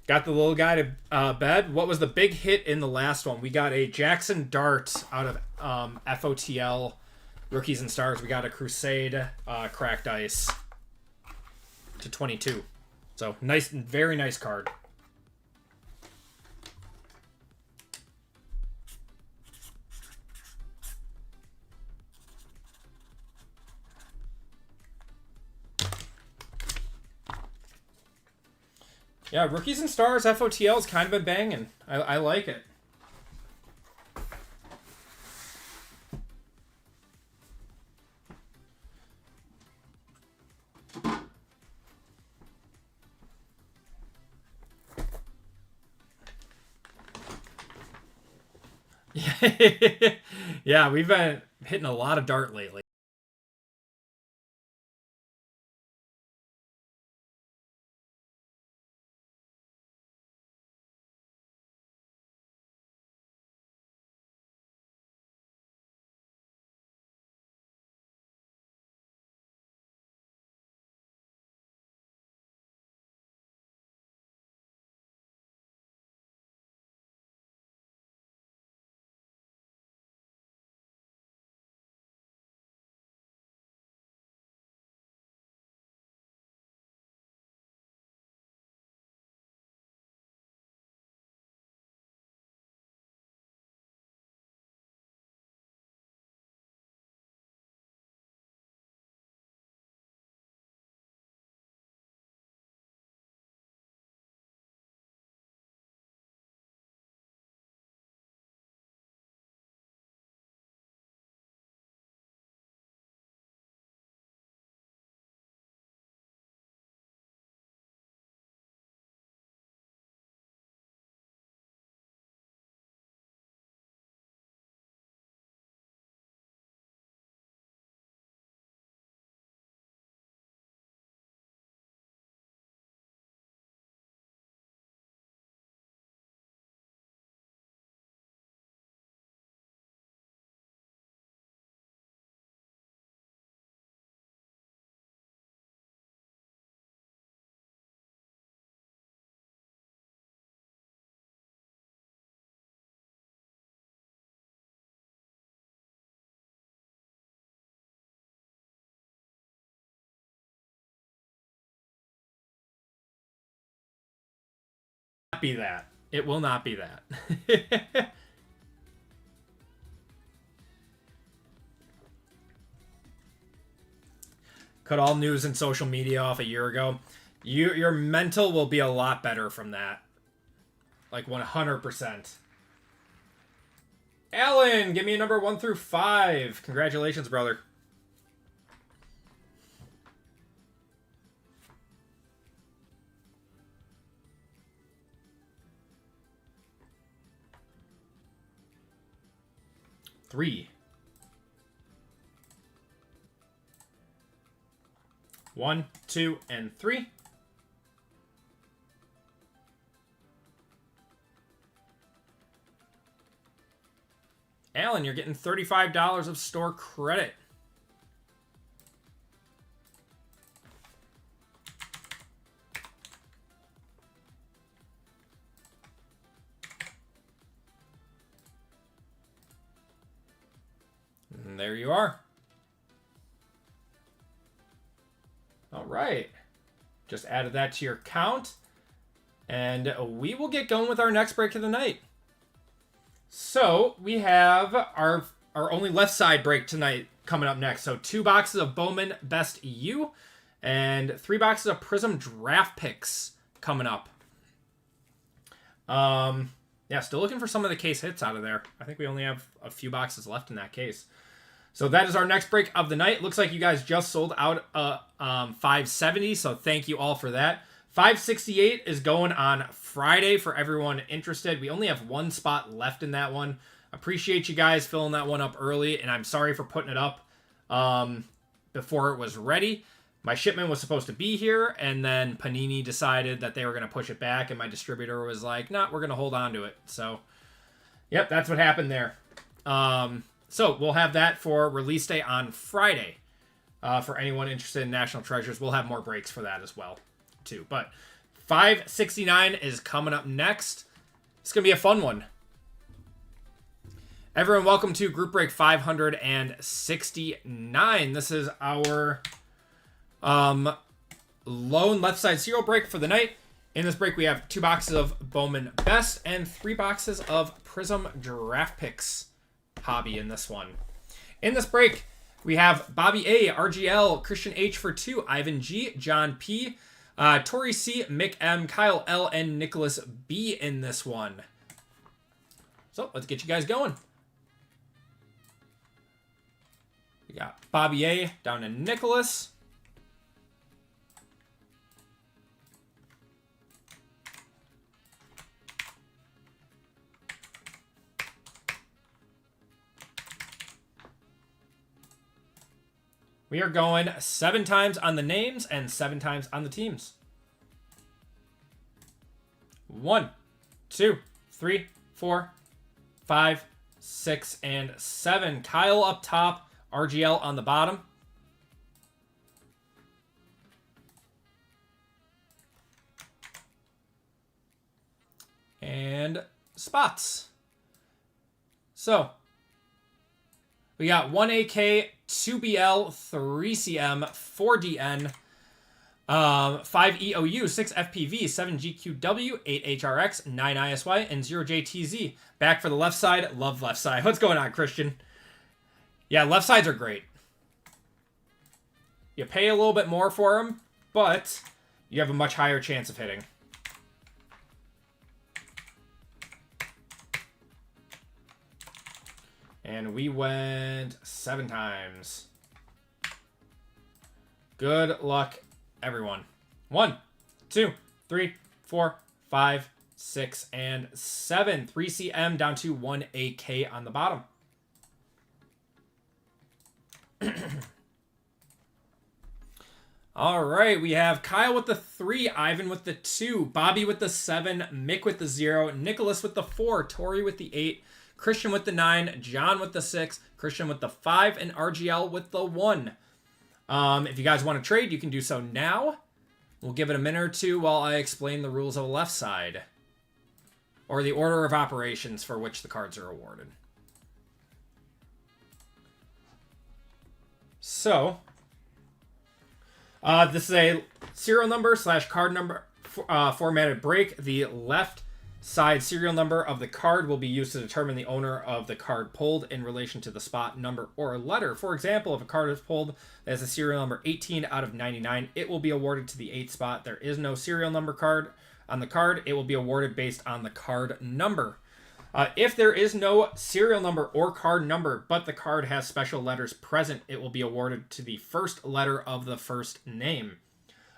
[SPEAKER 1] Got the little guy to bed. What was the big hit in the last one? We got a Jackson Dart out of FOTL Rookies and Stars. We got a Crusade Cracked Ice to 22. So nice, very nice card. Yeah, Rookies and Stars FOTL's kind of been banging. I like it. Yeah, we've been hitting a lot of dart lately. Be that. It will not be that. Cut all news and social media off a year ago. Your mental will be a lot better from that. Like 100%. Alan, give me a number 1 through 5. Congratulations, brother. Three. 1, 2, and 3. Alan, you're getting $35 of store credit. And there you are. All right. Just added that to your count. And we will get going with our next break of the night. So we have our only left side break tonight coming up next. So 2 boxes of Bowman Best U and 3 boxes of Prism Draft Picks coming up. Yeah, still looking for some of the case hits out of there. I think we only have a few boxes left in that case. So that is our next break of the night. Looks like you guys just sold out 570, so thank you all for that. 568 is going on Friday for everyone interested. We only have 1 spot left in that one. Appreciate you guys filling that one up early, and I'm sorry for putting it up before it was ready. My shipment was supposed to be here, and then Panini decided that they were going to push it back, and my distributor was like, nah, we're going to hold on to it. So, yep, that's what happened there. So we'll have that for release day on Friday. For anyone interested in National Treasures, we'll have more breaks for that as well, too. But 569 is coming up next. It's going to be a fun one. Everyone, welcome to Group Break 569. This is our lone left side serial break for the night. In this break, we have 2 boxes of Bowman Best and 3 boxes of Prism Draft Picks hobby in this one. In this break, we have Bobby A, RGL, Christian H for 2, Ivan G, John P, Tori C, Mick M, Kyle L, and Nicholas B in this one. So let's get you guys going. We got Bobby A down to Nicholas. We are going 7 times on the names and 7 times on the teams. 1, 2, 3, 4, 5, 6, and 7. Kyle up top, RGL on the bottom. And spots. So, we got 1 AK, 2 BL, 3 CM, 4 DN, 5 EOU, 6 FPV, 7 GQW, 8 HRX, 9 ISY, and 0 JTZ. Back for the left side. Love left side. What's going on, Christian? Yeah, left sides are great. You pay a little bit more for them, but you have a much higher chance of hitting. And we went 7 times. Good luck, everyone. 1, 2, 3, 4, 5, 6, and 7. 3 CM down to 1 AK on the bottom. All right, we have Kyle with the 3, Ivan with the 2, Bobby with the 7, Mick with the 0, Nicholas with the 4, Tori with the 8, Christian with the 9, John with the 6, Christian with the 5, and RGL with the 1. If you guys want to trade, you can do so now. We'll give it a minute or two while I explain the rules of the left side, or the order of operations for which the cards are awarded. So, this is a serial number / card number formatted break. The left side serial number of the card will be used to determine the owner of the card pulled in relation to the spot, number, or letter. For example, if a card is pulled that has a serial number 18 out of 99, it will be awarded to the 8th spot. There is no serial number card on the card. It will be awarded based on the card number. If there is no serial number or card number, but the card has special letters present, it will be awarded to the first letter of the first name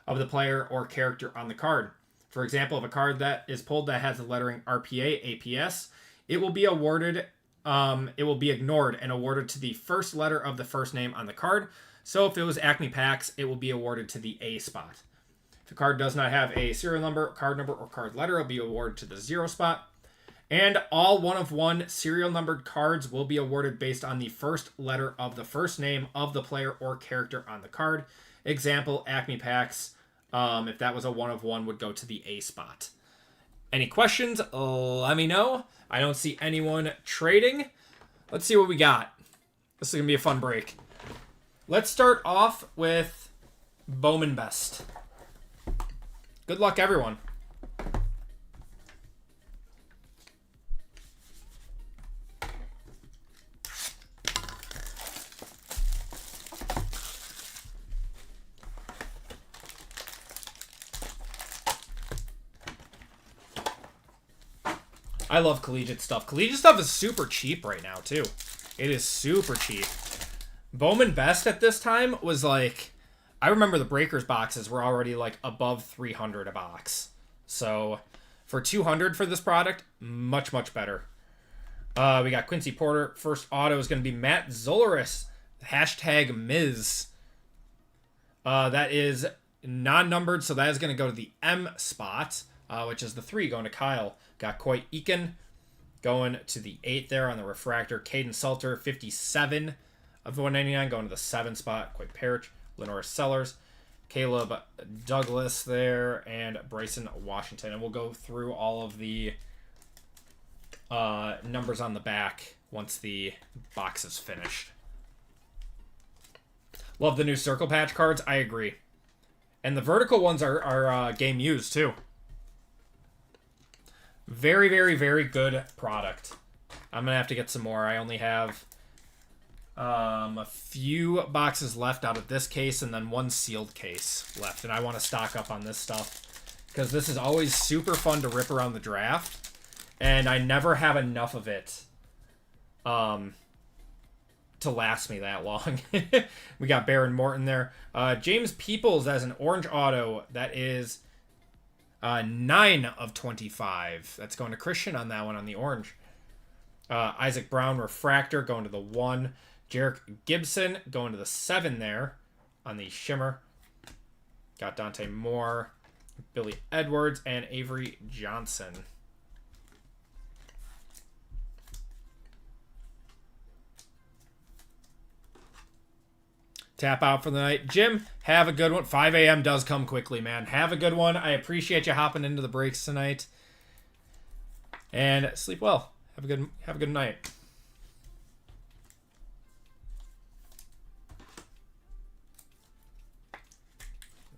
[SPEAKER 1] of the player or character on the card. For example, if a card that is pulled that has the lettering RPA, APS, it will be awarded, it will be ignored and awarded to the first letter of the first name on the card. So if it was Acme Pax, it will be awarded to the A spot. If a card does not have a serial number, card number, or card letter, it will be awarded to the 0 spot. And all 1-of-1 serial numbered cards will be awarded based on the first letter of the first name of the player or character on the card. Example, Acme Pax, if that was a 1-of-1, would go to the A spot. Any questions? Let me know. I don't see anyone trading. Let's see what we got. This is going to be a fun break. Let's start off with Bowman Best. Good luck, everyone. I love Collegiate stuff. Collegiate stuff is super cheap right now, too. It is super cheap. Bowman Best at this time was like... I remember the Breakers boxes were already like above 300 a box. So for 200 for this product, much, much better. We got Quincy Porter. First auto is going to be Matt Zolaris. Hashtag Miz. That is non-numbered, so that is going to go to the M spot, which is the 3 going to Kyle. Got Coy Eakin going to the 8 there on the refractor. Caden Salter, 57 of 199, going to the 7 spot. Coy Parrish, Lenore Sellers, Caleb Douglas there, and Bryson Washington. And we'll go through all of the numbers on the back once the box is finished. Love the new circle patch cards. I agree. And the vertical ones are game used too. Very, very, very good product. I'm going to have to get some more. I only have a few boxes left out of this case and then one sealed case left. And I want to stock up on this stuff because this is always super fun to rip around the draft. And I never have enough of it to last me that long. We got Baron Morton there. James Peoples as an orange auto. That is 9 of 25. That's going to Christian on that one on the orange. Isaac Brown refractor going to the 1. Jarek Gibson going to the 7 there on the shimmer. Got Dante Moore, Billy Edwards, and Avery Johnson. Tap out for the night. Jim, have a good one. 5 a.m. does come quickly, man. Have a good one. I appreciate you hopping into the breaks tonight. And sleep well. Have a good night.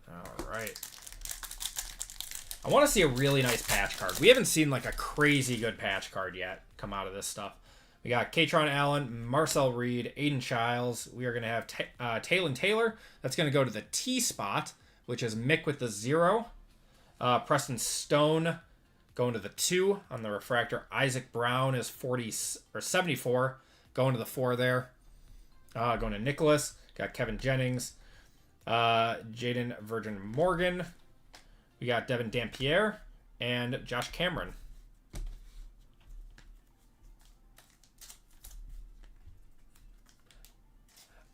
[SPEAKER 1] All right. I want to see a really nice patch card. We haven't seen like a crazy good patch card yet come out of this stuff. We got Katron Allen, Marcel Reed, Aiden Childs. We are going to have Taylon Taylor. That's going to go to the T spot, which is Mick with the 0. Preston Stone going to the 2 on the refractor. Isaac Brown is 74, going to the 4 there. Going to Nicholas. Got Kevin Jennings. Jaden Virgin Morgan. We got Devin Dampierre and Josh Cameron.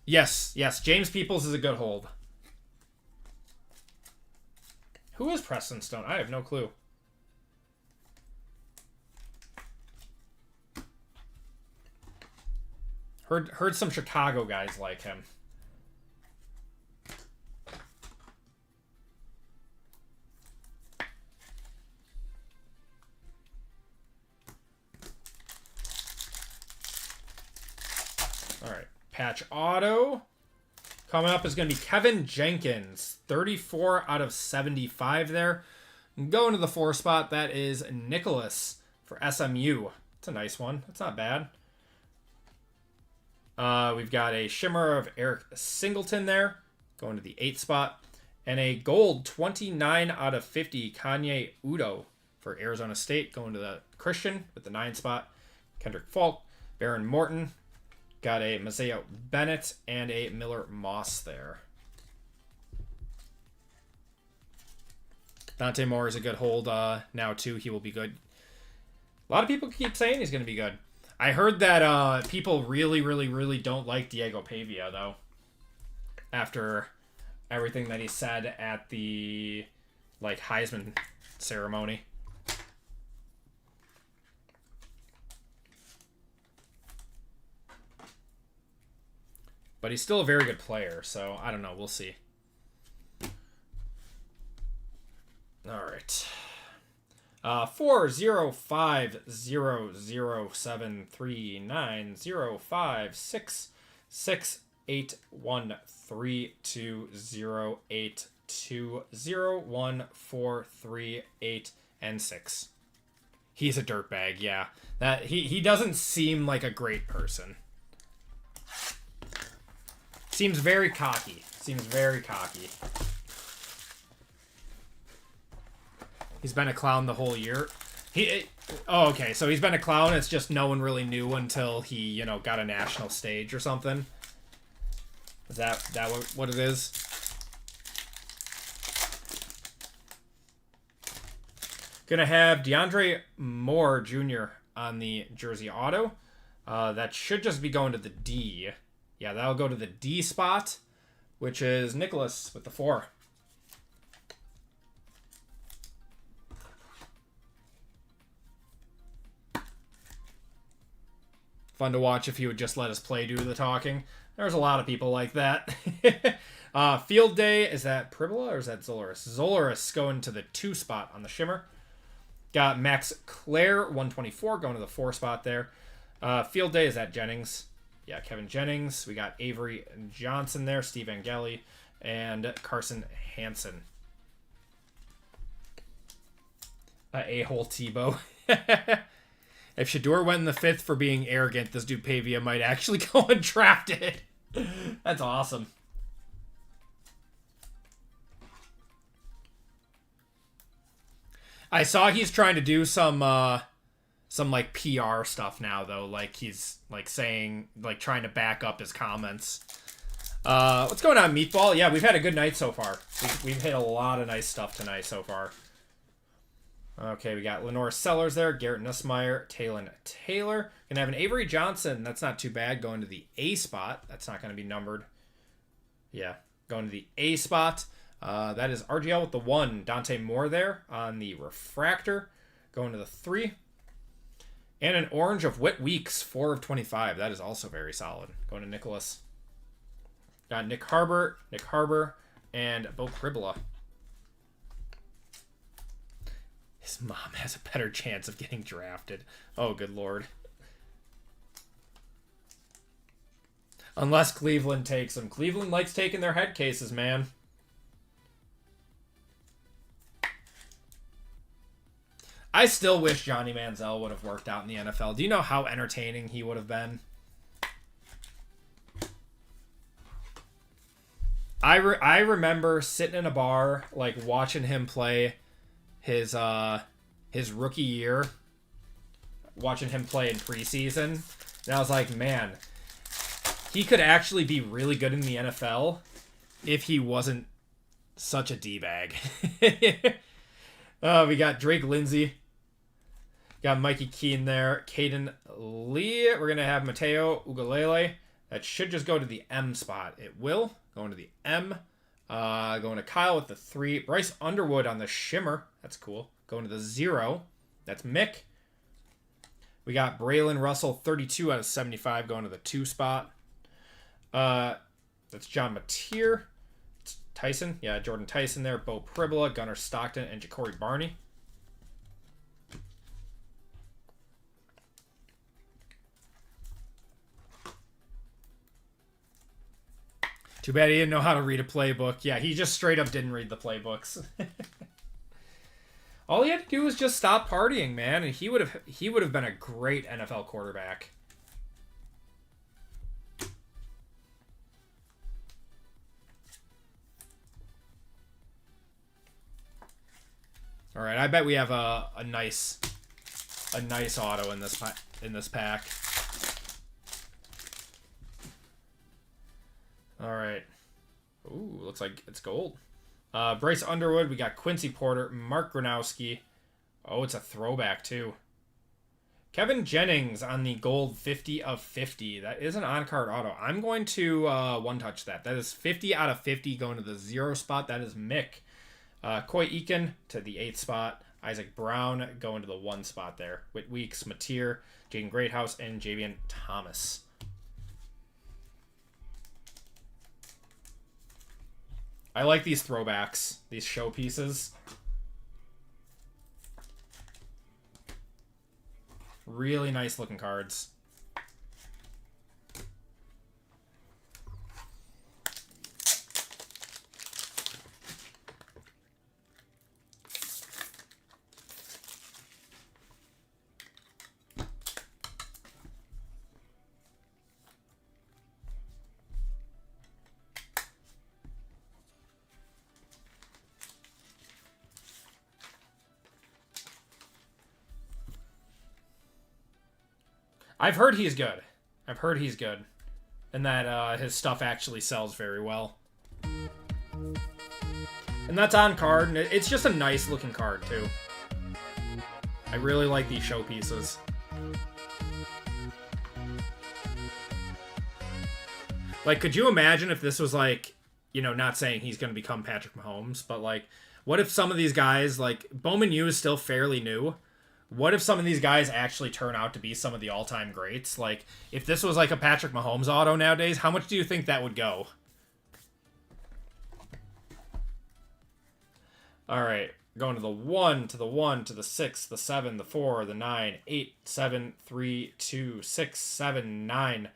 [SPEAKER 1] Yes, James Peoples is a good hold. Who is Preston Stone? I have no clue. Heard some Chicago guys like him. All right. Patch auto. Coming up is going to be Kevin Jenkins. 34 out of 75 there. Going to the 4 spot, that is Nicholas for SMU. It's a nice one. It's not bad. We've got a shimmer of Eric Singleton there, going to the 8th spot. And a gold 29 out of 50 Kanye Udo for Arizona State, going to the Christian with the 9th spot. Kendrick Falk, Baron Morton. Got a Mazeo Bennett and a Miller Moss there. Dante Moore is a good hold now, too. He will be good. A lot of people keep saying he's going to be good. I heard that people really don't like Diego Pavia, though. After everything that he said at the, like, Heisman ceremony. But he's still a very good player, so I don't know. We'll see. All right. 405-007-3905-668-13208-201-438 and 6. He's a dirtbag, yeah. That he doesn't seem like a great person. Seems very cocky. He's been a clown the whole year. Okay, so he's been a clown. It's just no one really knew until he, got a national stage or something. Is that what it is? Gonna have DeAndre Moore Jr. on the jersey auto. That should just be going to the D. Yeah, that'll go to the D spot, which is Nicholas with the 4. Fun to watch if he would just let us play do the talking. There's a lot of people like that. Field Day, is that Pribula or is that Zolaris? Zolaris going to the 2 spot on the shimmer. Got Max Clare, 124, going to the 4 spot there. Field Day, is that Jennings? Yeah, Kevin Jennings. We got Avery Johnson there, Steve Angeli, and Carson Hansen. A-hole Tebow. If Shador went in the 5th for being arrogant, this dude Pavia might actually go undrafted. That's awesome. I saw he's trying to do some like PR stuff now, though. Like he's like saying, like trying to back up his comments. What's going on, Meatball? Yeah, we've had a good night so far. We've hit a lot of nice stuff tonight so far. Okay, we got Lenore Sellers there, Garrett Nussmeier, Talon Taylor. Gonna have an Avery Johnson. That's not too bad. Going to the A spot. That's not going to be numbered. Yeah, going to the A spot. That is RGL with the 1. Dante Moore there on the refractor. Going to the 3. And an orange of Whit Weeks, 4 of 25. That is also very solid. Going to Nicholas. Got Nick Harbor, and Bo Pribula. His mom has a better chance of getting drafted. Oh, good lord. Unless Cleveland takes him. Cleveland likes taking their head cases, man. I still wish Johnny Manziel would have worked out in the NFL. Do you know how entertaining he would have been? I remember sitting in a bar, like, watching him play his rookie year, watching him play in preseason, and I was like, man, he could actually be really good in the NFL if he wasn't such a D-bag. We got Drake Lindsay, got Mikey Keene there, Caden Lee. We're gonna have Mateo Ugalele. That should just go to the M spot. It will going to the M. Going to Kyle with the 3. Bryce Underwood on the shimmer. That's cool. Going to the 0. That's Mick. We got Braylon Russell, 32 out of 75, going to the 2 spot. That's John Mateer. It's Tyson. Yeah, Jordan Tyson there. Bo Pribula, Gunnar Stockton, and Ja'Cory Barney. Too bad he didn't know how to read a playbook. Yeah, he just straight up didn't read the playbooks. All he had to do was just stop partying, man, and he would have been a great NFL quarterback. All right, I bet we have a nice auto in this pack. All right. Ooh, looks like it's gold. Bryce Underwood, we got Quincy Porter, Mark Gronowski. Oh, it's a throwback too. Kevin Jennings on the gold 50 of 50. That is an on-card auto. I'm going to one-touch that. That is 50 out of 50 going to the 0 spot. That is Mick. Coy Eakin to the 8th spot. Isaac Brown going to the 1 spot there. Whit Weeks, Mateer, Jaden Greathouse, and Javian Thomas. I like these throwbacks, these showpieces. Really nice looking cards. I've heard he's good. I've heard he's good. And that his stuff actually sells very well. And that's on card, and it's just a nice looking card, too. I really like these showpieces. Like, could you imagine if this was like, you know, not saying he's going to become Patrick Mahomes, but like, what if some of these guys, like, Bowman U is still fairly new. What if some of these guys actually turn out to be some of the all-time greats? Like, if this was like a Patrick Mahomes auto nowadays, how much do you think that would go? All right, going to the 1, to the 1, to the 6, the 7, the 4, the 9, 8, 7, 3, 2, 6, 7, 9,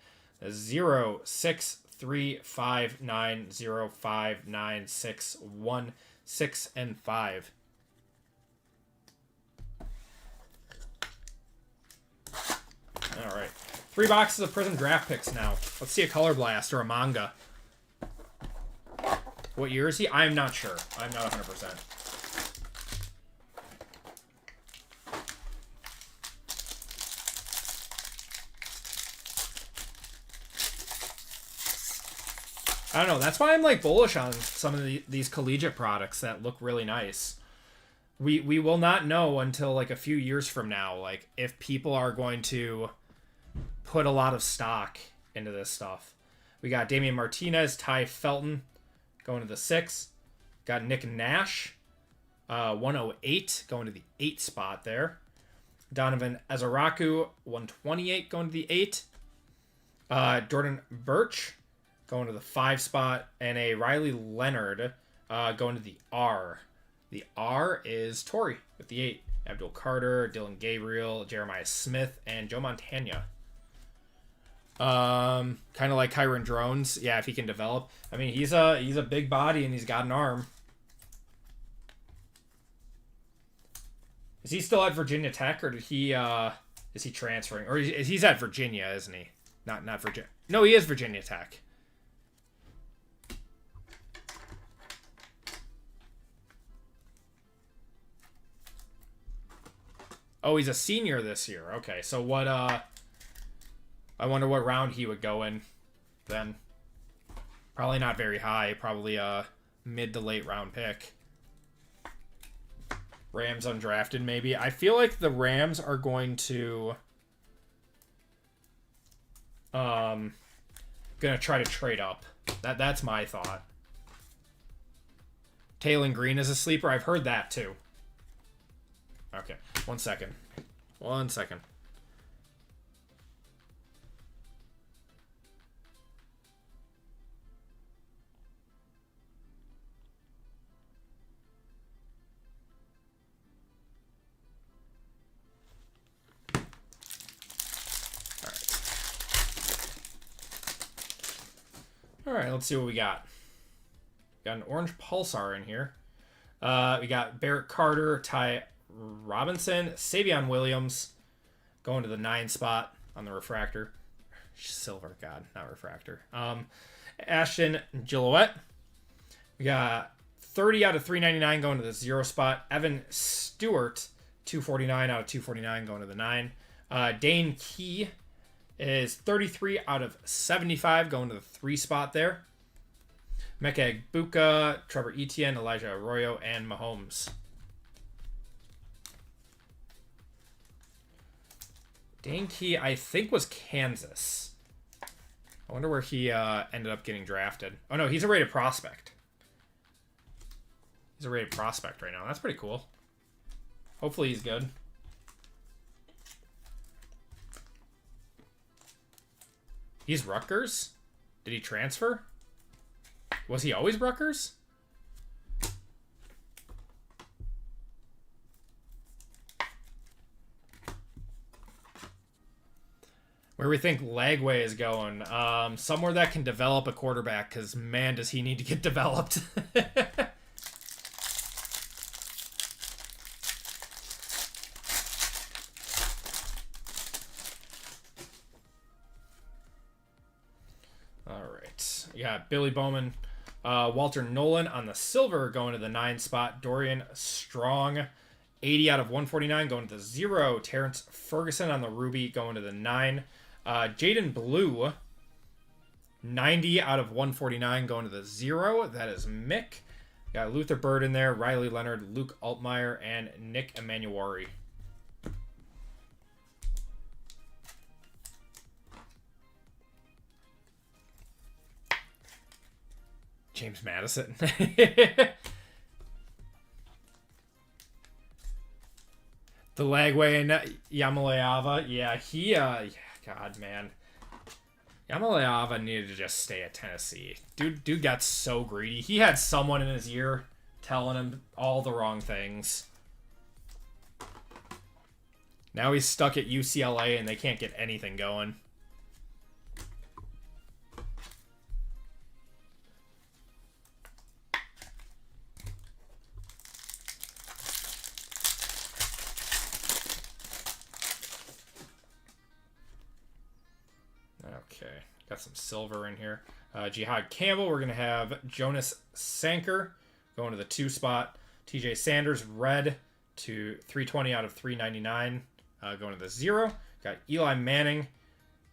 [SPEAKER 1] 0, 6, 3, 5, 9, 0, 5, 9, 6, 1, 6, and 5. All right. 3 boxes of Prism draft picks now. Let's see a Color Blast or a manga. What year is he? I'm not sure. I'm not 100%. I don't know. That's why I'm like bullish on some of these Collegiate products that look really nice. We will not know until like a few years from now, like if people are going to put a lot of stock into this stuff. We got Damian Martinez, Ty Felton going to the 6. Got Nick Nash, 108 going to the 8 spot there. Donovan Ezaraku, 128 going to the 8. Jordan Birch going to the 5 spot, and a Riley Leonard going to the R. The R is Torrey with the 8. Abdul Carter, Dylan Gabriel, Jeremiah Smith, and Joe Montana. Kind of like Kyron Drones. Yeah, if he can develop. I mean, he's a big body and he's got an arm. Is he still at Virginia Tech, or did he is he transferring? Or he's at Virginia, isn't he? Not Virginia. No, he is Virginia Tech. Oh, he's a senior this year. Okay, so what I wonder what round he would go in then. Probably not very high. Probably a mid to late round pick. Rams undrafted, maybe. I feel like the Rams are going to gonna try to trade up. That's my thought. Taylor Green is a sleeper. I've heard that too. Okay, 1 second. 1 second. All right, let's see what we got. Got an orange Pulsar in here. We got Barrett Carter, Ty Robinson. Savion Williams going to the 9 spot on the refractor. Silver, God, not refractor. Ashton Gillette. We got 30 out of 399 going to the 0 spot. Evan Stewart, 249 out of 249 going to the 9. Dane Key is 33 out of 75 going to the 3 spot there. Meka Egbuka, Trevor Etienne, Elijah Arroyo, and Mahomes. Dane Key, I think, was Kansas. I wonder where he ended up getting drafted. Oh, no, he's a rated prospect. He's a rated prospect right now. That's pretty cool. Hopefully he's good. He's Rutgers? Did he transfer? Was he always Rutgers? Where we think Lagway is going. Somewhere that can develop a quarterback, because, man, does he need to get developed. All right. You got Billy Bowman, Walter Nolan on the silver going to the 9 spot. Dorian Strong, 80 out of 149 going to the 0. Terrence Ferguson on the ruby going to the 9. Jaden Blue, 90 out of 149 going to the 0. That is Mick. Got Luther Bird in there, Riley Leonard, Luke Altmaier, and Nick Emanuari. James Madison. The Lagway and Yamaleava. Yeah, he, God, man. Yamaleava needed to just stay at Tennessee. Dude got so greedy. He had someone in his ear telling him all the wrong things. Now he's stuck at UCLA and they can't get anything going. Okay, got some silver in here. Jihad Campbell, we're going to have Jonas Sanker going to the 2 spot. TJ Sanders, red to 320 out of 399 going to the 0. Got Eli Manning,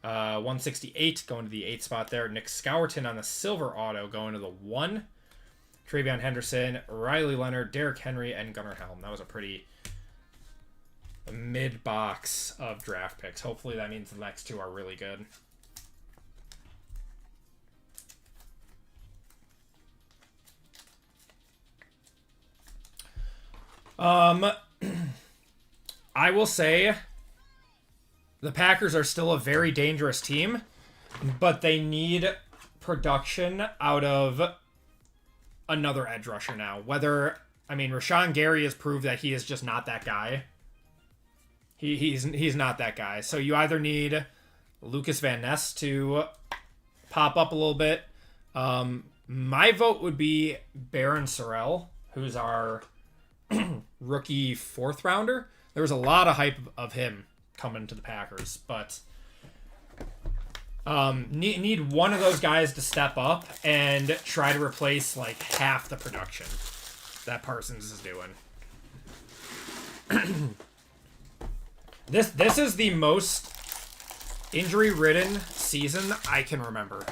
[SPEAKER 1] 168 going to the 8 spot there. Nick Scourton on the silver auto going to the 1. Travion Henderson, Riley Leonard, Derrick Henry, and Gunnar Helm. That was a pretty mid-box of draft picks. Hopefully that means the next 2 are really good. I will say the Packers are still a very dangerous team, but they need production out of another edge rusher now. Rashawn Gary has proved that he is just not that guy. He's not that guy. So you either need Lucas Van Ness to pop up a little bit. My vote would be Baron Sorrell, who's our rookie 4th rounder. There was a lot of hype of him coming to the Packers, but need one of those guys to step up and try to replace like half the production that Parsons is doing. This is the most injury-ridden season I can remember.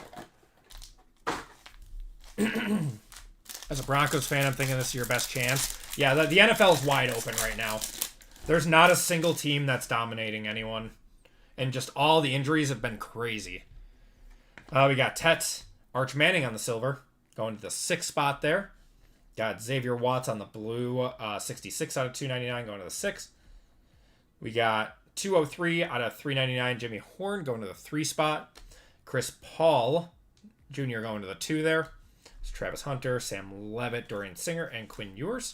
[SPEAKER 1] As a Broncos fan, I'm thinking this is your best chance. Yeah, the NFL is wide open right now. There's not a single team that's dominating anyone. And just all the injuries have been crazy. We got Tet Arch Manning on the silver, going to the 6th spot there. Got Xavier Watts on the blue, 66 out of 299, going to the 6th. We got 203 out of 399, Jimmy Horn, going to the 3 spot. Chris Paul Jr. going to the 2 there. It's Travis Hunter, Sam Levitt, Dorian Singer, and Quinn Ewers.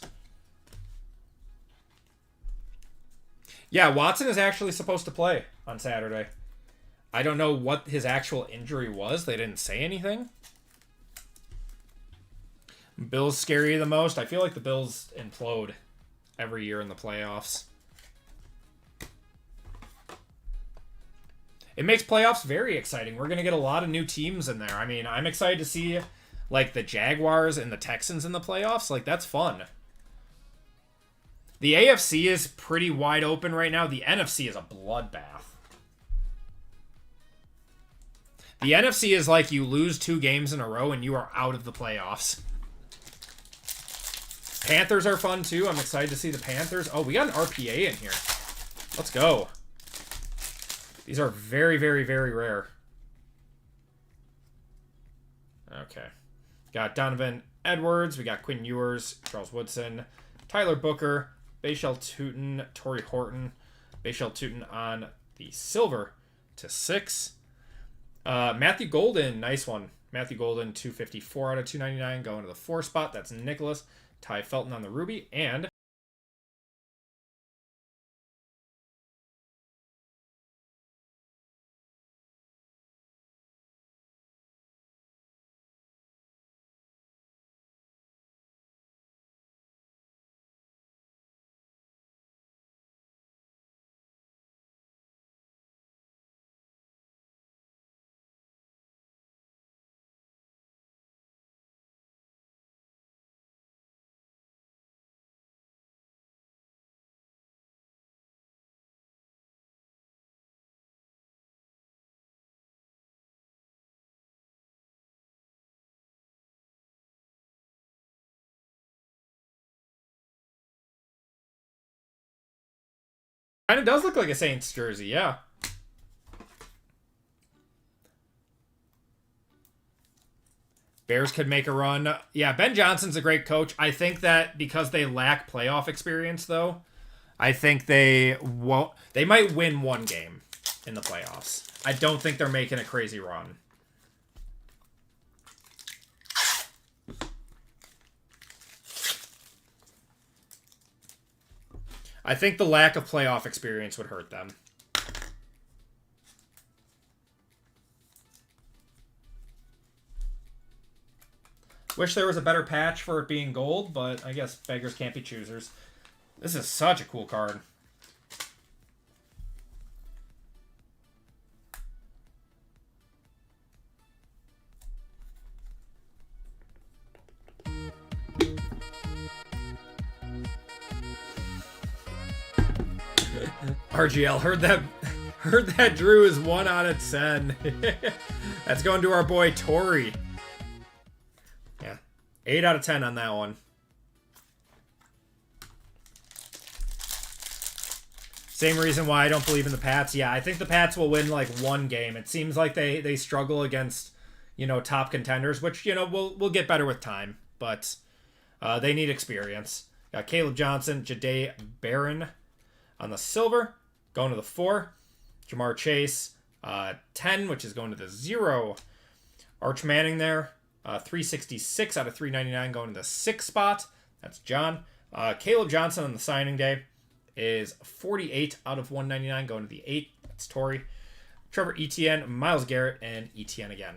[SPEAKER 1] Yeah, Watson is actually supposed to play on Saturday. I don't know what his actual injury was. They didn't say anything. Bills scary the most. I feel like the Bills implode every year in the playoffs. It makes playoffs very exciting. We're going to get a lot of new teams in there. I mean, I'm excited to see, like, the Jaguars and the Texans in the playoffs. Like, that's fun. The AFC is pretty wide open right now. The NFC is a bloodbath. The NFC is like you lose 2 games in a row and you are out of the playoffs. Panthers are fun, too. I'm excited to see the Panthers. Oh, we got an RPA in here. Let's go. These are very, very, very rare. Okay. Got Donovan Edwards. We got Quinn Ewers, Charles Woodson, Tyler Booker, Bashal Tootin, Torrey Horton. Bashal Tootin on the silver to 6. Matthew Golden, nice one. Matthew Golden, 254 out of 299, going to the 4 spot. That's Nicholas. Ty Felton on the ruby. And kind of does look like a Saints jersey, yeah. Bears could make a run. Yeah, Ben Johnson's a great coach. I think that because they lack playoff experience, though, I think they won't. They might win 1 game in the playoffs. I don't think they're making a crazy run. I think the lack of playoff experience would hurt them. Wish there was a better patch for it being gold, but I guess beggars can't be choosers. This is such a cool card. RGL, heard that Drew is 1 out of 10. That's going to our boy Tori. Yeah, 8 out of 10 on that one. Same reason why I don't believe in the Pats. Yeah, I think the Pats will win like 1 game. It seems like they struggle against, top contenders, which, we'll get better with time. But they need experience. Got Caleb Johnson, Jahdae Barron on the silver. Going to the 4. Jamar Chase, 10, which is going to the 0. Arch Manning there. 366 out of 399 going to the 6 spot. That's John. Caleb Johnson on the signing day is 48 out of 199 going to the 8. That's Tori. Trevor Etienne, Myles Garrett, and Etienne again.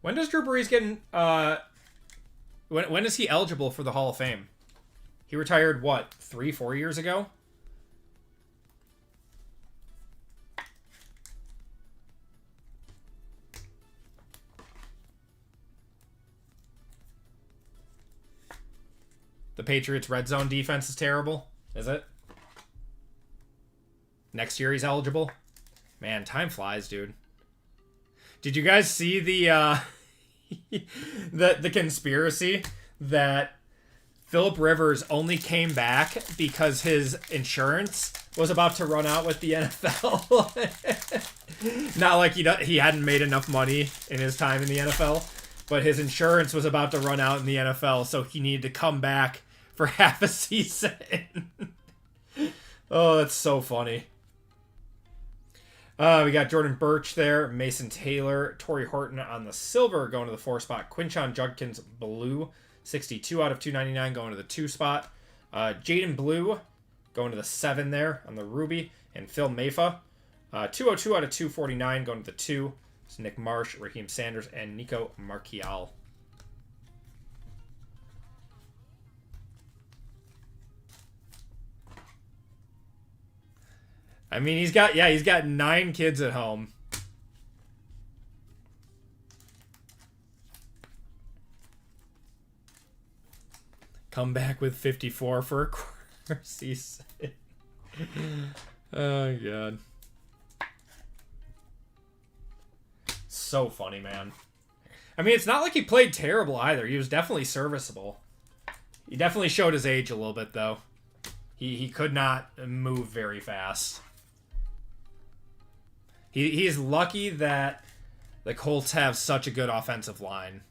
[SPEAKER 1] When does Drew Brees get when is he eligible for the Hall of Fame? He retired, 3-4 years ago? The Patriots' red zone defense is terrible, is it? Next year he's eligible? Man, time flies, dude. Did you guys see the the conspiracy that Phillip Rivers only came back because his insurance was about to run out with the NFL? Not like he hadn't made enough money in his time in the NFL, but his insurance was about to run out in the NFL, so he needed to come back for half a season. Oh, that's so funny. We got Jordan Birch there, Mason Taylor, Torrey Horton on the silver going to the 4 spot. Quinshon Judkins blue, 62 out of 299 going to the 2 spot. Jaden Blue going to the 7 there on the Ruby. And Phil Maffa. 202 out of 249 going to the 2. It's Nick Marsh, Raheem Sanders, and Nico Marchial. I mean, he's got 9 kids at home. Come back with 54 for a quarter season. Oh, God. So funny, man. I mean, it's not like he played terrible either. He was definitely serviceable. He definitely showed his age a little bit, though. He could not move very fast. He's lucky that the Colts have such a good offensive line.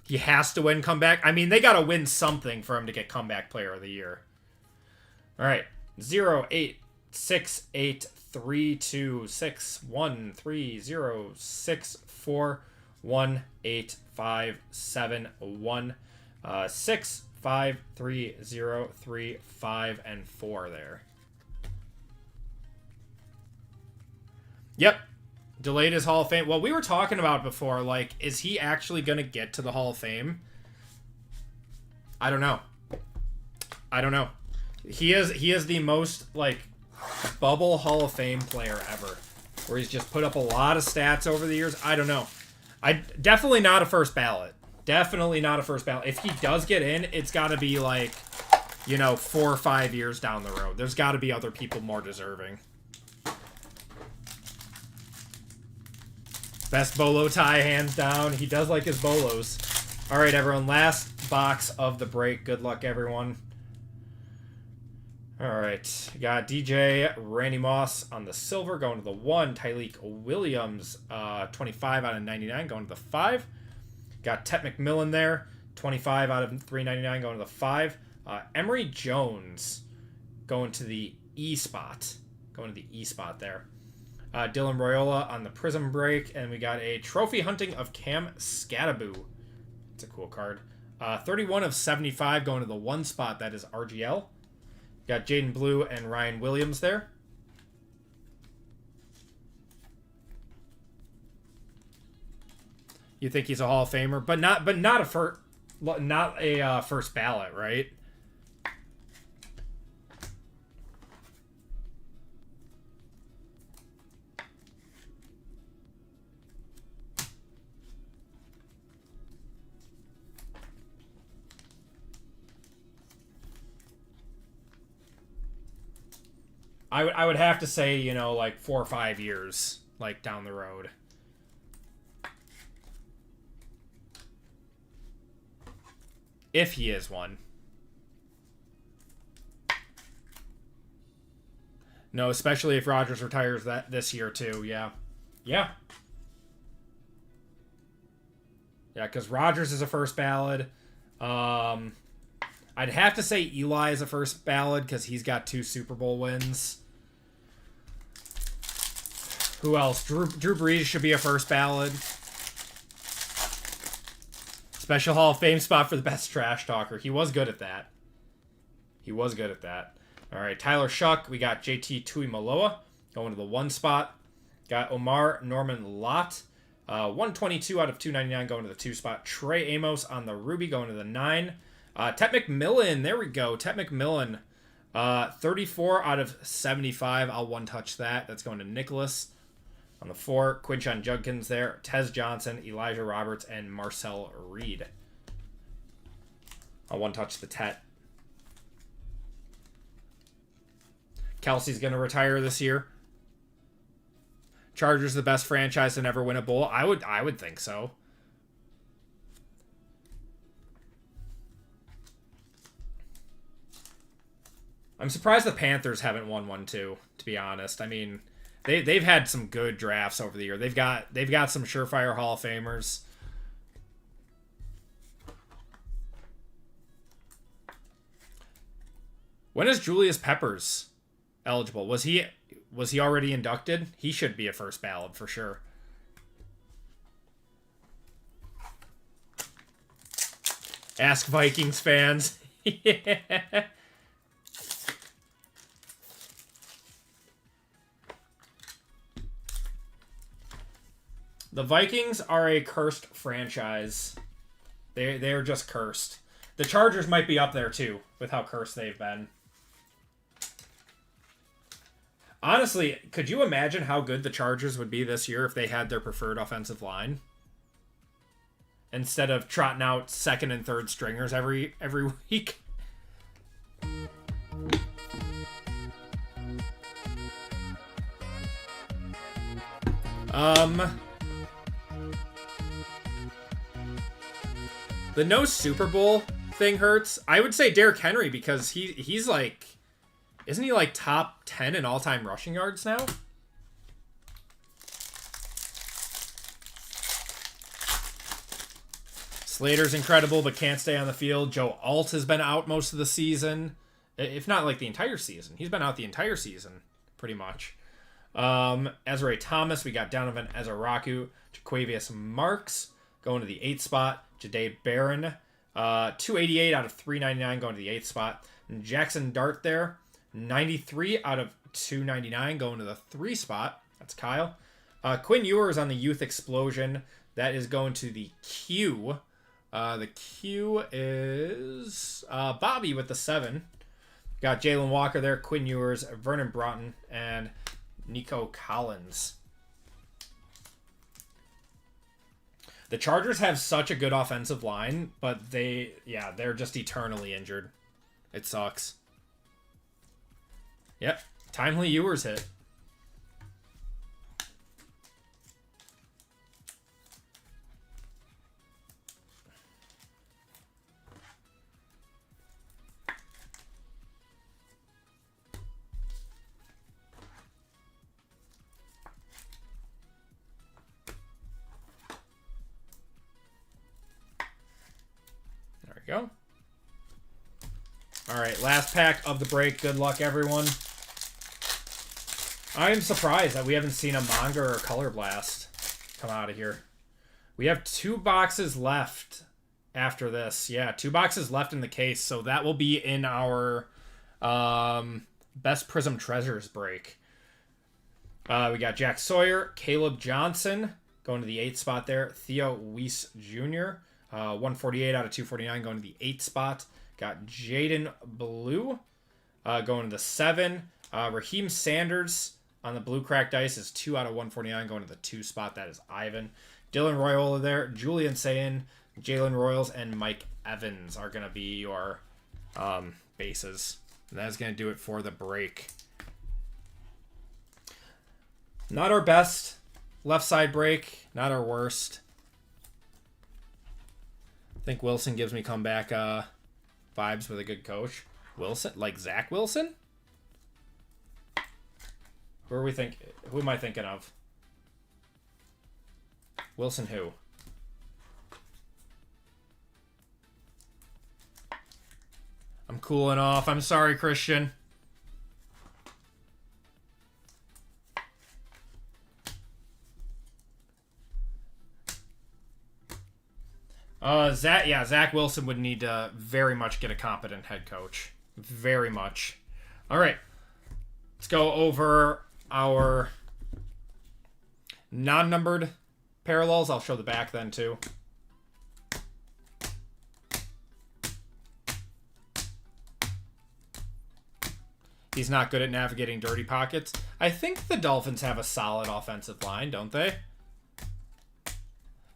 [SPEAKER 1] He has to win comeback. I mean, they got to win something for him to get comeback player of the year. All right. 0, 8, 6, 8, 3, 2, 6, 1, 3, 0, 6, 4, 1, 8, 5, 7, 1, 6, 5, 3, 0, 3, 5, and 4 there. Yep. Delayed his Hall of Fame. Well, we were talking about it before, like, is he actually going to get to the Hall of Fame? I don't know. He is the most, like, bubble Hall of Fame player ever, where he's just put up a lot of stats over the years. I don't know. Definitely not a first ballot. Definitely not a first ballot. If he does get in, it's got to be, like, 4 or 5 years down the road. There's got to be other people more deserving. Best bolo tie, hands down. He does like his bolos. All right, everyone. Last box of the break. Good luck, everyone. All right. Got DJ Randy Moss on the silver, going to the 1. Tyleik Williams, 25 out of 99, going to the 5. Got Tet McMillan there, 25 out of 399, going to the 5. Emory Jones, going to the E spot. Going to the E spot there. Dylan Royola on the Prism break, and we got a Trophy Hunting of Cam Scattaboo. It's a cool card. 31 of 75 going to the 1 spot. That is RGL. Got Jaden Blue and Ryan Williams there. You think he's a Hall of Famer, but not a first ballot, right? I would have to say, like 4 or 5 years, like, down the road. If he is one. No, especially if Rodgers retires this year too. Yeah. Yeah. Yeah, because Rodgers is a first ballot. I'd have to say Eli is a first ballot because he's got 2 Super Bowl wins. Who else? Drew Brees should be a first ballot. Special Hall of Fame spot for the best trash talker. He was good at that. All right, Tyler Shuck. We got JT Tuimoloau going to the 1 spot. Got Omar Norman Lott. 122 out of 299 going to the 2 spot. Trey Amos on the Ruby going to the 9. Tet McMillan. There we go. Tet McMillan. 34 out of 75. I'll one-touch that. That's going to Nicholas. On the 4, Quinshon Judkins there, Tez Johnson, Elijah Roberts, and Marcel Reed. I'll one-touch the Tet. Kelsey's going to retire this year. Chargers the best franchise to never win a bowl. I would think so. I'm surprised the Panthers haven't won one too, to be honest. I mean, they've had some good drafts over the year. They've got some surefire Hall of Famers. When is Julius Peppers eligible? Was he already inducted? He should be a first ballot for sure. Ask Vikings fans. Yeah. The Vikings are a cursed franchise. They're just cursed. The Chargers might be up there too with how cursed they've been. Honestly, could you imagine how good the Chargers would be this year if they had their preferred offensive line? Instead of trotting out second and third stringers every week. The no Super Bowl thing hurts. I would say Derrick Henry because he's like, isn't he like top 10 in all-time rushing yards now? Slater's incredible, but can't stay on the field. Joe Alt has been out most of the season, if not like the entire season. He's been out the entire season, pretty much. Ezra Thomas, we got Donovan Ezaraku, Jaquavius Marks going to the 8th spot. Jahdae Barron, 288 out of 399 going to the 8th spot. And Jackson Dart there, 93 out of 299 going to the 3 spot. That's Kyle. Quinn Ewers on the Youth Explosion. That is going to the Q. The Q is Bobby with the 7. Got Jalen Walker there, Quinn Ewers, Vernon Broughton, and Nico Collins. The Chargers have such a good offensive line, but they're just eternally injured. It sucks. Yep, timely Ewers hit. Go. All right, last pack of the break. Good luck, everyone. I am surprised that we haven't seen a Manga or Color Blast come out of here. We have 2 boxes left after this. Yeah, 2 boxes left in the case, so that will be in our Best Prism Treasures break. We got Jack Sawyer, Caleb Johnson going to the 8th spot there. Theo Weiss Jr., 148 out of 249 going to the 8th spot. Got Jaden Blue going to the 7. Raheem Sanders on the Blue Cracked Dice is 2 out of 149 going to the 2 spot. That is Ivan. Dylan Royola there. Julian Sayin, Jalen Royals, and Mike Evans are going to be your bases. And that's going to do it for the break. Not our best left side break. Not our worst. I think Wilson gives me comeback vibes with a good coach. Wilson? Like Zach Wilson? Who am I thinking of? Wilson who? I'm cooling off. I'm sorry, Christian. Zach Wilson would need to very much get a competent head coach. Very much. All right. Let's go over our non-numbered parallels. I'll show the back then, too. He's not good at navigating dirty pockets. I think the Dolphins have a solid offensive line, don't they?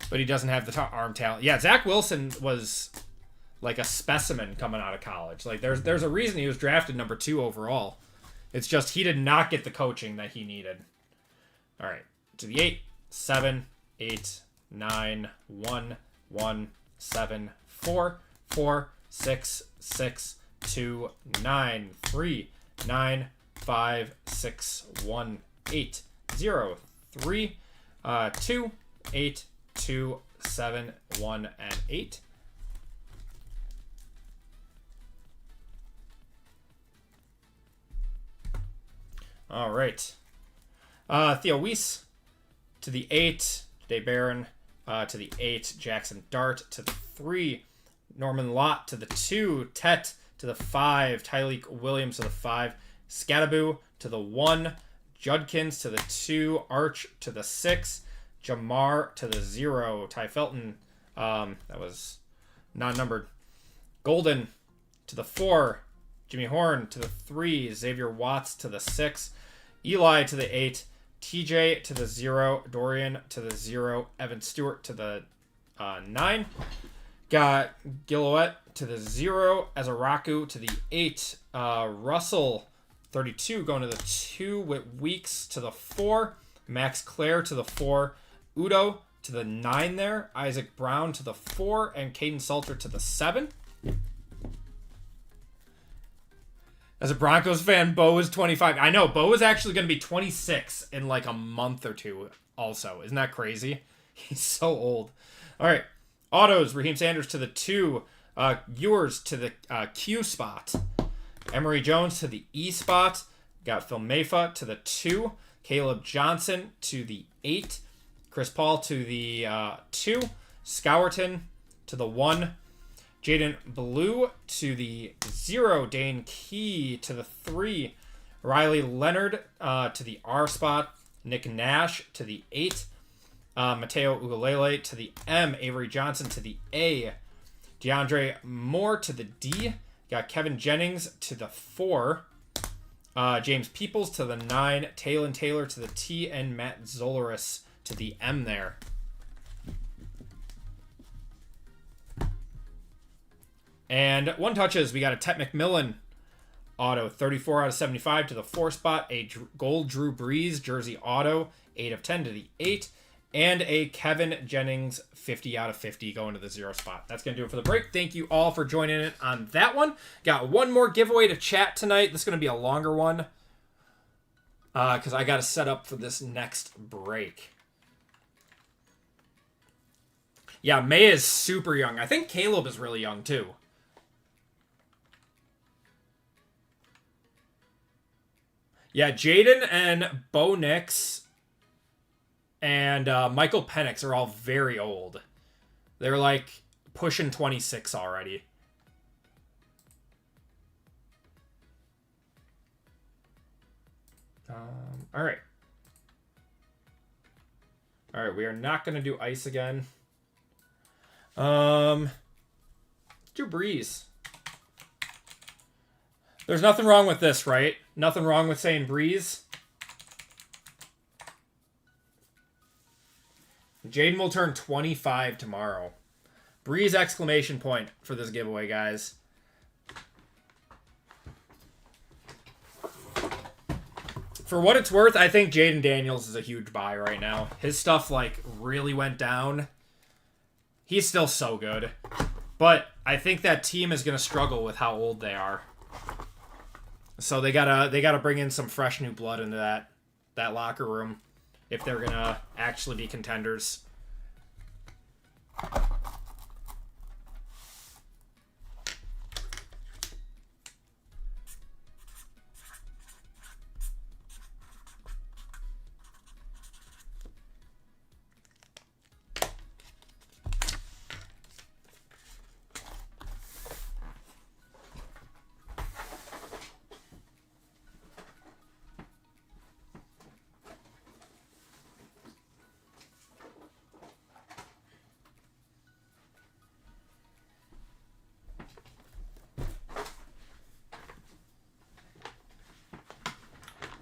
[SPEAKER 1] But he doesn't have the arm talent. Yeah, Zach Wilson was like a specimen coming out of college. Like there's a reason he was drafted number 2 overall. It's just he did not get the coaching that he needed. All right, to the 8, 7, 8, 9, 1, 1, 7, 4, 4, 6, 6, 2, 9, 3, 9, 5, 6, 1, 8, 0, 3, 2, 8, 2, 7, 1, and 8. All right. Theo Weiss to the 8. Jahdae Barron to the 8. Jackson Dart to the 3. Norman Lott to the 2. Tet to the 5. Tyleek Williams to the 5. Scattaboo to the 1. Judkins to the 2. Arch to the 6. Jamar to the 0. Ty Felton, that was non-numbered. Golden to the 4. Jimmy Horn to the 3. Xavier Watts to the 6. Eli to the 8. TJ to the 0. Dorian to the 0. Evan Stewart to the 9. Got Gillette to the 0. Azaraku to the 8. Russell 32 going to the 2. With Weeks to the 4. Max Clare to the 4. Udo to the 9 there. Isaac Brown to the 4. And Caden Salter to the 7. As a Broncos fan, Bo is 25. I know, Bo is actually going to be 26 in like a month or two also. Isn't that crazy? He's so old. All right. Autos, Raheem Sanders to the 2. Ewers to the Q spot. Emory Jones to the E spot. Got Phil Mayfa to the 2. Caleb Johnson to the 8. Chris Paul to the 2. Scourton to the 1. Jaden Blue to the 0. Dane Key to the 3. Riley Leonard to the R spot. Nick Nash to the 8. Mateo Ugalele to the M. Avery Johnson to the A. DeAndre Moore to the D. Got Kevin Jennings to the 4. James Peoples to the 9. Taylor Taylor to the T. And Matt Zolaris to the M there. And one touches, we got a Tet McMillan auto, 34 out of 75 to the 4 spot. A gold Drew Brees jersey auto, 8 of 10 to the 8. And a Kevin Jennings 50 out of 50 going to the 0 spot. That's going to do it for the break. Thank you all for joining in on that one. Got one more giveaway to chat tonight. This is going to be a longer one because I got to set up for this next break. Yeah, May is super young. I think Caleb is really young too. Yeah, Jaden and Bo Nix and Michael Penix are all very old. They're like pushing 26 already. All right. All right, we are not going to do ice again. Let's do Breeze. There's nothing wrong with this, right? Nothing wrong with saying Breeze. Jaden will turn 25 tomorrow. Breeze exclamation point for this giveaway, guys. For what it's worth, I think Jaden Daniels is a huge buy right now. His stuff, like, really went down. He's still so good. But I think that team is going to struggle with how old they are. So they gotta bring in some fresh new blood into that locker room if they're gonna actually be contenders.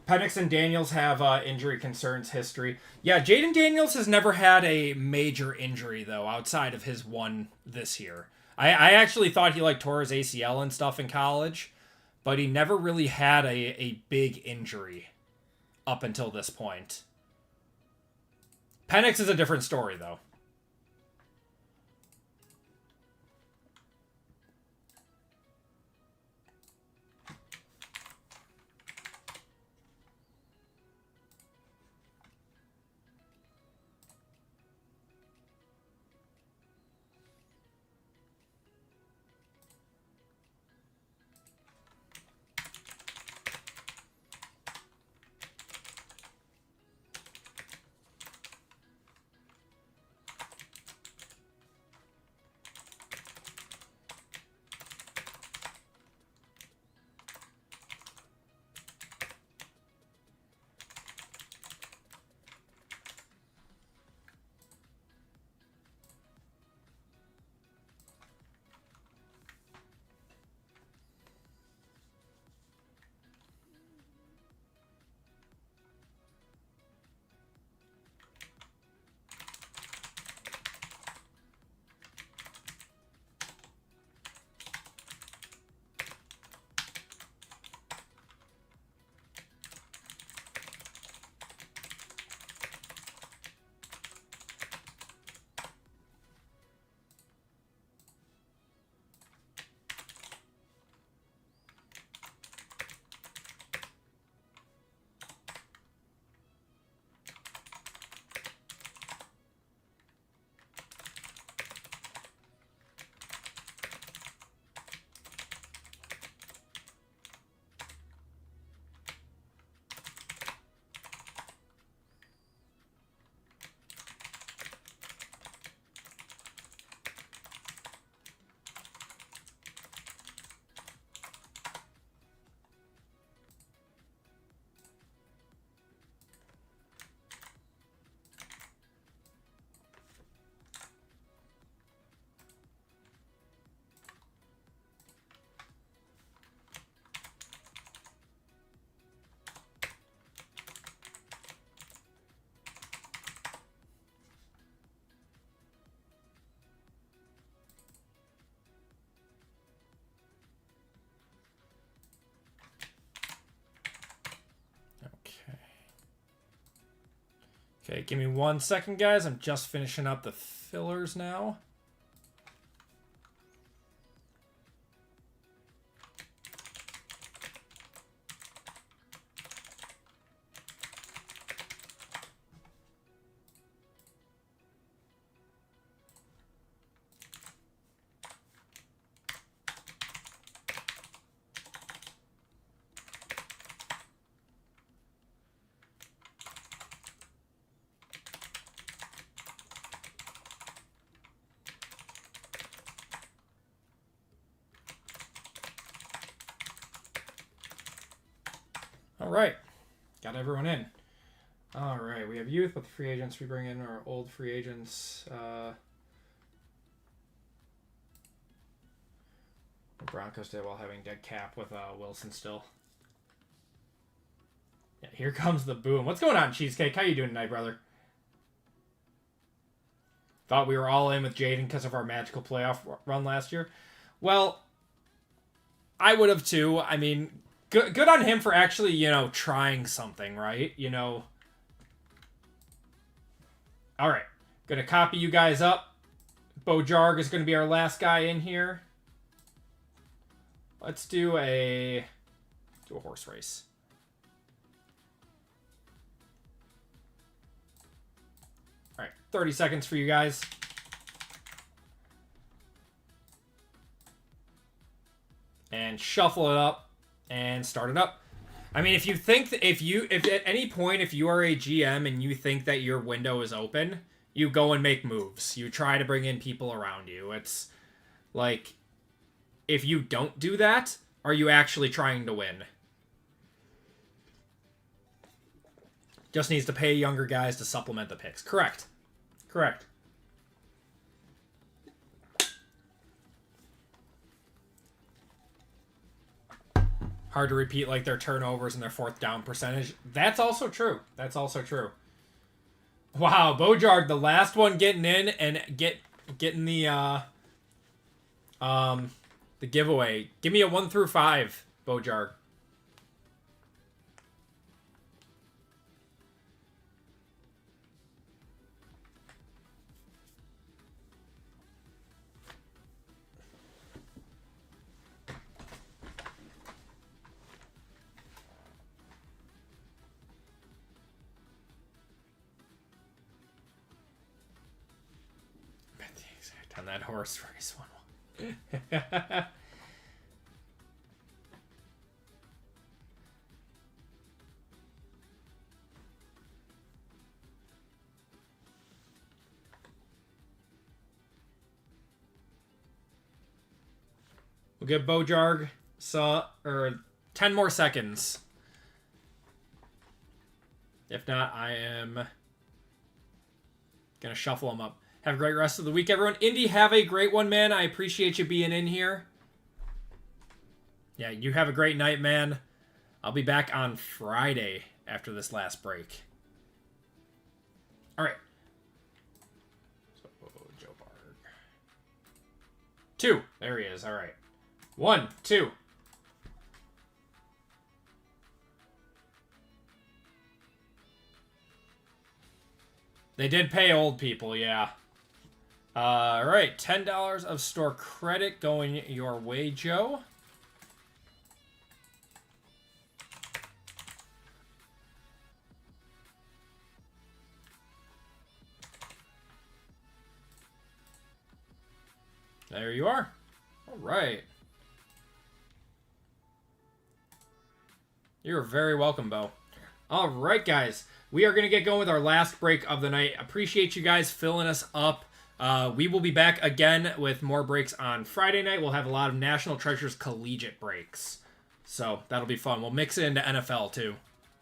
[SPEAKER 1] Penix and Daniels have injury concerns history. Yeah, Jaden Daniels has never had a major injury, though, outside of his one this year. I actually thought he like tore his ACL and stuff in college, but he never really had a big injury up until this point. Penix is a different story, though. Okay, give me 1 second, guys. I'm just finishing up the fillers now. All right, got everyone in. All right, we have youth, but the free agents we bring in are old free agents. Broncos did while having dead cap with Wilson still. Yeah, here comes the boom. What's going on, Cheesecake? How you doing tonight, brother? Thought we were all in with Jaden because of our magical playoff run last year. Well, I would have too. I mean, good on him for actually, you know, trying something, right? You know. All right. Going to copy you guys up. Bojarg is going to be our last guy in here. Let's do a horse race. All right. 30 seconds for you guys. And shuffle it up. And start it up. I mean, if you think that if at any point, if you are a GM and you think that your window is open, you go and make moves. You try to bring in people around you. It's like, if you don't do that, are you actually trying to win? Just needs to pay younger guys to supplement the picks. Correct. Correct. Hard to repeat like their turnovers and their fourth down percentage. That's also true. That's also true. Wow, Bojarg, the last one getting in and getting the giveaway. Give me a 1 through 5, Bojarg. On that horse race one. We'll give Bojarg 10 more seconds. If not, I am gonna shuffle them up. Have a great rest of the week, everyone. Indy, have a great one, man. I appreciate you being in here. Yeah, you have a great night, man. I'll be back on Friday after this last break. All right. So, Joe Barg. 2. There he is. All right. 1, 2. They did pay old people, yeah. All right, $10 of store credit going your way, Joe. There you are. All right. You're very welcome, Bo. All right, guys. We are going to get going with our last break of the night. Appreciate you guys filling us up. We will be back again with more breaks on Friday night. We'll have a lot of National Treasures Collegiate breaks. So that'll be fun. We'll mix it into NFL too.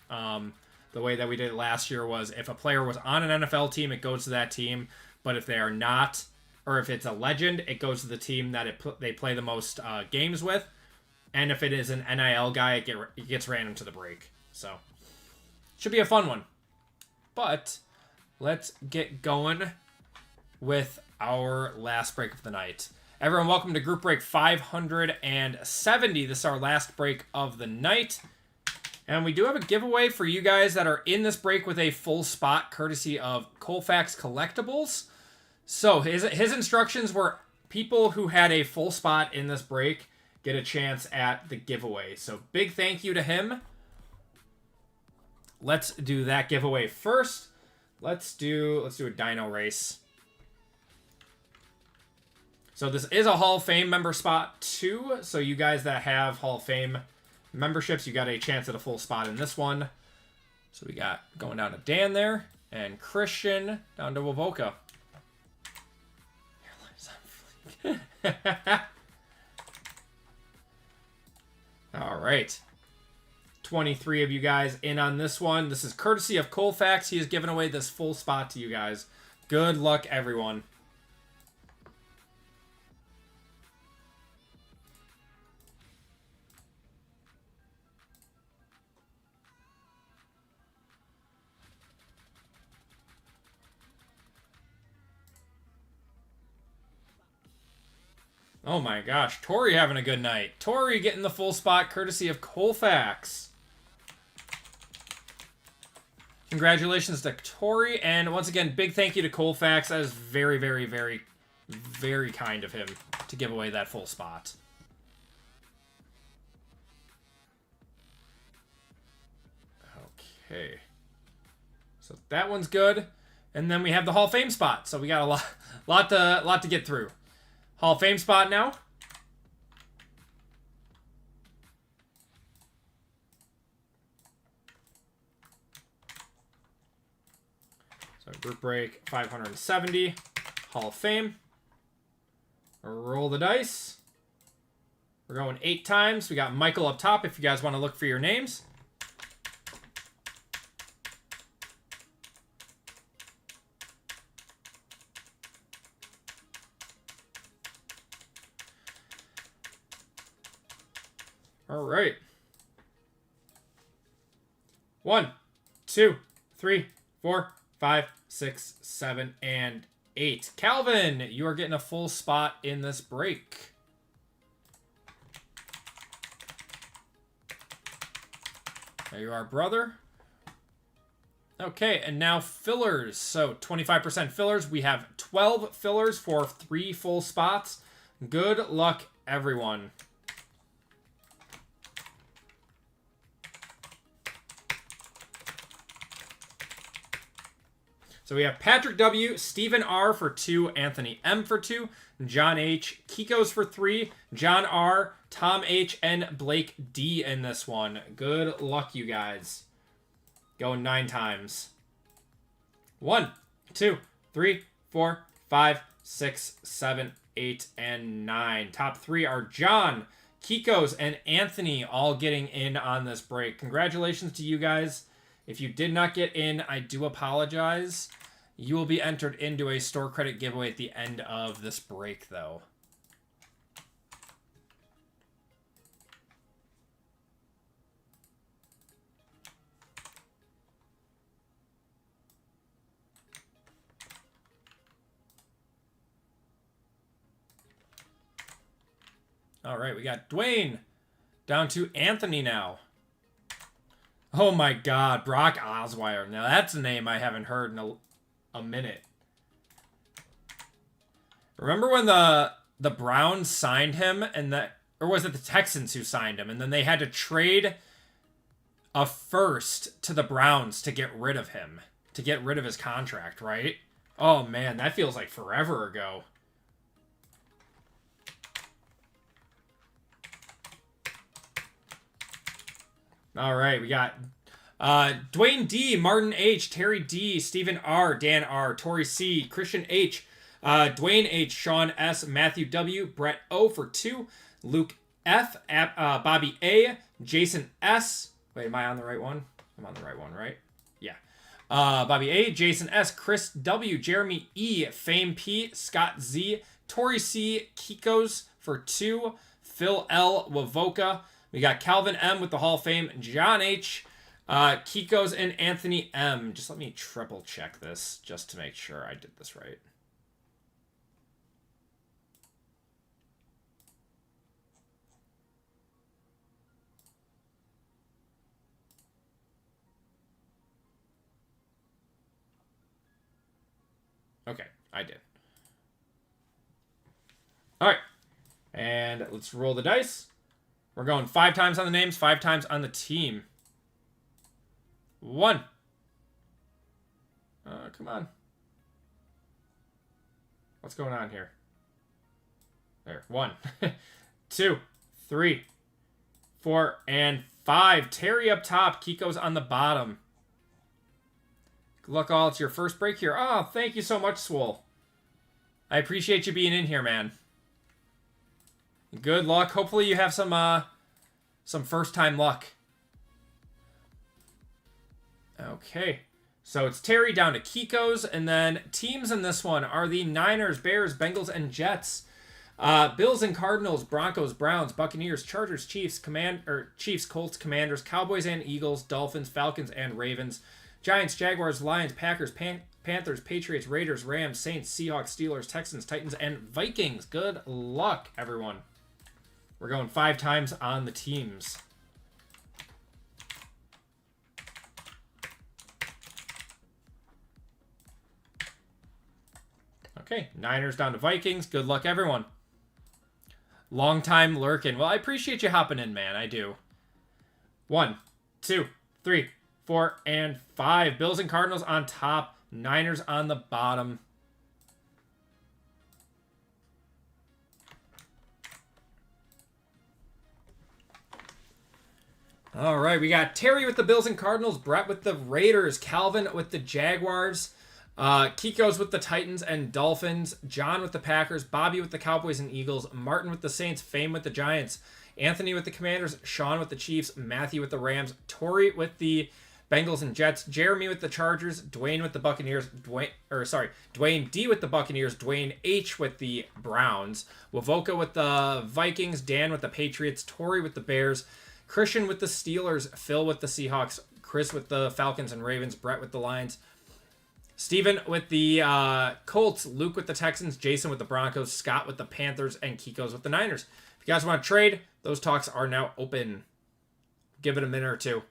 [SPEAKER 1] The way that we did it last year was if a player was on an NFL team, it goes to that team. But if they are not, or if it's a legend, it goes to the team that they play the most games with. And if it is an NIL guy, it gets random to the break. So should be a fun one. But let's get going with our last break of the night. Everyone, welcome to group break 570. This is our last break of the night. And we do have a giveaway for you guys that are in this break with a full spot, courtesy of Colfax Collectibles. So his instructions were people who had a full spot in this break get a chance at the giveaway. So big thank you to him. Let's do that giveaway first. Let's do a dino race. So this is a Hall of Fame member spot too. So you guys that have Hall of Fame memberships, you got a chance at a full spot in this one. So we got going down to Dan there, and Christian down to Wovoka. All right. 23 of you guys in on this one. This is courtesy of Colfax. He has given away this full spot to you guys. Good luck, everyone. Oh my gosh, Tori having a good night. Tori getting the full spot courtesy of Colfax. Congratulations to Tori, and once again, big thank you to Colfax. That is very, very, very, very kind of him to give away that full spot. Okay. So that one's good. And then we have the Hall of Fame spot. So we got a lot to get through. Hall of Fame spot now. So group break 570. Hall of Fame. Roll the dice. We're going 8 times. We got Michael up top if you guys want to look for your names. All right. 1, 2, 3, 4, 5, 6, 7, and 8. Calvin, you are getting a full spot in this break. There you are, brother. Okay, and now fillers. So 25% fillers. We have 12 fillers for 3 full spots. Good luck, everyone. So we have Patrick W., Stephen R. for 2, Anthony M. for 2, John H., Kiko's for 3, John R., Tom H., and Blake D. in this one. Good luck, you guys. Going 9 times. 1, 2, 3, 4, 5, 6, 7, 8, and 9. Top 3 are John, Kiko's, and Anthony all getting in on this break. Congratulations to you guys. If you did not get in, I do apologize. You will be entered into a store credit giveaway at the end of this break, though. All right, we got Dwayne down to Anthony now. Oh my God, Brock Osweiler. Now that's a name I haven't heard in a minute. Remember when the Browns signed him, and or was it the Texans who signed him, and then they had to trade a first to the Browns to get rid of him, to get rid of his contract, right? Oh man, that feels like forever ago. All right, we got Dwayne D, Martin H, Terry D, Stephen R, Dan R, Tori C, Christian H, Dwayne H, Sean S, Matthew W, Brett O for 2, Luke F, Bobby A, Jason S. Wait, am I on the right one? I'm on the right one, right? Yeah. Bobby A, Jason S, Chris W, Jeremy E, Fame P, Scott Z, Tori C, Kiko's for 2, Phil L, Wavoka. We got Calvin M with the Hall of Fame, John H, Kiko's, and Anthony M. Just let me triple check this just to make sure I did this right. Okay, I did. All right. And let's roll the dice. We're going 5 times on the names, 5 times on the team. 1. Come on. What's going on here? There. 1, 2, 3, 4, and 5. Terry up top. Kiko's on the bottom. Good luck, all. It's your first break here. Oh, thank you so much, Swole. I appreciate you being in here, man. Good luck. Hopefully you have some first-time luck. Okay. So it's Terry down to Kiko's, and then teams in this one are the Niners, Bears, Bengals, and Jets. Bills and Cardinals, Broncos, Browns, Buccaneers, Chargers, Chiefs, Chiefs, Colts, Commanders, Cowboys and Eagles, Dolphins, Falcons, and Ravens. Giants, Jaguars, Lions, Packers, Panthers, Patriots, Raiders, Rams, Saints, Seahawks, Steelers, Texans, Titans, and Vikings. Good luck, everyone. We're going 5 times on the teams. Okay, Niners down to Vikings. Good luck, everyone. Long time lurking. Well, I appreciate you hopping in, man. I do. 1, 2, 3, 4, and 5. Bills and Cardinals on top. Niners on the bottom. All right, we got Terry with the Bills and Cardinals, Brett with the Raiders, Calvin with the Jaguars, Kiko's with the Titans and Dolphins, John with the Packers, Bobby with the Cowboys and Eagles, Martin with the Saints, Fame with the Giants, Anthony with the Commanders, Sean with the Chiefs, Matthew with the Rams, Tori with the Bengals and Jets, Jeremy with the Chargers, Dwayne with the Buccaneers, Dwayne D with the Buccaneers, Dwayne H with the Browns, Wavoka with the Vikings, Dan with the Patriots, Tori with the Bears, Christian with the Steelers, Phil with the Seahawks, Chris with the Falcons and Ravens, Brett with the Lions, Steven with the Colts, Luke with the Texans, Jason with the Broncos, Scott with the Panthers, and Kiko's with the Niners. If you guys want to trade, those talks are now open. Give it a minute or two.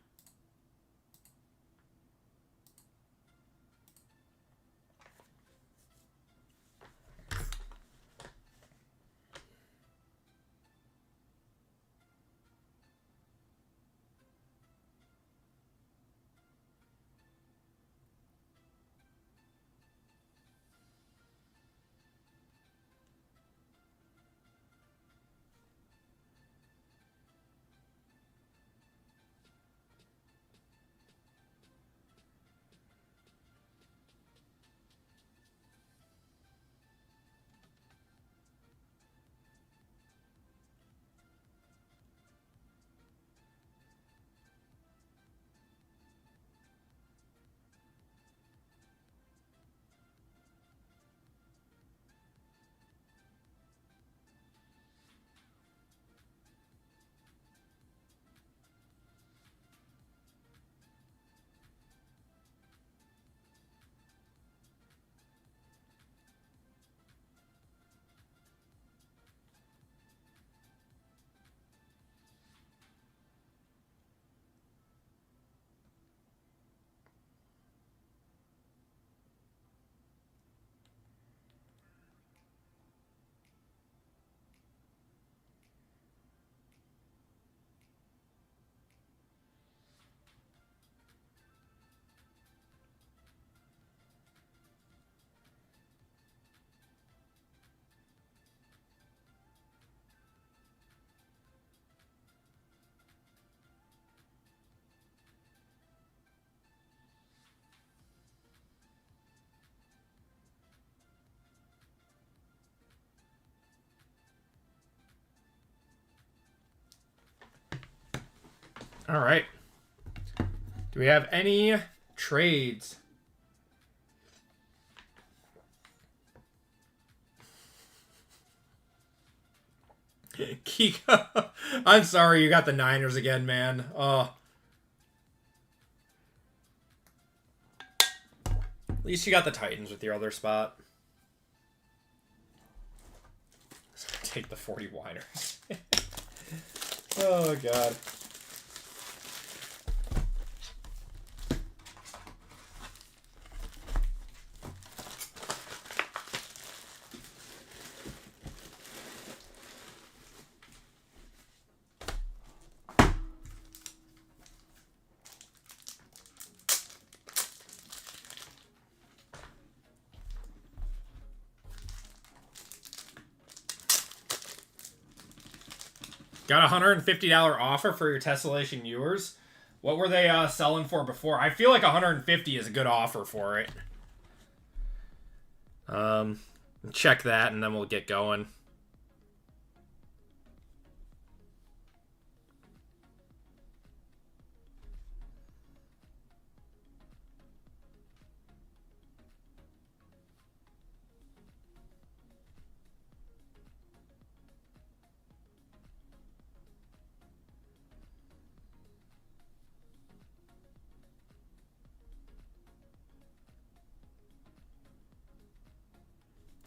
[SPEAKER 1] All right. Do we have any trades? Kiko, I'm sorry you got the Niners again, man. Oh. At least you got the Titans with your other spot. Take the 40 winers. Oh, God. Got a $150 offer for your Tessellation Ewers. What were they selling for before? I feel like $150 is a good offer for it. Check that, and then we'll get going.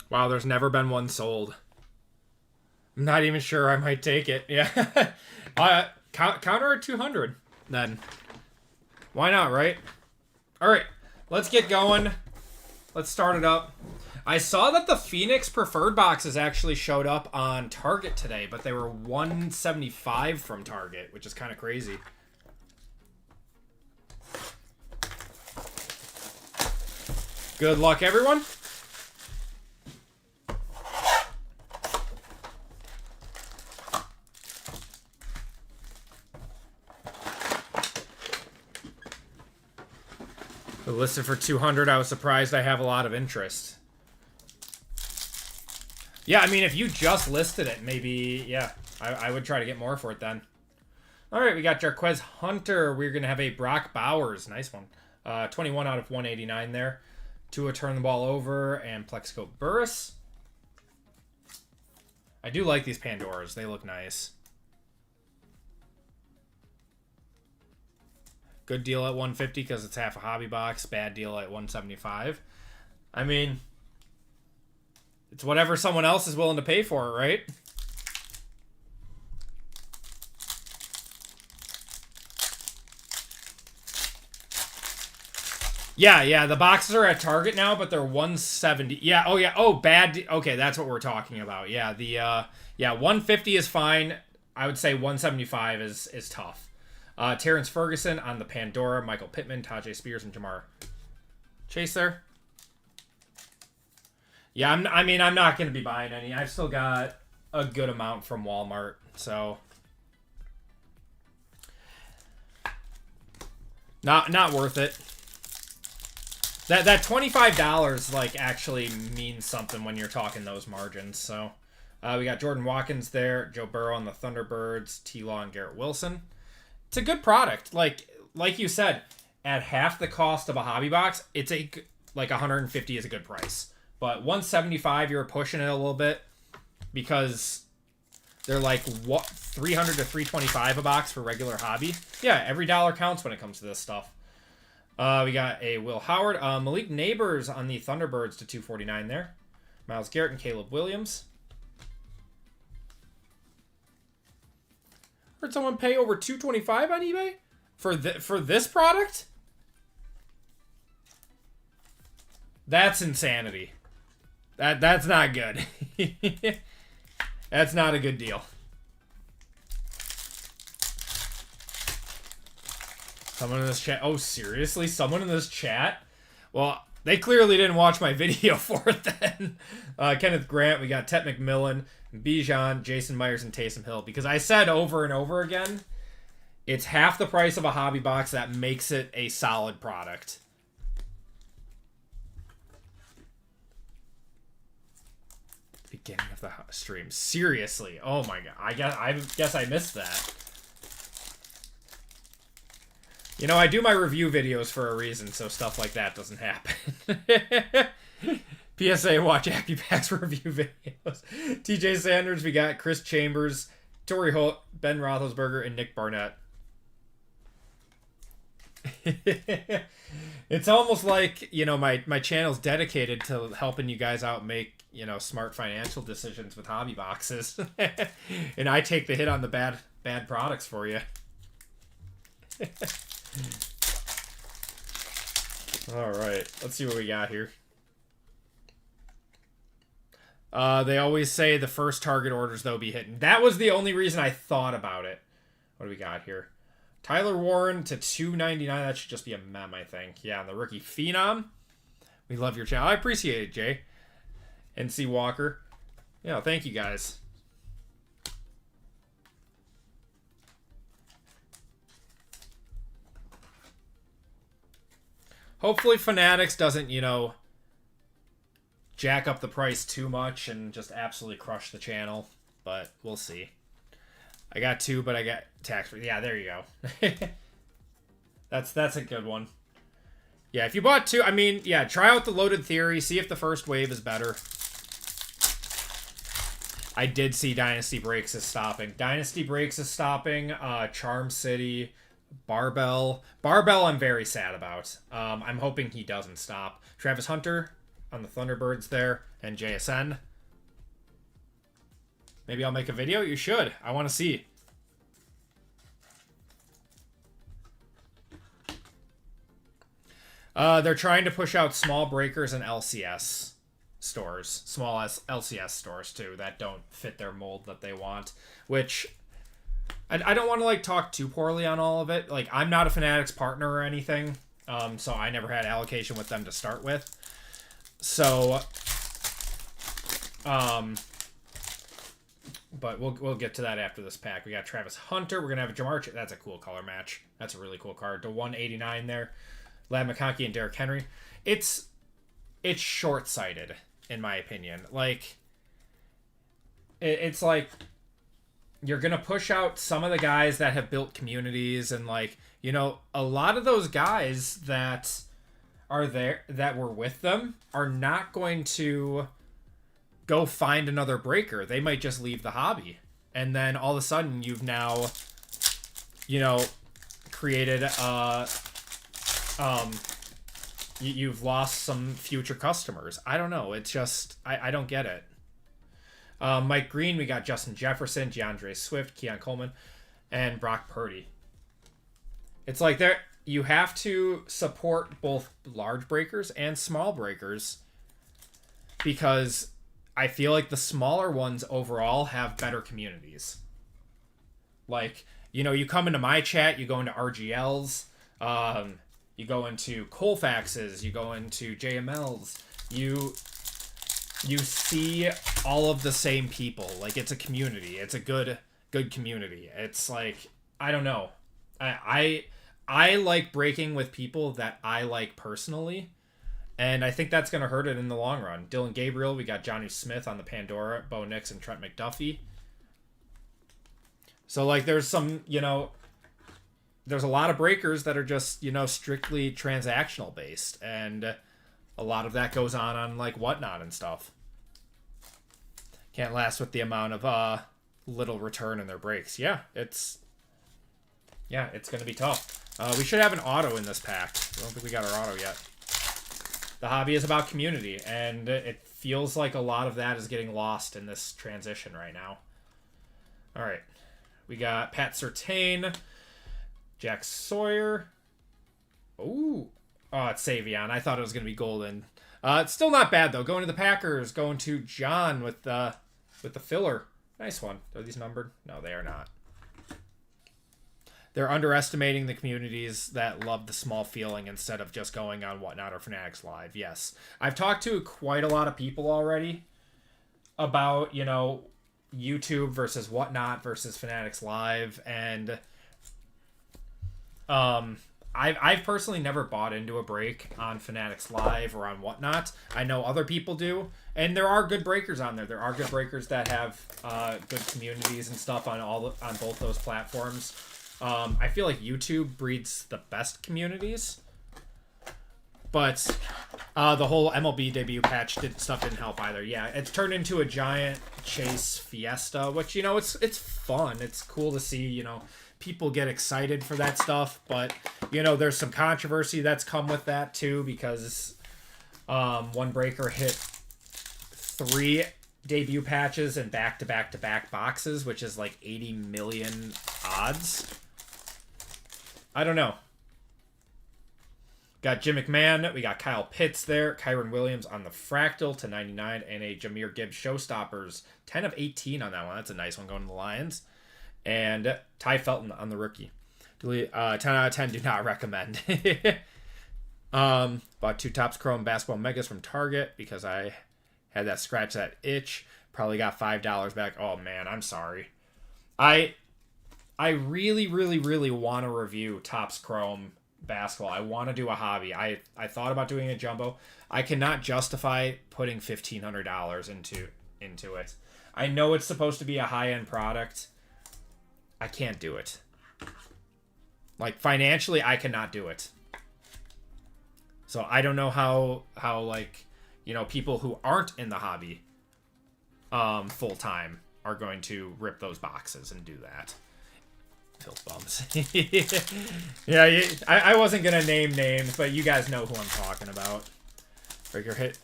[SPEAKER 1] Wow, there's never been one sold. I'm not even sure I might take it. Yeah. Counter at 200 then. Why not, right? All right, let's get going. Let's start it up. I saw that the Phoenix Preferred boxes actually showed up on Target today, but they were $175 from Target, which is kind of crazy. Good luck, everyone. Listed for 200. I was surprised I have a lot of interest. Yeah, I mean, if you just listed it, maybe, yeah, I would try to get more for it then. All right, we got Jarquez Hunter. We're going to have a Brock Bowers. Nice one. 21 out of 189 there. Tua turn the ball over, and Plexico Burris. I do like these Pandoras. They look nice. Good deal at 150 because it's half a hobby box. Bad deal at 175. I mean, it's whatever someone else is willing to pay for it, right? Yeah, the boxes are at Target now, but they're 170. Yeah, oh yeah, oh bad. Okay, that's what we're talking about. Yeah, the 150 is fine. I would say 175 is tough. Terrence Ferguson on the Pandora, Michael Pittman, Tajay Spears, and Jamar Chase there. Yeah, I'm not going to be buying any. I've still got a good amount from Walmart, so not worth it. That $25 like actually means something when you're talking those margins. So we got Jordan Watkins there, Joe Burrow on the Thunderbirds, T-Law and Garrett Wilson. It's a good product. Like you said, at half the cost of a hobby box, it's like 150 is a good price. But 175, you're pushing it a little bit because they're like what 300 to 325 a box for regular hobby. Yeah, every dollar counts when it comes to this stuff. We got a Will Howard, Malik Neighbors on the Thunderbirds to 249 there. Myles Garrett and Caleb Williams. Heard someone pay over $225 on eBay for this product? That's insanity. That's not good. That's not a good deal. Someone in this chat. Oh, seriously? Someone in this chat? Well, they clearly didn't watch my video for it then. Kenneth Grant. We got Tet McMillan, Bijan, Jason Myers, and Taysom Hill. Because I said over and over again, it's half the price of a hobby box that makes it a solid product. Beginning of the stream. Seriously. Oh my god. I guess I missed that. You know, I do my review videos for a reason, so stuff like that doesn't happen. PSA, watch Acme Packs review videos. TJ Sanders, we got Chris Chambers, Torrey Holt, Ben Roethlisberger, and Nick Barnett. It's almost like, you know, my channel's dedicated to helping you guys out make, you know, smart financial decisions with hobby boxes. And I take the hit on the bad products for you. All right, let's see what we got here. They always say the first Target orders, though, be hitting. That was the only reason I thought about it. What do we got here? Tyler Warren to $299. That should just be a mem, I think. Yeah, the rookie Phenom. We love your channel. I appreciate it, Jay. NC Walker. Yeah, thank you, guys. Hopefully Fanatics doesn't, you know, jack up the price too much and just absolutely crush the channel. But we'll see. I got 2, but I got tax free. Yeah, there you go. That's a good one. Yeah, if you bought 2, I mean, yeah, try out the loaded theory. See if the first wave is better. I did see Dynasty Breaks is stopping. Dynasty Breaks is stopping. Charm City, Barbell. Barbell I'm very sad about. I'm hoping he doesn't stop. Travis Hunter on the Thunderbirds there. And JSN. Maybe I'll make a video? You should. I want to see. They're trying to push out small breakers and LCS stores. Small LCS stores, too, that don't fit their mold that they want. Which, I don't want to, like, talk too poorly on all of it. Like, I'm not a Fanatics partner or anything. So I never had allocation with them to start with. So, but we'll get to that after this pack. We got Travis Hunter. We're going to have a Jamar. That's a cool color match. That's a really cool card. To 189 there. Lad McConkey and Derrick Henry. It's short-sighted, in my opinion. Like, it's like you're going to push out some of the guys that have built communities and, like, you know, a lot of those guys that are there, that were with them, are not going to go find another breaker. They might just leave the hobby. And then all of a sudden you've now, you know, created you've lost some future customers. I don't know. It's just, I don't get it. Mike Green, we got Justin Jefferson, DeAndre Swift, Keon Coleman, and Brock Purdy. It's like you have to support both large breakers and small breakers because I feel like the smaller ones overall have better communities. Like, you know, you come into my chat, you go into RGLs, you go into Colfaxes, you go into JMLs, you see all of the same people. Like, it's a community. It's a good community. It's like, I don't know. I like breaking with people that I like personally, and I think that's going to hurt it in the long run. Dylan Gabriel, we got Johnny Smith on the Pandora, Bo Nix, and Trent McDuffie. So, like, there's some, you know, there's a lot of breakers that are just, you know, strictly transactional based, and a lot of that goes on like Whatnot and stuff. Can't last with the amount of little return in their breaks. Yeah, it's going to be tough. We should have an auto in this pack. I don't think we got our auto yet. The hobby is about community, and it feels like a lot of that is getting lost in this transition right now. All right. We got Pat Surtain, Jack Sawyer. Ooh. Oh, it's Savion. I thought it was going to be golden. It's still not bad, though. Going to the Packers. Going to John with the filler. Nice one. Are these numbered? No, they are not. They're underestimating the communities that love the small feeling instead of just going on Whatnot or Fanatics Live. Yes. I've talked to quite a lot of people already about, you know, YouTube versus Whatnot versus Fanatics Live, and I've personally never bought into a break on Fanatics Live or on Whatnot. I know other people do, and there are good breakers on there. There are good breakers that have good communities and stuff on both those platforms. I feel like YouTube breeds the best communities, but the whole MLB debut patch didn't help either. Yeah, it's turned into a giant chase fiesta, which, you know, it's fun. It's cool to see, you know, people get excited for that stuff, but, you know, there's some controversy that's come with that too, because one breaker hit 3 debut patches in back-to-back-to-back boxes, which is like 80 million odds. I don't know. Got Jim McMahon. We got Kyle Pitts there. Kyron Williams on the Fractal to 99. And a Jahmyr Gibbs Showstoppers. 10 of 18 on that one. That's a nice one going to the Lions. And Ty Felton on the rookie. 10 out of 10 do not recommend. Bought 2 Topps Chrome Basketball Megas from Target because I had that scratch that itch. Probably got $5 back. Oh, man, I'm sorry. I really, really, really want to review Topps Chrome basketball. I want to do a hobby. I thought about doing a jumbo. I cannot justify putting $1,500 into it. I know it's supposed to be a high-end product. I can't do it. Like, financially, I cannot do it. So I don't know how like, you know, people who aren't in the hobby full time are going to rip those boxes and do that. Filth bums. Yeah, I wasn't gonna name names, but you guys know who I'm talking about. Breaker hit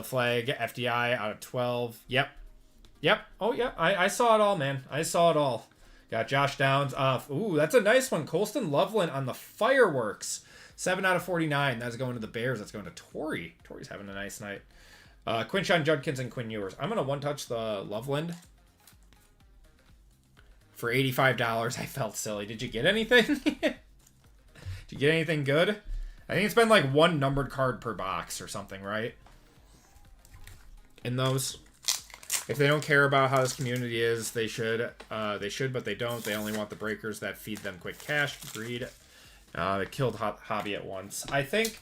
[SPEAKER 1] flag, FDI out of 12. Yep. Oh yeah, I saw it all, man. I saw it all. Got Josh Downs. Ooh, that's a nice one. Colston Loveland on the fireworks. 7 out of 49. That's going to the Bears. That's going to Torrey. Torrey's having a nice night. Quinshon Judkins and Quinn Ewers. I'm going to one-touch the Loveland. For $85, I felt silly. Did you get anything? Did you get anything good? I think it's been like one numbered card per box or something, right? In those. If they don't care about how this community is, they should, but they don't. They only want the breakers that feed them quick cash. Greed. They killed hobby at once. I think,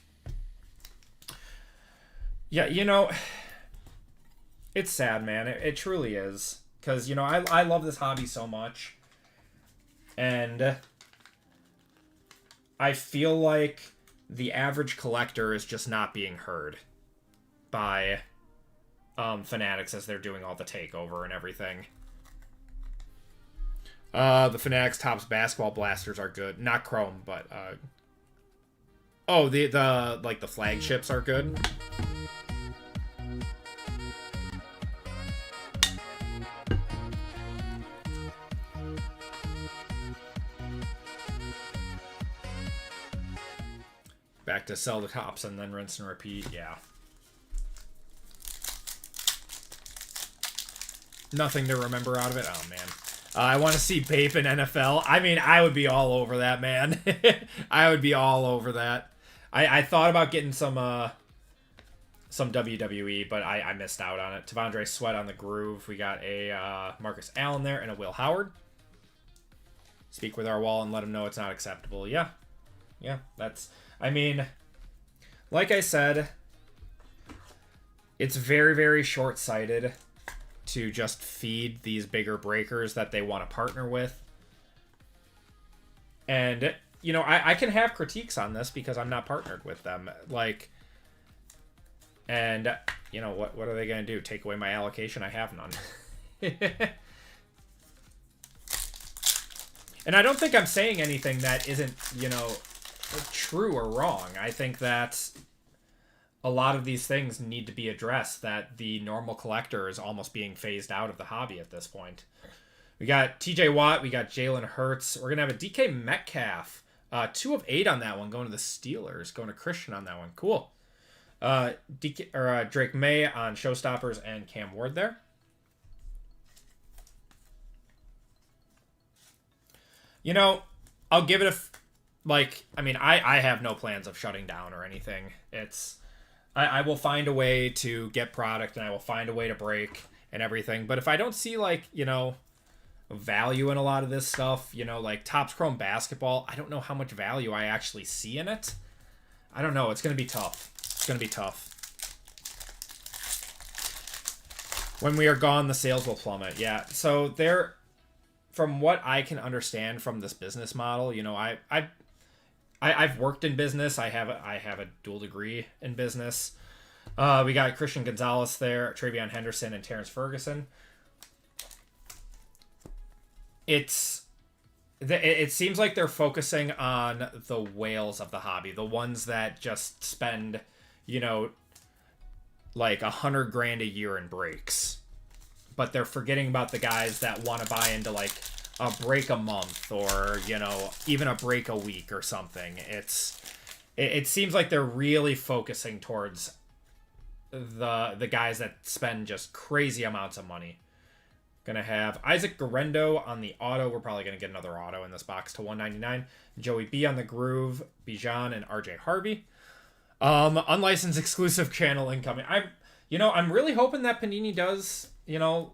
[SPEAKER 1] yeah, you know, it's sad, man. It truly is. Because, you know, I love this hobby so much. And I feel like the average collector is just not being heard by Fanatics as they're doing all the takeover and everything. The Fanatics Topps basketball blasters are good. Not chrome, but oh, the like the flagships are good. Back to sell the tops and then rinse and repeat. Yeah. Nothing to remember out of it. Oh, man. I want to see Pape in NFL. I mean, I would be all over that, man. I would be all over that. I thought about getting some WWE, but I missed out on it. Tavondre Sweat on the groove. We got a Marcus Allen there and a Will Howard. Speak with our wall and let him know it's not acceptable. Yeah. Yeah, that's... I mean, like I said, it's very, very short-sighted to just feed these bigger breakers that they want to partner with. And, you know, I can have critiques on this because I'm not partnered with them. Like, and, you know, what are they going to do? Take away my allocation? I have none. And I don't think I'm saying anything that isn't, you know, true or wrong. I think that a lot of these things need to be addressed, that the normal collector is almost being phased out of the hobby at this point. We got TJ Watt, we got Jalen Hurts. We're going to have a DK Metcalf. 2 of 8 on that one, going to the Steelers, going to Christian on that one. Cool. Drake May on Showstoppers and Cam Ward there. You know, I'll give it I have no plans of shutting down or anything. I will find a way to get product and I will find a way to break and everything. But if I don't see, like, you know, value in a lot of this stuff, you know, like Topps Chrome basketball, I don't know how much value I actually see in it. I don't know. It's going to be tough. It's going to be tough. When we are gone, the sales will plummet. Yeah. So there, from what I can understand from this business model, you know, I've worked in business. I have a dual degree in business. We got Christian Gonzalez there, Travion Henderson, and Terrence Ferguson. It seems like they're focusing on the whales of the hobby, the ones that just spend, you know, like $100,000 a year in breaks, but they're forgetting about the guys that want to buy into like a break a month or, you know, even a break a week or something. It seems like they're really focusing towards the guys that spend just crazy amounts of money. Gonna have Isaac Garendo on the auto. We're probably gonna get another auto in this box to 199. Joey B on the groove, Bijan and RJ Harvey. Unlicensed exclusive channel incoming. I'm really hoping that Panini does, you know,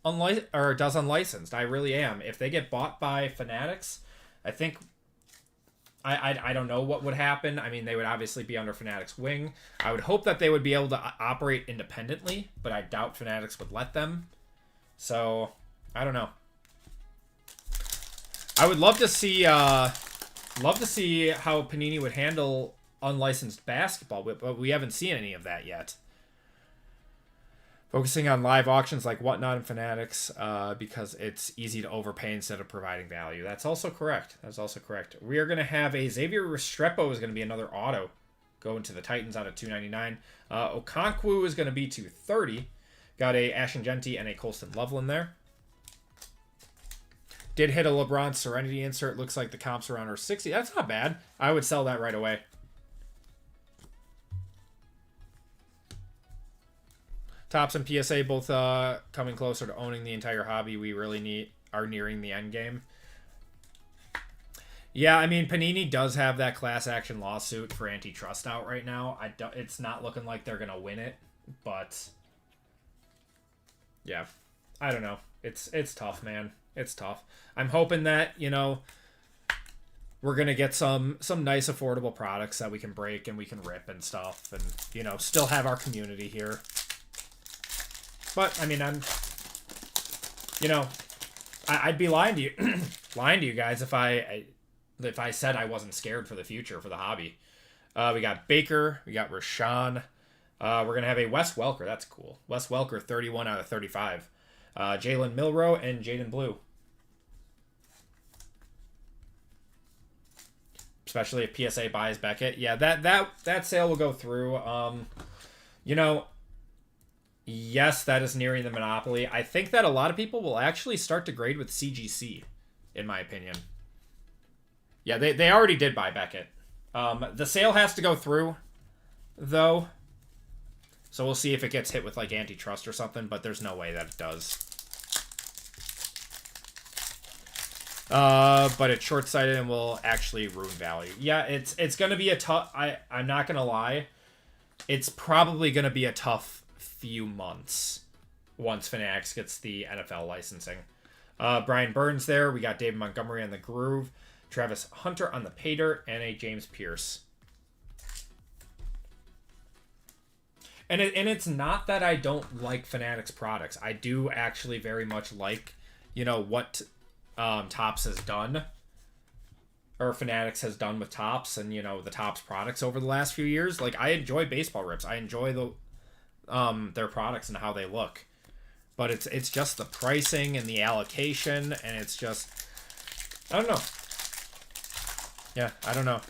[SPEAKER 1] does unlicensed. I really am. If they get bought by Fanatics, I think I don't know what would happen. I mean, they would obviously be under Fanatics' wing. I would hope that they would be able to operate independently, but I doubt Fanatics would let them. So, I don't know. I would love to see how Panini would handle unlicensed basketball, but we haven't seen any of that yet. Focusing on live auctions like Whatnot and Fanatics because it's easy to overpay instead of providing value. That's also correct. That's also correct. We are going to have a Xavier Restrepo is going to be another auto going to the Titans out of $299. Okonkwo is going to be $230. Got a Ashton Genty and a Colston Loveland there. Did hit a LeBron Serenity insert. Looks like the comps around are 60. That's not bad. I would sell that right away. Topps and PSA both coming closer to owning the entire hobby. We really are nearing the end game. Yeah, I mean, Panini does have that class action lawsuit for antitrust out right now. It's not looking like they're going to win it, but yeah, I don't know. It's tough, man. It's tough. I'm hoping that, you know, we're going to get some nice affordable products that we can break and we can rip and stuff and, you know, still have our community here. But, I mean, I'd be lying to you, guys if I said I wasn't scared for the future for the hobby. We got Baker, we got Rashawn. We're going to have a Wes Welker. That's cool. Wes Welker, 31 out of 35. Jalen Milroe and Jaden Blue. Especially if PSA buys Beckett. Yeah, that sale will go through. You know, yes, that is nearing the monopoly. I think that a lot of people will actually start to grade with CGC, in my opinion. Yeah, they already did buy Beckett. The sale has to go through, though. So we'll see if it gets hit with, like, antitrust or something, but there's no way that it does. But it's short-sighted and will actually ruin value. Yeah, it's going to be a tough... I'm not going to lie. It's probably going to be a tough few months once Fanatics gets the NFL licensing. Brian Burns there. We got David Montgomery on the Groove. Travis Hunter on the Pay Dirt. And a James Pierce. And it's not that I don't like Fanatics products. I do actually very much like, you know, what Topps has done. Or Fanatics has done with Topps and, you know, the Topps products over the last few years. Like, I enjoy baseball rips. I enjoy their products and how they look. But it's just the pricing and the allocation, and it's just... I don't know. Yeah, I don't know.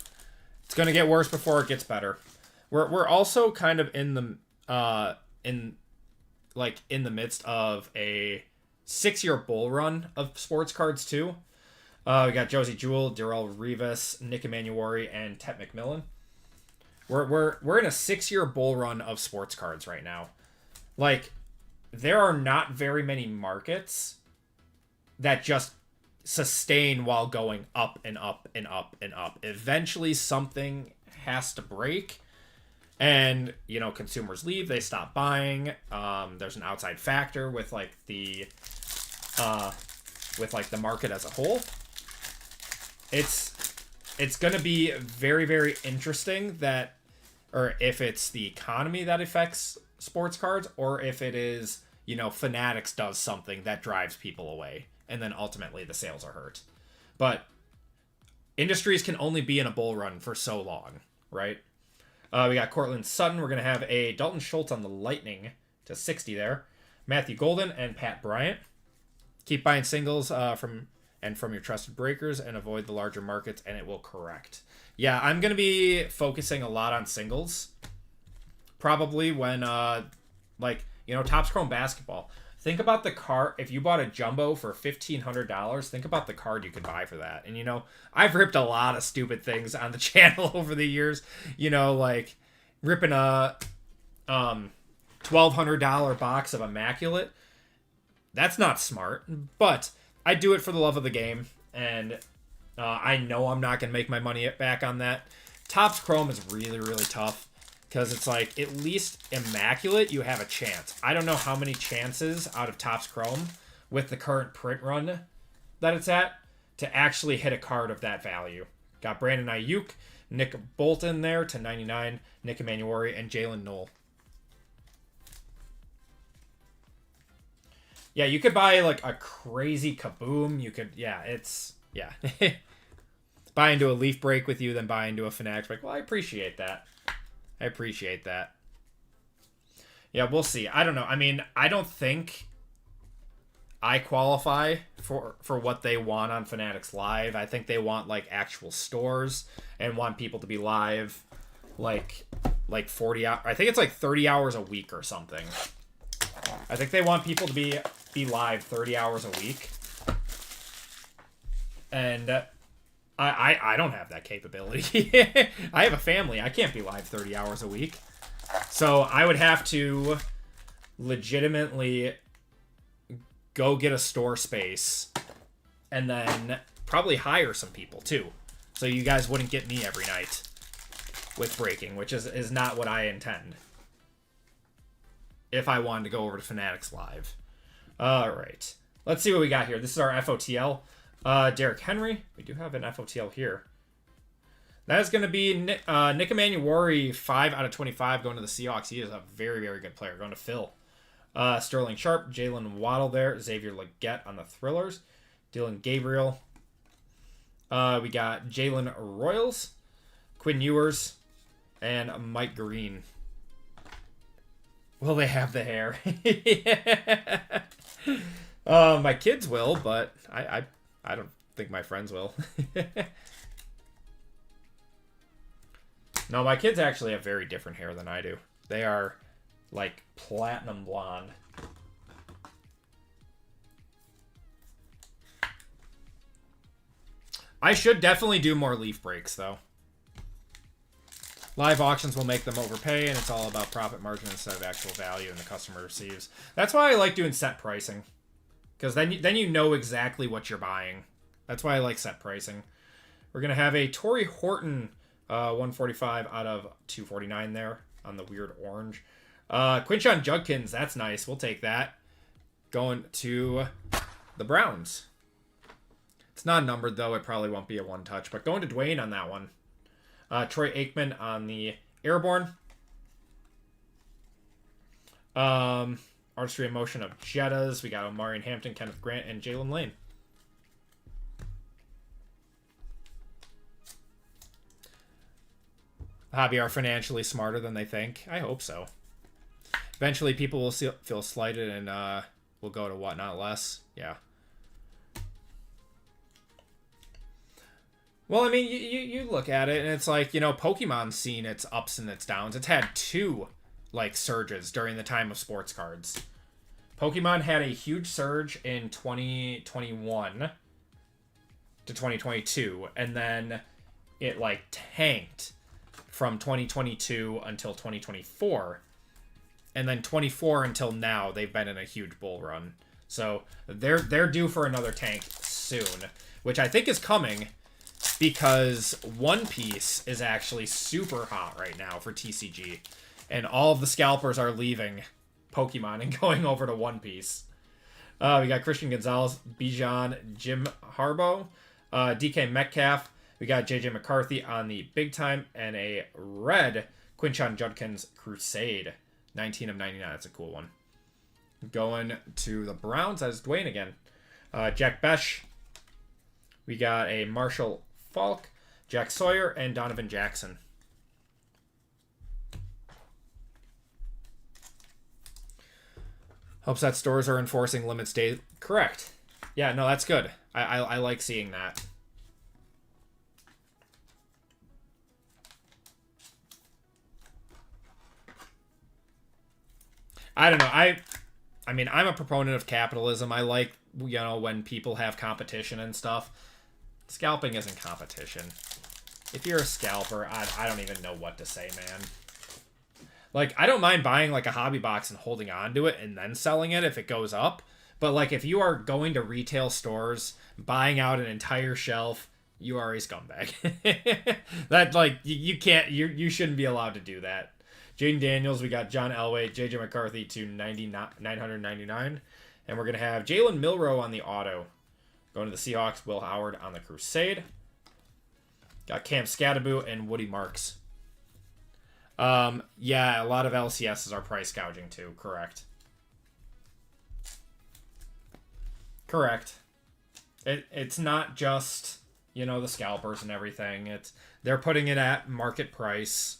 [SPEAKER 1] It's going to get worse before it gets better. We're also kind of in the midst of a 6-year bull run of sports cards too. We got Josie Jewell, Darrell Rivas, Nick Emanuori, and Tet McMillan. We're in a 6-year bull run of sports cards right now. Like, there are not very many markets that just sustain while going up and up and up and up. Eventually something has to break. And, you know, consumers leave, they stop buying. There's an outside factor with the market as a whole. It's going to be very, very interesting or if it's the economy that affects sports cards, or if it is, you know, Fanatics does something that drives people away, and then ultimately the sales are hurt. But industries can only be in a bull run for so long, right? We got Cortland Sutton. We're going to have a Dalton Schultz on the Lightning to 60 there. Matthew Golden and Pat Bryant. Keep buying singles from your trusted breakers and avoid the larger markets, and it will correct. Yeah, I'm going to be focusing a lot on singles. Probably when, Topps Chrome Basketball. Think about the card. If you bought a jumbo for $1,500, think about the card you could buy for that. And, you know, I've ripped a lot of stupid things on the channel over the years. You know, like ripping a $1,200 box of Immaculate. That's not smart, but I do it for the love of the game. And I know I'm not going to make my money back on that. Topps Chrome is really, really tough. Because it's like, at least Immaculate, you have a chance. I don't know how many chances out of Topps Chrome with the current print run that it's at to actually hit a card of that value. Got Brandon Ayuk, Nick Bolton there to 99, Nick Emanuori, and Jalen Knoll. Yeah, you could buy like a crazy kaboom. You could, yeah, it's, yeah. Buy into a Leaf Break with you, then buy into a Fanatics Break. Well, I appreciate that. I appreciate that. Yeah, we'll see. I don't know. I mean, I don't think I qualify for what they want on Fanatics Live. I think they want like actual stores and want people to be live like 40 hours. I think it's like 30 hours a week or something. I think they want people to be live 30 hours a week. And I don't have that capability. I have a family. I can't be live 30 hours a week. So I would have to legitimately go get a store space and then probably hire some people too. So you guys wouldn't get me every night with breaking, which is not what I intend. If I wanted to go over to Fanatics Live. All right. Let's see what we got here. This is our FOTL. Derrick Henry. We do have an FOTL here. That is going to be Nick Emanuori, 5 out of 25 going to the Seahawks. He is a very, very good player. Going to Phil. Sterling Sharp, Jalen Waddle there. Xavier Legette on the Thrillers. Dylan Gabriel. We got Jalen Royals, Quinn Ewers, and Mike Green. Will they have the hair? My kids will, but I don't think my friends will. No, my kids actually have very different hair than I do. They are like platinum blonde. I should definitely do more Leaf Breaks though. Live auctions will make them overpay, and it's all about profit margin instead of actual value and the customer receives. That's why I like doing set pricing, because then you know exactly what you're buying. That's why I like set pricing. We're gonna have a Torrey Horton 145 out of 249 there on the weird orange. Quinshon Judkins, that's nice. We'll take that. Going to the Browns. It's not numbered though. It probably won't be a one touch, but going to Dwayne on that one. Troy Aikman on the Airborne. Artistry and Motion of Jettas. We got Omarion Hampton, Kenneth Grant, and Jalen Lane. Hobby are financially smarter than they think. I hope so. Eventually, people will feel slighted and will go to whatnot less. Yeah. Well, I mean, you look at it, and it's like, you know, Pokemon's seen its ups and its downs. It's had two, like, surges during the time of sports cards. Pokemon had a huge surge in 2021 to 2022, and then it, like, tanked from 2022 until 2024. And then 24 until now, they've been in a huge bull run. So they're due for another tank soon, which I think is coming because One Piece is actually super hot right now for TCG. And all of the scalpers are leaving Pokemon and going over to One Piece. We got Christian Gonzalez, Bijan, Jim Harbaugh, DK Metcalf. We got JJ McCarthy on the big time, and a red Quinshon Judkins Crusade. 19 of 99. That's a cool one. Going to the Browns. That is Dwayne again. Jack Besh. We got a Marshall Falk, Jack Sawyer, and Donovan Jackson. Hopes that stores are enforcing limits day. Correct. Yeah, no, that's good. I like seeing that. I don't know. I mean, I'm a proponent of capitalism. I like, you know, when people have competition and stuff. Scalping isn't competition. If you're a scalper, I don't even know what to say, man. Like, I don't mind buying, like, a hobby box and holding on to it and then selling it if it goes up. But, like, if you are going to retail stores, buying out an entire shelf, you are a scumbag. That, like, you can't, you shouldn't be allowed to do that. Jaden Daniels, we got John Elway, JJ McCarthy to 999. And we're going to have Jalen Milroe on the auto. Going to the Seahawks, Will Howard on the Crusade. Got Cam Scatterboot and Woody Marks. Yeah, a lot of LCSs are price gouging too. Correct. Correct. It's not just, you know, the scalpers and everything. They're putting it at market price.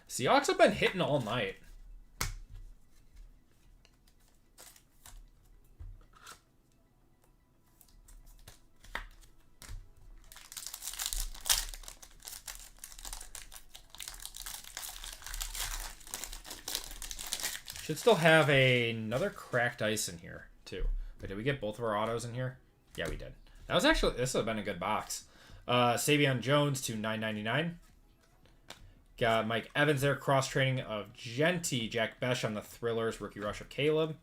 [SPEAKER 1] Seahawks have been hitting all night. Should still have another cracked ice in here, too. Wait, did we get both of our autos in here? Yeah, we did. That was actually... This would have been a good box. Savion Jones to $9.99. Got Mike Evans there. Cross-training of Genty. Jack Besh on the Thrillers. Rookie rush of Caleb.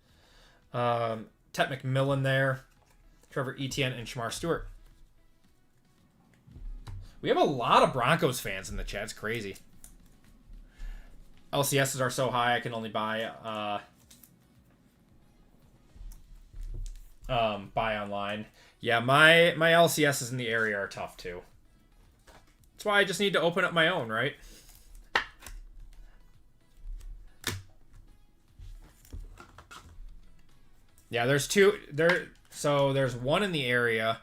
[SPEAKER 1] Tet McMillan there. Trevor Etienne and Shamar Stewart. We have a lot of Broncos fans in the chat. It's crazy. LCSs are so high I can only buy online. Yeah, my LCSs in the area are tough too. That's why I just need to open up my own, right? Yeah, there's two there. So there's one in the area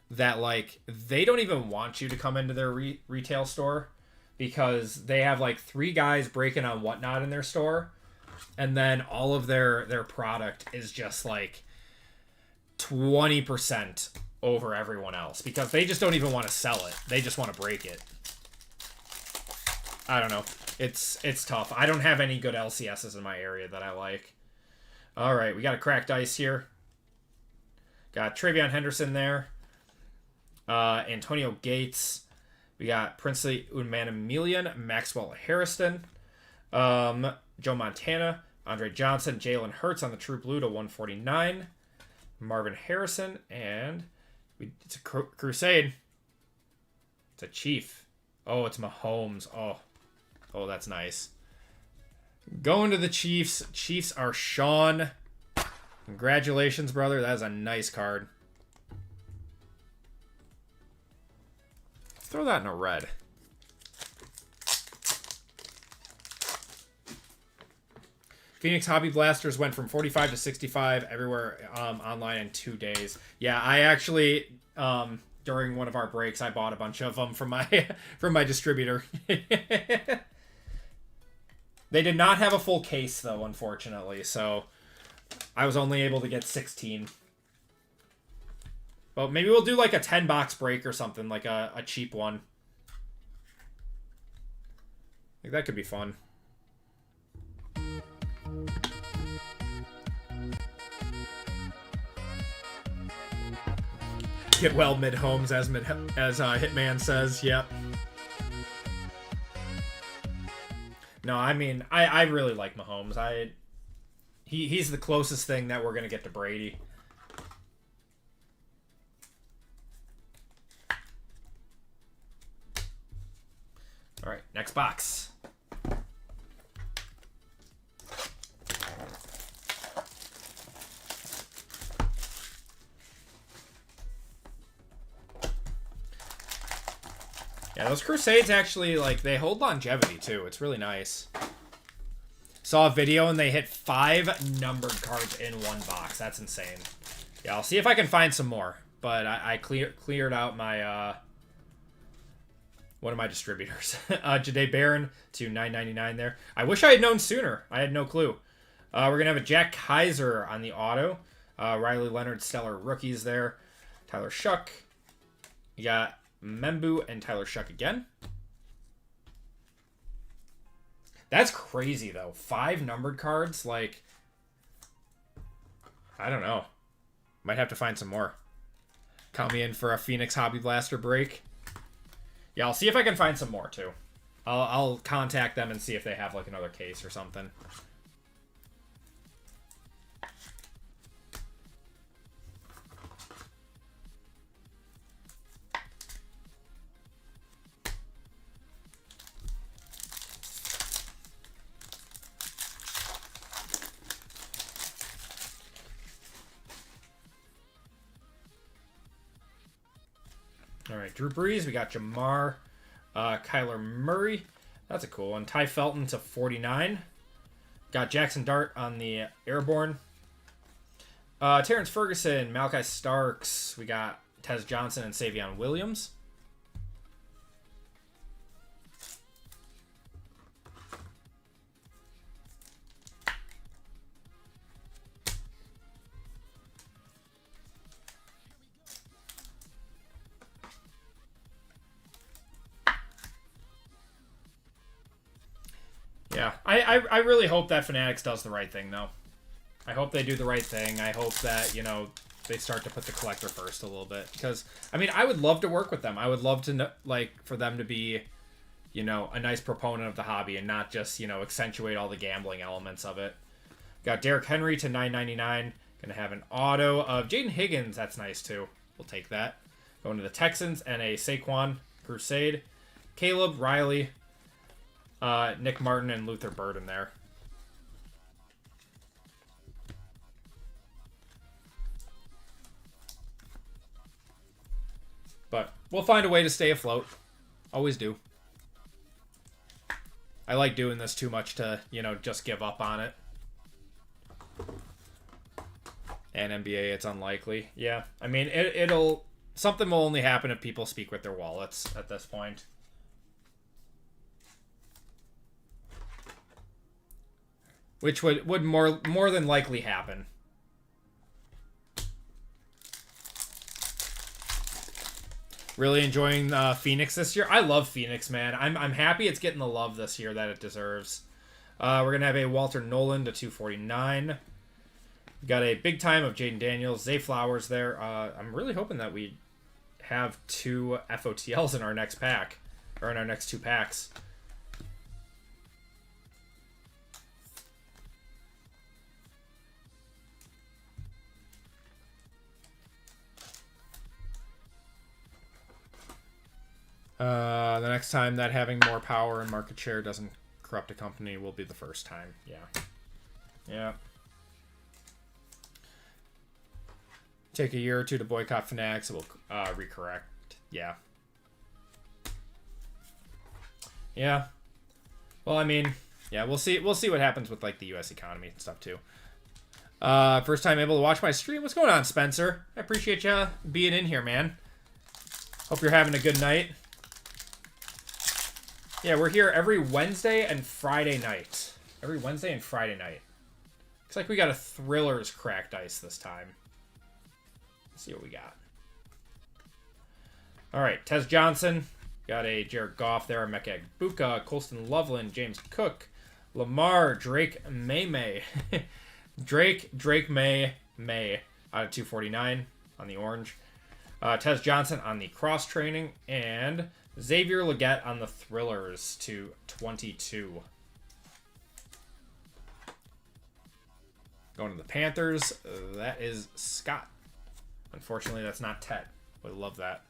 [SPEAKER 1] that, like, they don't even want you to come into their retail store, because they have like 3 guys breaking on Whatnot in their store, and then all of their product is just like 20% over everyone else, because they just don't even want to sell it. They just want to break it. I don't know. It's tough. I don't have any good LCSs in my area that I like. All right, we got a cracked ice here. Got Travion Henderson there. Antonio Gates. We got Princely Umanamilian, Maxwell Harrison, Joe Montana, Andre Johnson, Jalen Hurts on the True Blue to 149, Marvin Harrison, and it's a Crusade. It's a Chief. Oh, it's Mahomes. Oh, that's nice. Going to the Chiefs. Chiefs are Sean. Congratulations, brother. That is a nice card. Throw that in a red. Phoenix Hobby Blasters went from 45 to 65 everywhere online in 2 days. Yeah, I actually during one of our breaks I bought a bunch of them from my distributor. They did not have a full case though, unfortunately, so I was only able to get 16. But maybe we'll do like a 10-box break or something, like a cheap one. I think that could be fun. Get well mid-homes, as Hitman says. Yep. No, I mean, I really like Mahomes. He's the closest thing that we're going to get to Brady. All right, next box. Yeah, those Crusades actually, like, they hold longevity too. It's really nice. Saw a video and they hit 5 numbered cards in one box. That's insane. Yeah, I'll see if I can find some more. But I cleared out my one of my distributors. Jahdae Barron to $9.99 there. I wish I had known sooner. I had no clue. We're going to have a Jack Kaiser on the auto. Riley Leonard, stellar rookies there. Tyler Shuck. You got Membu and Tyler Shuck again. That's crazy, though. 5 numbered cards. Like, I don't know. Might have to find some more. Count me in for a Phoenix Hobby Blaster break. Yeah, I'll see if I can find some more, too. I'll contact them and see if they have, like, another case or something. All right, Drew Brees. We got Jamar, Kyler Murray. That's a cool one. Ty Felton to 49. Got Jackson Dart on the Airborne. Terrence Ferguson, Malachi Starks. We got Tez Johnson and Savion Williams. Yeah, I really hope that Fanatics does the right thing, though. I hope they do the right thing. I hope that, you know, they start to put the collector first a little bit. Because, I mean, I would love to work with them. I would love to, like, for them to be, you know, a nice proponent of the hobby and not just, you know, accentuate all the gambling elements of it. Got Derrick Henry to $9.99. Gonna have an auto of Jaden Higgins. That's nice, too. We'll take that. Going to the Texans and a Saquon Crusade. Caleb Riley. Nick Martin and Luther Burden there. But we'll find a way to stay afloat. Always do. I like doing this too much to, you know, just give up on it. And NBA, it's unlikely. Yeah, I mean, it'll... Something will only happen if people speak with their wallets at this point. Which would more than likely happen. Really enjoying Phoenix this year. I love Phoenix, man. I'm happy it's getting the love this year that it deserves. We're gonna have a Walter Nolan to 249. We got a big time of Jaden Daniels, Zay Flowers there. I'm really hoping that we have 2 FOTLs in our next pack, or in our next 2 packs. The next time that having more power and market share doesn't corrupt a company will be the first time. Yeah. Yeah. Take a year or 2 to boycott Fanatics. It will recorrect. Yeah. Yeah. Well, I mean, yeah, we'll see. We'll see what happens with like the U.S. economy and stuff too. First time able to watch my stream. What's going on, Spencer? I appreciate you being in here, man. Hope you're having a good night. Yeah, we're here every Wednesday and Friday night. Every Wednesday and Friday night. Looks like we got a Thrillers cracked ice this time. Let's see what we got. All right, Tez Johnson. Got a Jared Goff there, Mekka Buka, Colston Loveland, James Cook, Lamar, Drake May. Drake May out of 249 on the orange. Tez Johnson on the cross training, and Xavier Legette on the Thrillers to 22. Going to the Panthers, that is Scott. Unfortunately, that's not Ted. Would love that.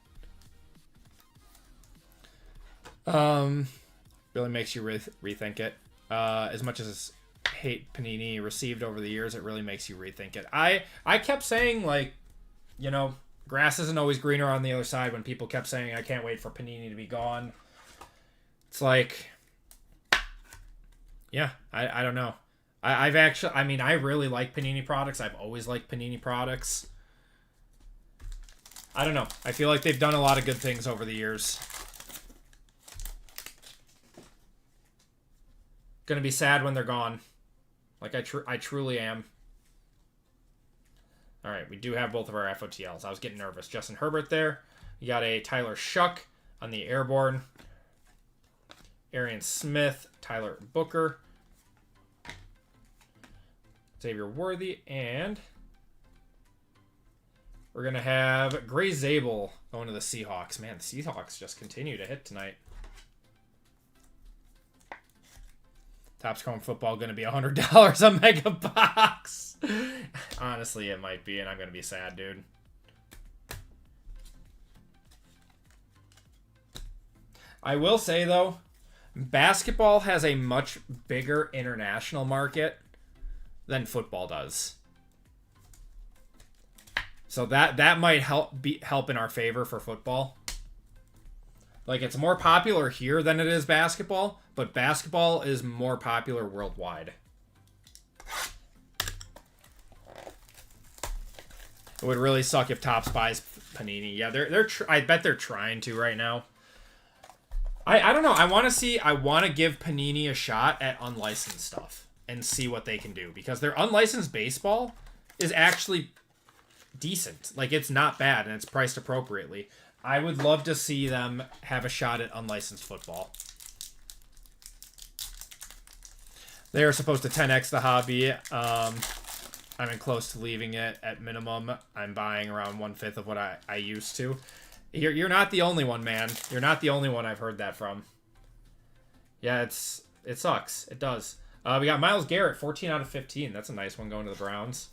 [SPEAKER 1] Really makes you rethink it. As much as hate Panini received over the years, it really makes you rethink it. I kept saying, like, you know, grass isn't always greener on the other side when people kept saying, I can't wait for Panini to be gone. It's like, yeah, I don't know. I really like Panini products. I've always liked Panini products. I don't know. I feel like they've done a lot of good things over the years. Gonna be sad when they're gone. Like, I truly am. All right, we do have both of our FOTLs. I was getting nervous. Justin Herbert there. You got a Tyler Shuck on the Airborne. Arian Smith, Tyler Booker, Xavier Worthy, and we're going to have Gray Zabel going to the Seahawks. Man, the Seahawks just continue to hit tonight. Topps Chrome Football going to be $100 a mega box. Honestly, it might be, and I'm going to be sad, dude. I will say, though, basketball has a much bigger international market than football does. So that might help in our favor for football. Like, it's more popular here than it is basketball, but basketball is more popular worldwide. It would really suck if Topps buys Panini. Yeah, I bet they're trying to right now. I don't know. I want to give Panini a shot at unlicensed stuff and see what they can do, because their unlicensed baseball is actually decent. Like, it's not bad, and it's priced appropriately. I would love to see them have a shot at unlicensed football. They are supposed to 10x the hobby. I'm in close to leaving it at minimum. I'm buying around 1/5 of what I used to. You're not the only one, man. You're not the only one I've heard that from. Yeah, it sucks. It does. We got Myles Garrett, 14 out of 15. That's a nice one going to the Browns.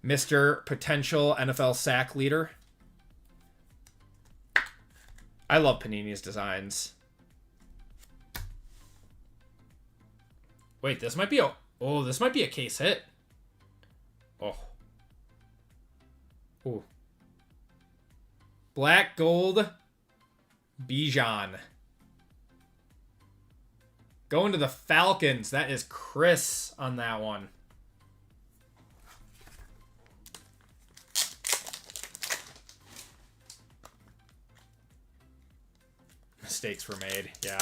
[SPEAKER 1] Mr. Potential NFL sack leader. I love Panini's designs. Wait, this might be a case hit. Oh. Ooh. Black gold Bijan. Going to the Falcons. That is Chris on that one. Mistakes were made. Yeah.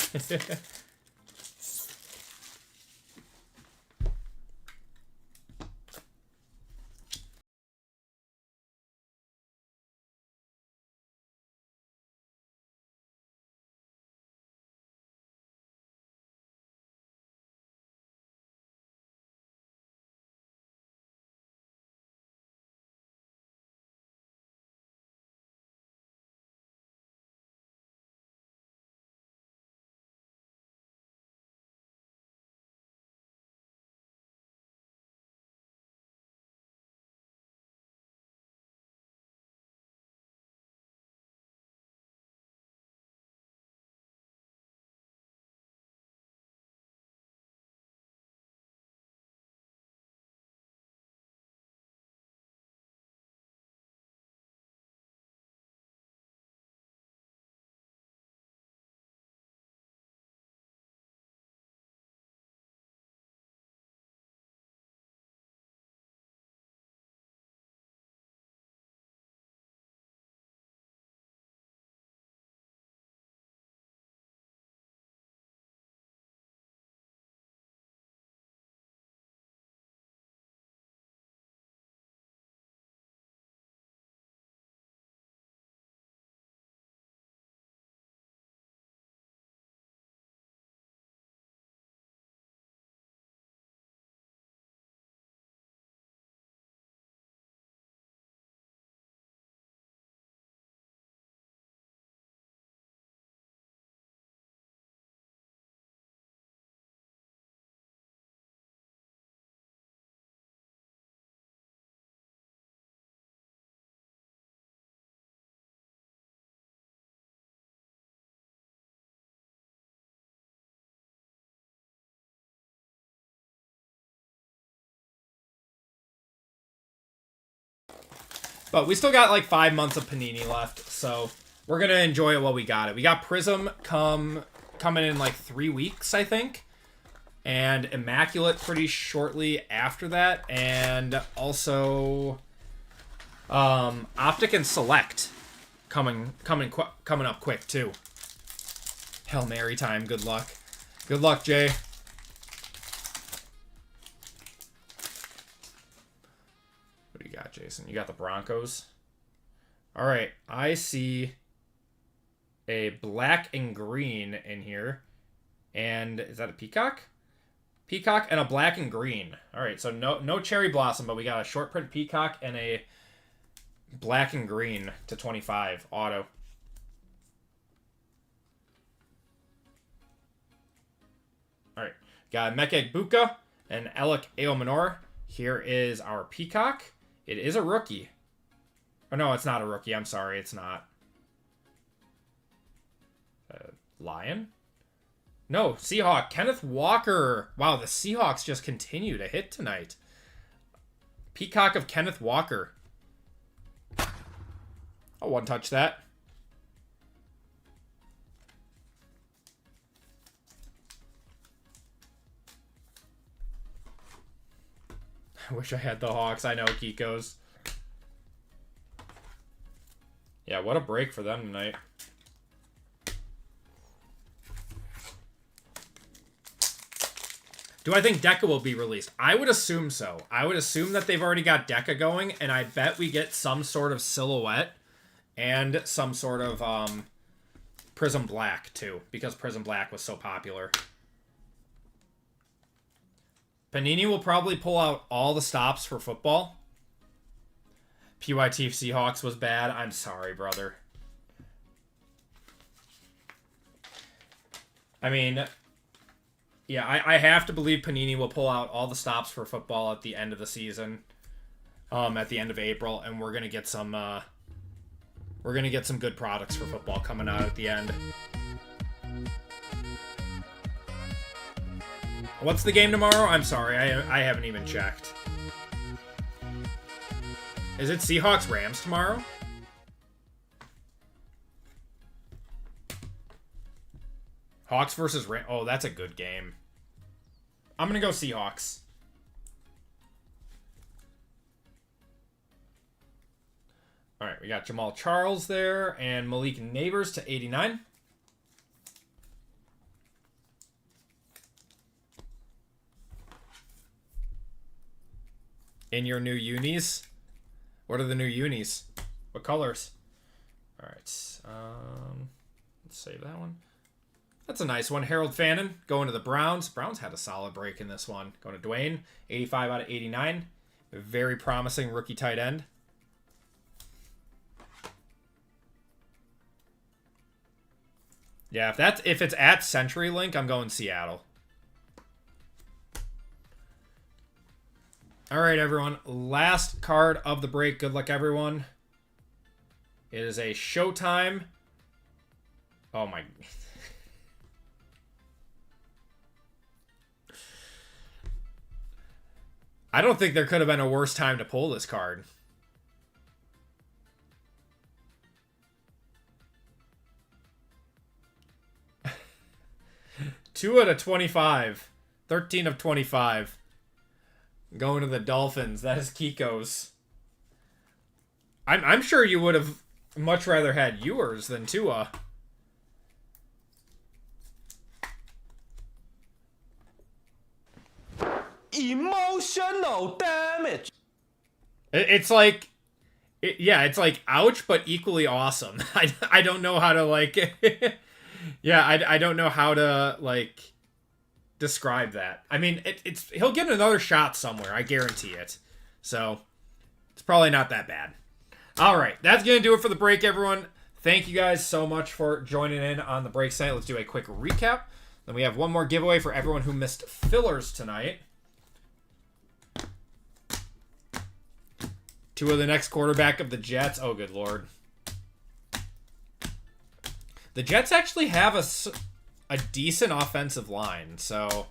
[SPEAKER 1] But we still got like 5 months of Panini left, so we're going to enjoy it while we got it. We got Prism coming in like 3 weeks, I think. And Immaculate pretty shortly after that. And also Optic and Select coming up quick too. Hail Mary time. Good luck. Good luck, Jay. What do you got, Jason? You got the Broncos. All right. I see a black and green in here. And is that a peacock? Peacock and a black and green. All right, so no cherry blossom, but we got a short print peacock and a black and green to 25 auto. All right, got Mekek Buka and Alec Aomanor. Here is our peacock. It is a rookie. Oh, no, it's not a rookie. I'm sorry, it's not. Lion? No, Seahawk. Kenneth Walker. Wow, the Seahawks just continue to hit tonight. Peacock of Kenneth Walker. I'll one-touch that. wish I had the Hawks. I know, Kiko's. Yeah, what a break for them tonight. Do I think Deca will be released? I would assume so. I would assume that they've already got Deca going, and I bet we get some sort of silhouette and some sort of Prism Black, too, because Prism Black was so popular. Panini will probably pull out all the stops for football. PYT Seahawks was bad. I'm sorry, brother. I mean, yeah, I have to believe Panini will pull out all the stops for football at the end of the season, at the end of April, and we're gonna get some good products for football coming out at the end. What's the game tomorrow? I'm sorry, I haven't even checked. Is it Seahawks Rams tomorrow? Hawks versus Rams. Oh, that's a good game. I'm going to go Seahawks. All right, we got Jamal Charles there and Malik Neighbors to 89. In your new unis? What are the new unis? What colors? All right. Let's save that one. That's a nice one. Harold Fannin going to the Browns. Browns had a solid break in this one. Going to Dwayne. 85 out of 89. A very promising rookie tight end. Yeah, if it's at CenturyLink, I'm going Seattle. All right, everyone. Last card of the break. Good luck, everyone. It is a Showtime. Oh, my. I don't think there could have been a worse time to pull this card. Two out of 25. 13 of 25. Going to the Dolphins. That is Kiko's. I'm sure you would have much rather had yours than Tua.
[SPEAKER 2] Emotional damage.
[SPEAKER 1] It's like, it's like ouch, but equally awesome. I don't know how to like. Yeah, I don't know how to like describe that. I mean, he'll get another shot somewhere. I guarantee it. So it's probably not that bad. All right, that's gonna do it for the break, everyone. Thank you guys so much for joining in on the break tonight. Let's do a quick recap. Then we have one more giveaway for everyone who missed fillers tonight. Tua the next quarterback of the Jets. Oh, good Lord. The Jets actually have a decent offensive line, so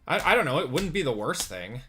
[SPEAKER 1] I don't know. It wouldn't be the worst thing.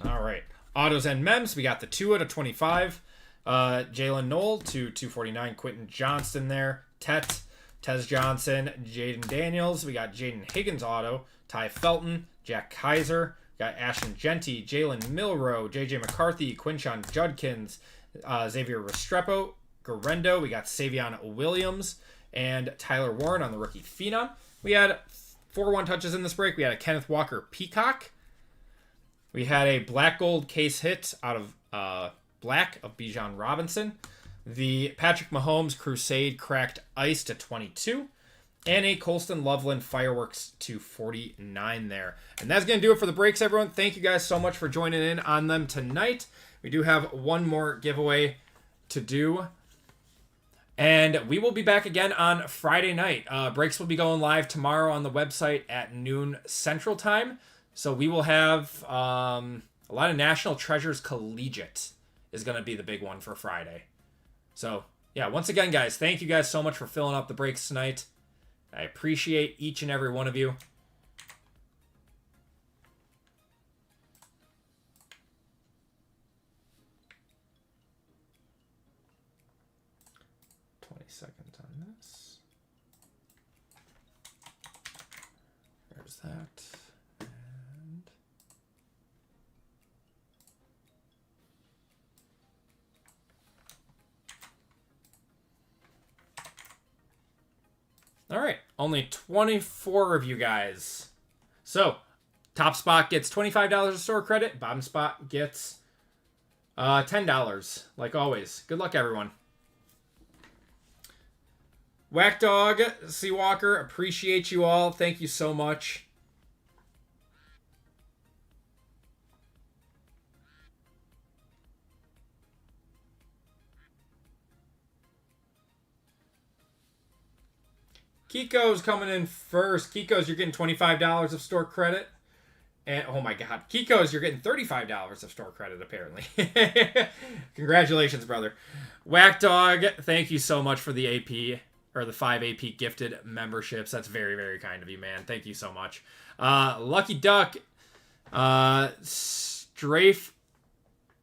[SPEAKER 1] All right. Autos and Mems, we got the 2 out of 25. Jalen Knoll to 249. Quentin Johnston there. Tez Johnson. Jaden Daniels. We got Jaden Higgins auto. Ty Felton. Jack Kaiser. We got Ashton Genty. Jalen Milrow. JJ McCarthy. Quinshon Judkins. Xavier Restrepo. Garendo. We got Savion Williams. And Tyler Warren on the rookie Phenom. We had 4-1 touches in this break. We had a Kenneth Walker Peacock. We had a black gold case hit out of black of Bijan Robinson. The Patrick Mahomes Crusade cracked ice to 22. And a Colston Loveland Fireworks to 49 there. And that's going to do it for the breaks, everyone. Thank you guys so much for joining in on them tonight. We do have one more giveaway to do. And we will be back again on Friday night. Breaks will be going live tomorrow on the website at noon Central Time. So we will have a lot of National Treasures Collegiate is going to be the big one for Friday. So, yeah, once again, guys, thank you guys so much for filling up the breaks tonight. I appreciate each and every one of you. Seconds on this. There's that. And all right, only 24 of you guys. So, top spot gets $25 of store credit. Bottom spot gets $10, like always. Good luck, everyone. Whack Dog, Seawalker, appreciate you all. Thank you so much. Kiko's coming in first. Kiko's, you're getting $25 of store credit. And oh my god, Kiko's, you're getting $35 of store credit, apparently. Congratulations, brother. Whack Dog, thank you so much for the AP. Or the 5 AP gifted memberships. That's very, very kind of you, man. Thank you so much. Lucky Duck, Strafe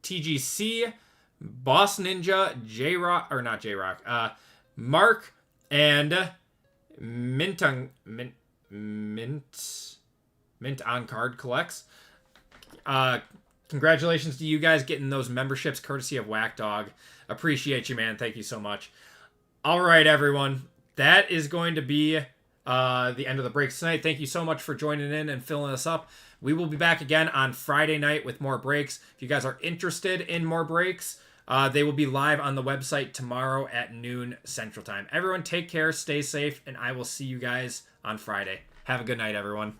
[SPEAKER 1] TGC, Boss Ninja, J-Rock, or not J-Rock, Mark, and Mint on Card Collects. Congratulations to you guys getting those memberships courtesy of Whack Dog. Appreciate you, man. Thank you so much. All right, everyone. That is going to be the end of the breaks tonight. Thank you so much for joining in and filling us up. We will be back again on Friday night with more breaks. If you guys are interested in more breaks, they will be live on the website tomorrow at noon Central Time. Everyone take care, stay safe, and I will see you guys on Friday. Have a good night, everyone.